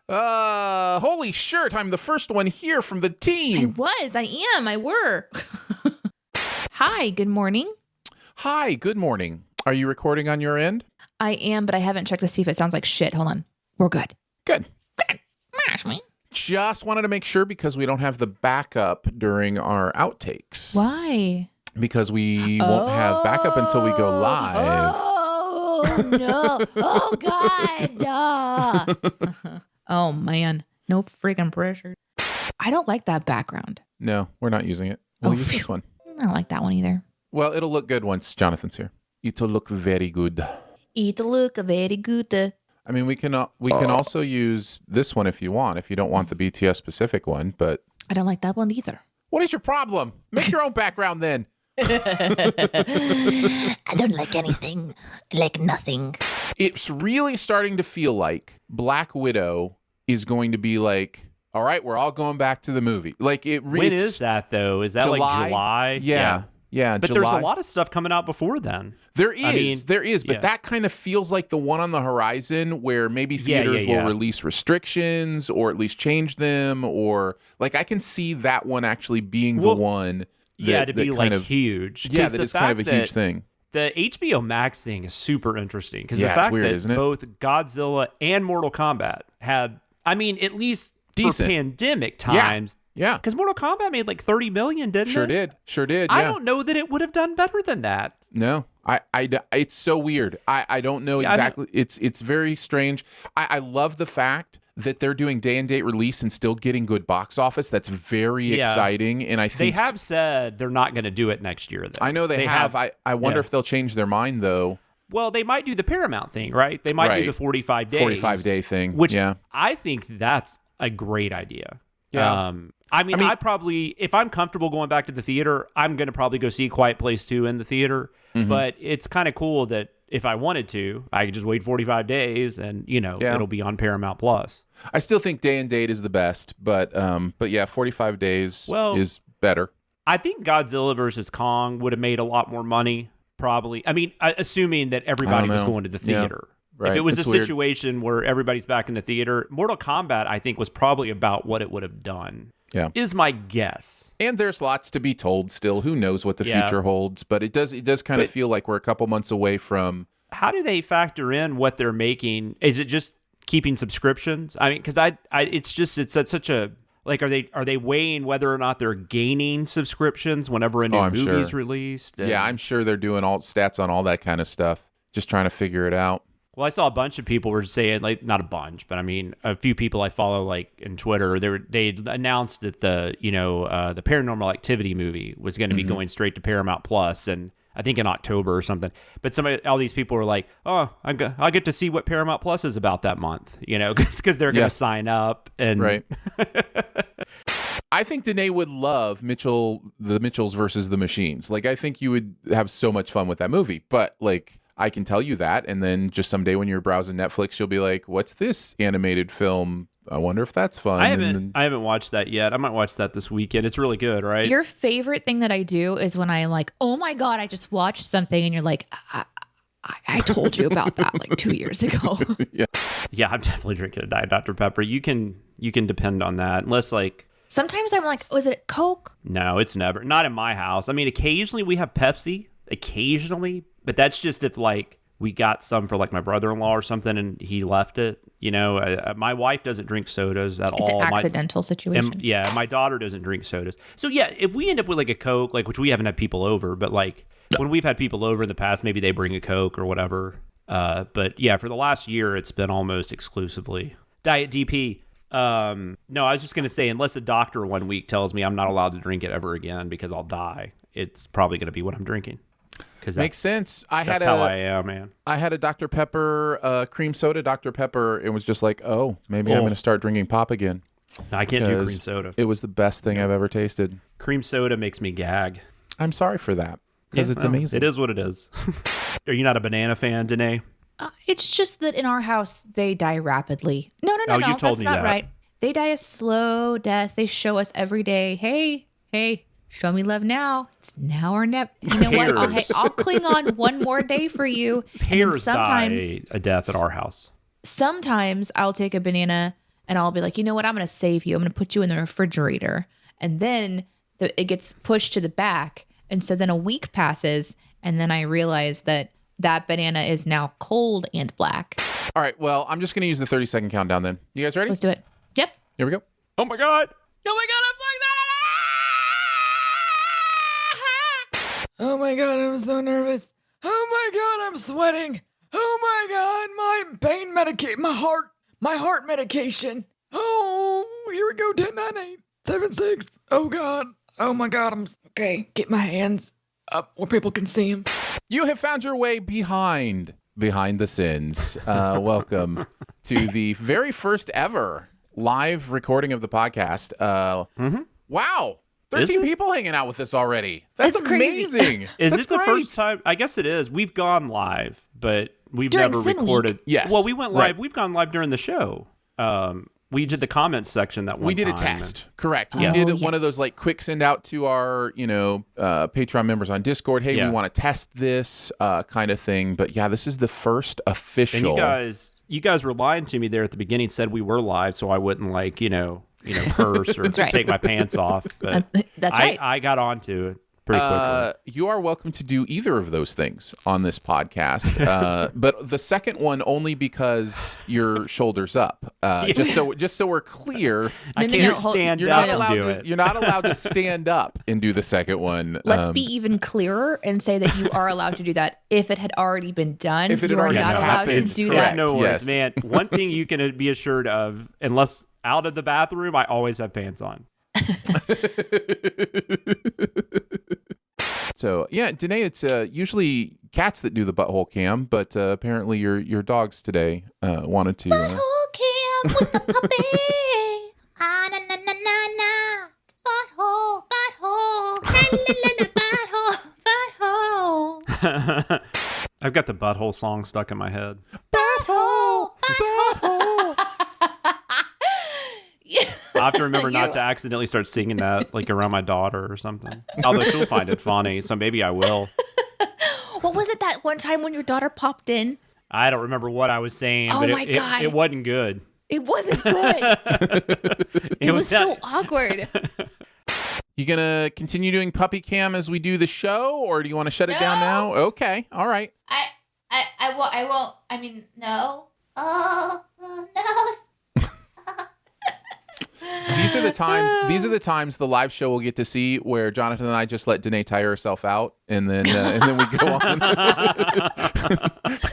Speaker 1: God. Holy shirt. I'm the first one here from the team.
Speaker 2: I were. Hi. Good morning.
Speaker 1: Hi. Good morning. Are you recording on your end?
Speaker 2: I am, but I haven't checked to see if it sounds like shit. Hold on. We're good.
Speaker 1: Good. Just wanted to make sure because we don't have the backup during our outtakes.
Speaker 2: Why?
Speaker 1: Because we won't have backup until we go live.
Speaker 2: Oh, no. Oh, God. Oh, man. No freaking pressure. I don't like that background.
Speaker 1: No, we're not using it. We'll use this one.
Speaker 2: I don't like that one either.
Speaker 1: Well, it'll look good once Jonathan's here. It'll look very good.
Speaker 2: It'll look very good.
Speaker 1: I mean, we can also use this one if you want, if you don't want the BTS specific one, but...
Speaker 2: I don't like that one either.
Speaker 1: What is your problem? Make your own background then.
Speaker 2: I don't like anything. I like nothing.
Speaker 1: It's really starting to feel like Black Widow is going to be like, all right, we're all going back to the movie. Like it.
Speaker 4: When is that though? Is that
Speaker 1: July?
Speaker 4: Like July?
Speaker 1: Yeah.
Speaker 4: But
Speaker 1: July.
Speaker 4: There's a lot of stuff coming out before then.
Speaker 1: There is, but that kind of feels like the one on the horizon where maybe theaters will release restrictions or at least change them, or like I can see that one actually being the one.
Speaker 4: To be like huge.
Speaker 1: Yeah, that is kind of a huge thing.
Speaker 4: The HBO Max thing is super interesting because the
Speaker 1: it's
Speaker 4: fact
Speaker 1: weird,
Speaker 4: that
Speaker 1: isn't it?
Speaker 4: both Godzilla and Mortal Kombat had, I mean, at least
Speaker 1: decent
Speaker 4: for pandemic times.
Speaker 1: Yeah.
Speaker 4: Because Mortal Kombat made like 30 million, didn't it?
Speaker 1: Sure did.
Speaker 4: I
Speaker 1: Yeah.
Speaker 4: don't know that it would have done better than that.
Speaker 1: No, it's so weird. I don't know exactly. It's very strange. I love the fact that they're doing day and date release and still getting good box office. That's very exciting. And I think
Speaker 4: they have said they're not going to do it next year. Though.
Speaker 1: I know they have. I wonder if they'll change their mind though.
Speaker 4: Well, they might do the Paramount thing, right? They might do the 45 days.
Speaker 1: 45-day thing.
Speaker 4: Which I think that's a great idea.
Speaker 1: Yeah.
Speaker 4: I mean, I probably, if I'm comfortable going back to the theater, I'm going to probably go see Quiet Place 2 in the theater. Mm-hmm. But it's kind of cool that if I wanted to, I could just wait 45 days and, it'll be on Paramount Plus.
Speaker 1: I still think day and date is the best, but yeah, 45 days is better.
Speaker 4: I think Godzilla versus Kong would have made a lot more money. Probably. I mean, assuming that everybody was going to the theater. Yeah, right. If it was a situation where everybody's back in the theater, Mortal Kombat, I think, was probably about what it would have done. Yeah. Is my guess.
Speaker 1: And there's lots to be told still. Who knows what the future holds? But it does kind of feel like we're a couple months away from...
Speaker 4: How do they factor in what they're making? Is it just keeping subscriptions? I mean, because it's at such a... Like, are they weighing whether or not they're gaining subscriptions whenever a new movie is released?
Speaker 1: Yeah, I'm sure they're doing all stats on all that kind of stuff, just trying to figure it out.
Speaker 4: Well, I saw a bunch of people were saying, like, not a bunch, but I mean, a few people I follow, like in Twitter, they announced that the Paranormal Activity movie was going to be going straight to Paramount Plus, and I think in October or something. But all these people were like, "Oh, I'll get to see what Paramount Plus is about that month," because they're going to sign up and
Speaker 1: right. I think Danae would love the Mitchells versus the Machines. Like, I think you would have so much fun with that movie. But like, I can tell you that, and then just someday when you're browsing Netflix, you'll be like, "What's this animated film? I wonder if that's fun."
Speaker 4: I haven't watched that yet. I might watch that this weekend. It's really good, right?
Speaker 2: Your favorite thing that I do is when I'm like, "Oh my God, I just watched something," and you're like, I told you about that like 2 years ago.
Speaker 4: Yeah, I'm definitely drinking a Diet Dr. Pepper. You can depend on that, unless like.
Speaker 2: Sometimes I'm like, was it Coke?
Speaker 4: No, it's never. Not in my house. I mean, occasionally we have Pepsi. But that's just if like we got some for like my brother-in-law or something and he left it. My wife doesn't drink sodas at all.
Speaker 2: It's an accidental situation.
Speaker 4: Yeah, my daughter doesn't drink sodas. So yeah, if we end up with like a Coke, like which we haven't had people over, but like when we've had people over in the past, maybe they bring a Coke or whatever. But yeah, for the last year, it's been almost exclusively Diet DP. No, I was just going to say, unless a doctor 1 week tells me I'm not allowed to drink it ever again because I'll die, it's probably going to be what I'm drinking.
Speaker 1: Makes sense.
Speaker 4: That's how I am, man.
Speaker 1: I had a Dr. Pepper, cream soda Dr. Pepper, and was just like, oh, maybe I'm going to start drinking pop again.
Speaker 4: No, I can't do cream soda.
Speaker 1: It was the best thing I've ever tasted.
Speaker 4: Cream soda makes me gag.
Speaker 1: I'm sorry for that because it's amazing.
Speaker 4: It is what it is. Are you not a banana fan, Danae?
Speaker 2: It's just that in our house, they die rapidly. No,
Speaker 4: you told
Speaker 2: that's
Speaker 4: me
Speaker 2: not
Speaker 4: that.
Speaker 2: right. They die a slow death. They show us every day, hey, show me love now. It's now or never. You know what? I'll cling on one more day for you.
Speaker 4: Pears die a death at our house.
Speaker 2: Sometimes I'll take a banana and I'll be like, you know what? I'm going to save you. I'm going to put you in the refrigerator. And then it gets pushed to the back. And so then a week passes and then I realize that banana is now cold and black.
Speaker 1: All right. Well, I'm just going to use the 30-second countdown then. You guys ready?
Speaker 2: Let's do it. Yep.
Speaker 1: Here we go.
Speaker 4: Oh my God.
Speaker 2: Oh my God. I'm so excited.
Speaker 13: Oh my God. I'm so nervous. Oh my God. I'm sweating. Oh my God. My pain medication, my heart medication. Oh, here we go. 10, 9, 8, 7, 6. Oh God. Oh my God. Okay. Get my hands up where people can see them.
Speaker 1: You have found your way behind the sins. Welcome to the very first ever live recording of the podcast. Wow. 13 people hanging out with us already. That's amazing.
Speaker 4: Is it the first time? I guess it is. We've gone live, but we've never recorded.
Speaker 1: Yes.
Speaker 4: Well, we went live. Right. We've gone live during the show. We did the comments section that one time.
Speaker 1: We did a test. Correct. We did one of those like quick send out to our, Patreon members on Discord. Hey, we want to test this kind of thing. But yeah, this is the first official.
Speaker 4: And you guys were lying to me there at the beginning, said we were live, so I wouldn't curse or take my pants off. But
Speaker 2: that's right.
Speaker 4: I got onto it. pretty quickly.
Speaker 1: You are welcome to do either of those things on this podcast, but the second one only because your shoulder's up. Just so we're clear,
Speaker 4: I can't stand up and do it.
Speaker 1: You're not allowed to stand up and do the second one.
Speaker 2: Let's be even clearer and say that you are allowed to do that if it had already been done.
Speaker 1: If it had
Speaker 2: you are
Speaker 1: already
Speaker 2: not allowed
Speaker 1: happened,
Speaker 2: to do
Speaker 1: correct.
Speaker 2: that.
Speaker 4: No worries,
Speaker 1: Yes.
Speaker 4: man. One thing you can be assured of, unless out of the bathroom, I always have pants on.
Speaker 1: So yeah, Danae, it's usually cats that do the butthole cam, but apparently your dogs today wanted to.
Speaker 11: Butthole cam with the puppy. Ah, na na na na na. Butthole, butthole. La la la la, butthole, butthole.
Speaker 4: I've got the butthole song stuck in my head.
Speaker 11: Butthole, butthole.
Speaker 4: I have to remember not to accidentally start singing that like around my daughter or something. Although she'll find it funny, so maybe I will.
Speaker 2: What was it that one time when your daughter popped in?
Speaker 4: I don't remember what I was saying,
Speaker 2: Oh
Speaker 4: but
Speaker 2: my God.
Speaker 4: it wasn't good.
Speaker 2: It wasn't good. It was so awkward.
Speaker 1: You gonna continue doing puppy cam as we do the show, or do you want to shut it down now? Okay, all right.
Speaker 11: I won't. I mean, no. Oh, no.
Speaker 1: These are the times the live show will get to see where Jonathan and I just let Danae tire herself out, and then we go on.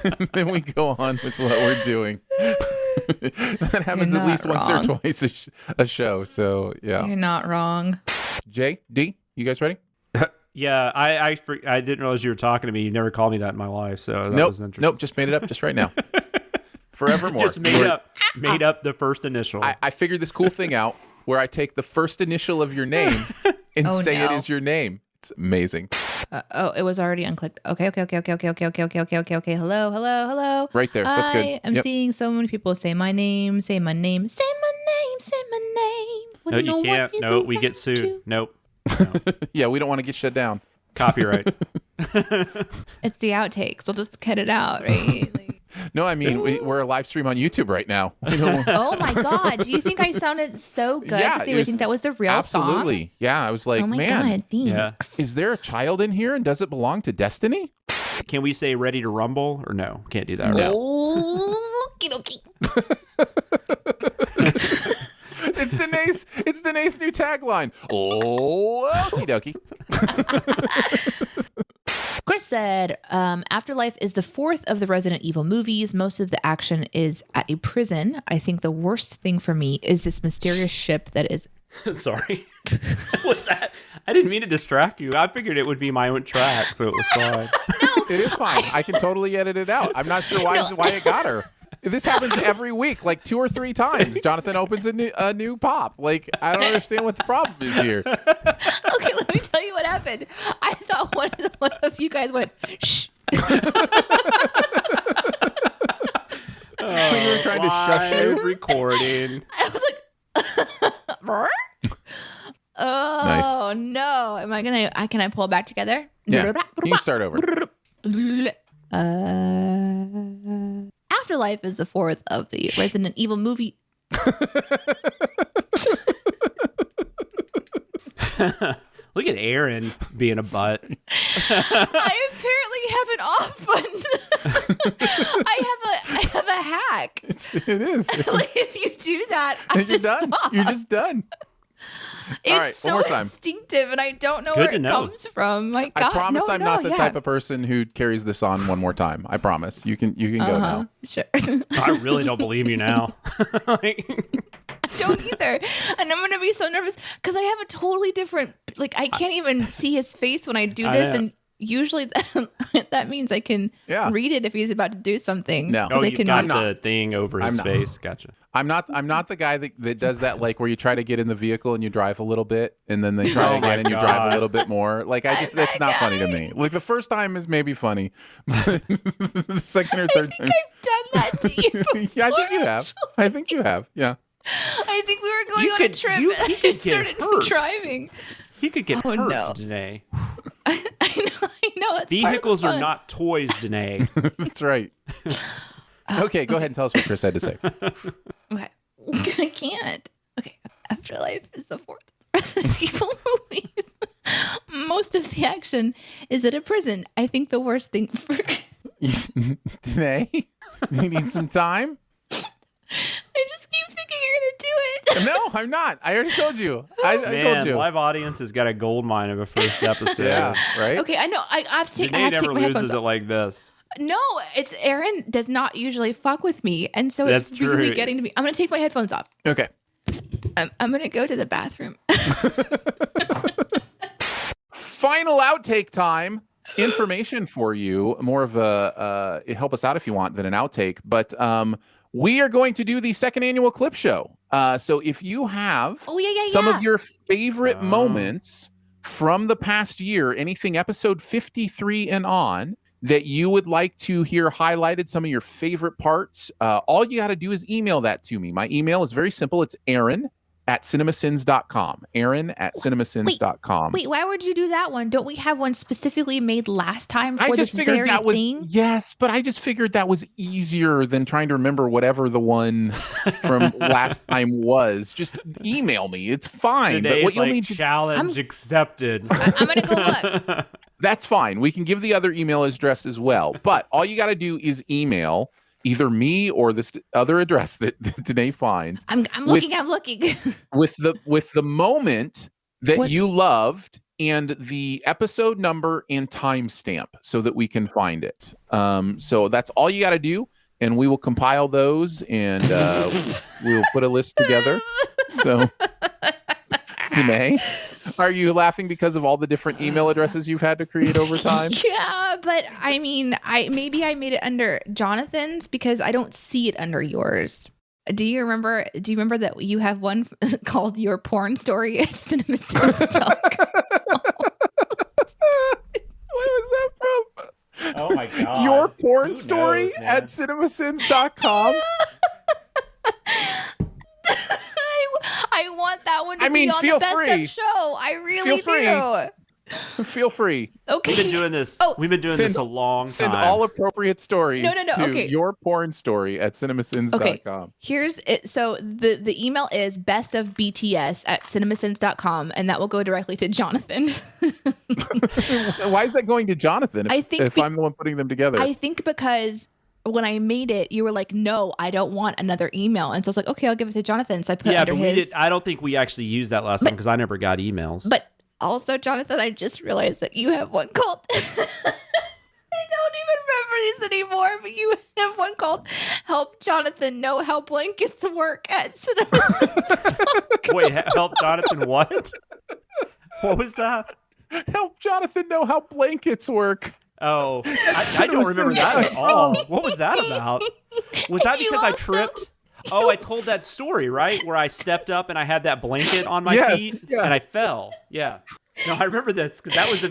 Speaker 1: And then we go on with what we're doing. That happens at least once or twice a show. So yeah,
Speaker 2: You're not wrong.
Speaker 1: J, D, you guys ready?
Speaker 4: Yeah, I didn't realize you were talking to me. You never called me that in my life, so that was interesting.
Speaker 1: Nope, just made it up just right now. Forevermore.
Speaker 4: Just made up the first initial.
Speaker 1: I figured this cool thing out where I take the first initial of your name and say it is your name. It's amazing.
Speaker 2: It was already unclicked. Okay. Hello.
Speaker 1: Right there. That's good.
Speaker 2: I'm seeing so many people say my name, say my name.
Speaker 4: No, you can't. No, we get sued. Nope.
Speaker 1: Yeah, we don't want to get shut down.
Speaker 4: Copyright.
Speaker 2: It's the outtakes. We'll just cut it out, right?
Speaker 1: No, I mean, we're a live stream on YouTube right now.
Speaker 2: Oh my God. Do you think I sounded so good that they would think that was the real song?
Speaker 1: Absolutely. Yeah, I was like,
Speaker 2: Oh my
Speaker 1: man,
Speaker 2: God, thanks.
Speaker 1: Is there a child in here and does it belong to Destiny?
Speaker 4: Can we say ready to rumble or no? Can't do that.
Speaker 1: No.
Speaker 2: Okie
Speaker 1: It's Danae's new tagline. Oh, okie dokie.
Speaker 2: Chris said, Afterlife is the fourth of the Resident Evil movies. Most of the action is at a prison. I think the worst thing for me is this mysterious ship that is...
Speaker 4: Sorry. What's that? I didn't mean to distract you. I figured it would be my own track, so it was fine.
Speaker 1: It is fine. I can totally edit it out. I'm not sure why it got her. This happens every week, like 2 or 3 times. Jonathan opens a new pop. Like, I don't understand what the problem is here.
Speaker 2: Okay, let me tell you what happened. I thought one of you guys went, shh.
Speaker 1: You were trying to shush you.
Speaker 4: Recording.
Speaker 2: I was like, oh, no. Can I pull it back together?
Speaker 1: Yeah, you can start over.
Speaker 2: Afterlife is the fourth of the Resident Evil movie.
Speaker 4: Look at Aaron being a butt.
Speaker 2: I apparently have an off button. I have a hack.
Speaker 1: It is.
Speaker 2: Like, if you do that,
Speaker 1: You're done. You're just done.
Speaker 2: It's
Speaker 1: All right,
Speaker 2: so
Speaker 1: one more time.
Speaker 2: instinctive, and I don't know
Speaker 4: Good
Speaker 2: where
Speaker 4: to
Speaker 2: it
Speaker 4: know.
Speaker 2: comes from. My God,
Speaker 1: I promise I'm not the
Speaker 2: yeah.
Speaker 1: type of person who carries this on one more time. I promise. You can go now.
Speaker 2: Sure.
Speaker 4: I really don't believe you now.
Speaker 2: I don't either. And I'm going to be so nervous because I have a totally different, like, I can't even see his face when I do this. And usually that means I can read it if he's about to do something.
Speaker 1: No.
Speaker 4: Oh, you've got the thing over his face. Gotcha.
Speaker 1: I'm not the guy that does that, like, where you try to get in the vehicle and you drive a little bit and then they try again and you drive a little bit more. Like, that's not funny to me. Like, the first time is maybe funny. The second or third time.
Speaker 2: I've done that to you before,
Speaker 1: Yeah, I think you have. I think you have. Yeah.
Speaker 2: I think we were going on a trip and I started driving.
Speaker 4: He could get hurt,
Speaker 2: no.
Speaker 4: Danae.
Speaker 2: I know. That's
Speaker 4: Vehicles are not toys, Danae.
Speaker 1: That's right. Okay, go ahead and tell us what Chris had to say.
Speaker 2: Okay. I can't. Okay. Afterlife is the fourth Resident Evil movies. Most of the reaction is at a prison. I think the worst thing for
Speaker 1: Today, you need some time?
Speaker 2: I just keep thinking you're gonna do it.
Speaker 1: No, I'm not. I already told you. I told you.
Speaker 4: Live audience has got a gold mine of a first episode.
Speaker 1: Yeah, right?
Speaker 2: Okay, I know. I have to take
Speaker 4: Janae
Speaker 2: my
Speaker 4: never
Speaker 2: headphones
Speaker 4: loses it
Speaker 2: off.
Speaker 4: like this.
Speaker 2: No, it's Aaron does not usually fuck with me, and so
Speaker 4: That's
Speaker 2: it's really
Speaker 4: true.
Speaker 2: getting to me. I'm gonna take my headphones off.
Speaker 1: Okay.
Speaker 2: I'm gonna go to the bathroom.
Speaker 1: Final outtake time. Information for you. More of a help us out if you want than an outtake. But we are going to do the second annual clip show. So if you have some of your favorite moments from the past year, anything episode 53 and on, that you would like to hear highlighted, some of your favorite parts, all you got to do is email that to me. My email is very simple. It's Aaron@CinemaSins.com. Aaron@CinemaSins.com.
Speaker 2: Wait, why would you do that one? Don't we have one specifically made last time for this very thing?
Speaker 1: Yes, but I just figured that was easier than trying to remember whatever the one from last time was. Just email me. It's fine.
Speaker 4: Today's
Speaker 1: but what you'll need to
Speaker 4: challenge accepted.
Speaker 2: I'm gonna go look.
Speaker 1: That's fine. We can give the other email address as well. But all you got to do is email either me or this other address that Danae finds.
Speaker 2: I'm looking.
Speaker 1: with the moment that you loved and the episode number and timestamp so that we can find it. So that's all you got to do, and we will compile those and we'll put a list together. So, Danae, are you laughing because of all the different email addresses you've had to create over time?
Speaker 2: Yeah, but I mean, maybe I made it under Jonathan's because I don't see it under yours. Do you remember that you have one called Your Porn Story at CinemaSins.com?
Speaker 1: Where was that from?
Speaker 4: Oh my god.
Speaker 1: Your Porn Story at CinemaSins.com?
Speaker 2: I want that one to be on
Speaker 1: feel
Speaker 2: the best
Speaker 1: free.
Speaker 2: of show. I really
Speaker 1: Feel free.
Speaker 2: do.
Speaker 1: Feel free.
Speaker 2: Okay.
Speaker 4: We've been doing this. We've been doing this a long time.
Speaker 1: Send all appropriate stories
Speaker 2: No,
Speaker 1: to
Speaker 2: okay.
Speaker 1: Your Porn Story at CinemaSins.com.
Speaker 2: Okay. Here's it. So the email is bestofbts@cinemasins.com, and that will go directly to Jonathan.
Speaker 1: Why is that going to Jonathan if I'm the one putting them together?
Speaker 2: I think because when I made it, you were like, no, I don't want another email. And so I was like, okay, I'll give it to Jonathan. So I put under his.
Speaker 4: I don't think we actually used that last time because I never got emails.
Speaker 2: But also, Jonathan, I just realized that you have one called. I don't even remember these anymore, but you have one called Help Jonathan Know How Blankets Work at CinemaSins.
Speaker 4: Wait, help Jonathan what? What was that?
Speaker 1: Help Jonathan know how blankets work.
Speaker 4: Oh, I don't remember that at all. What was that about? Was that because I tripped? Oh, I told that story, right? Where I stepped up and I had that blanket on my feet and I fell. Yeah. No, I remember this because that was a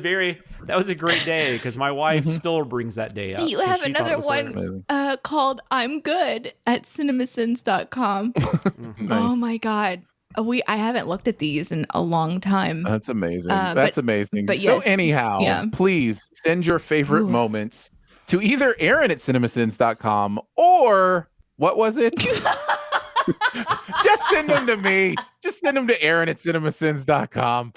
Speaker 4: great day because my wife still brings that day up.
Speaker 2: You have another one called I'm Good at CinemaSins.com.
Speaker 1: Nice.
Speaker 2: Oh my God. I haven't looked at these in a long time.
Speaker 1: That's amazing. That's amazing.
Speaker 2: But
Speaker 1: so
Speaker 2: yes,
Speaker 1: anyhow, please send your favorite moments to either Aaron at CinemaSins.com or what was it? Just send them to me. Just send them to Aaron at CinemaSins.com.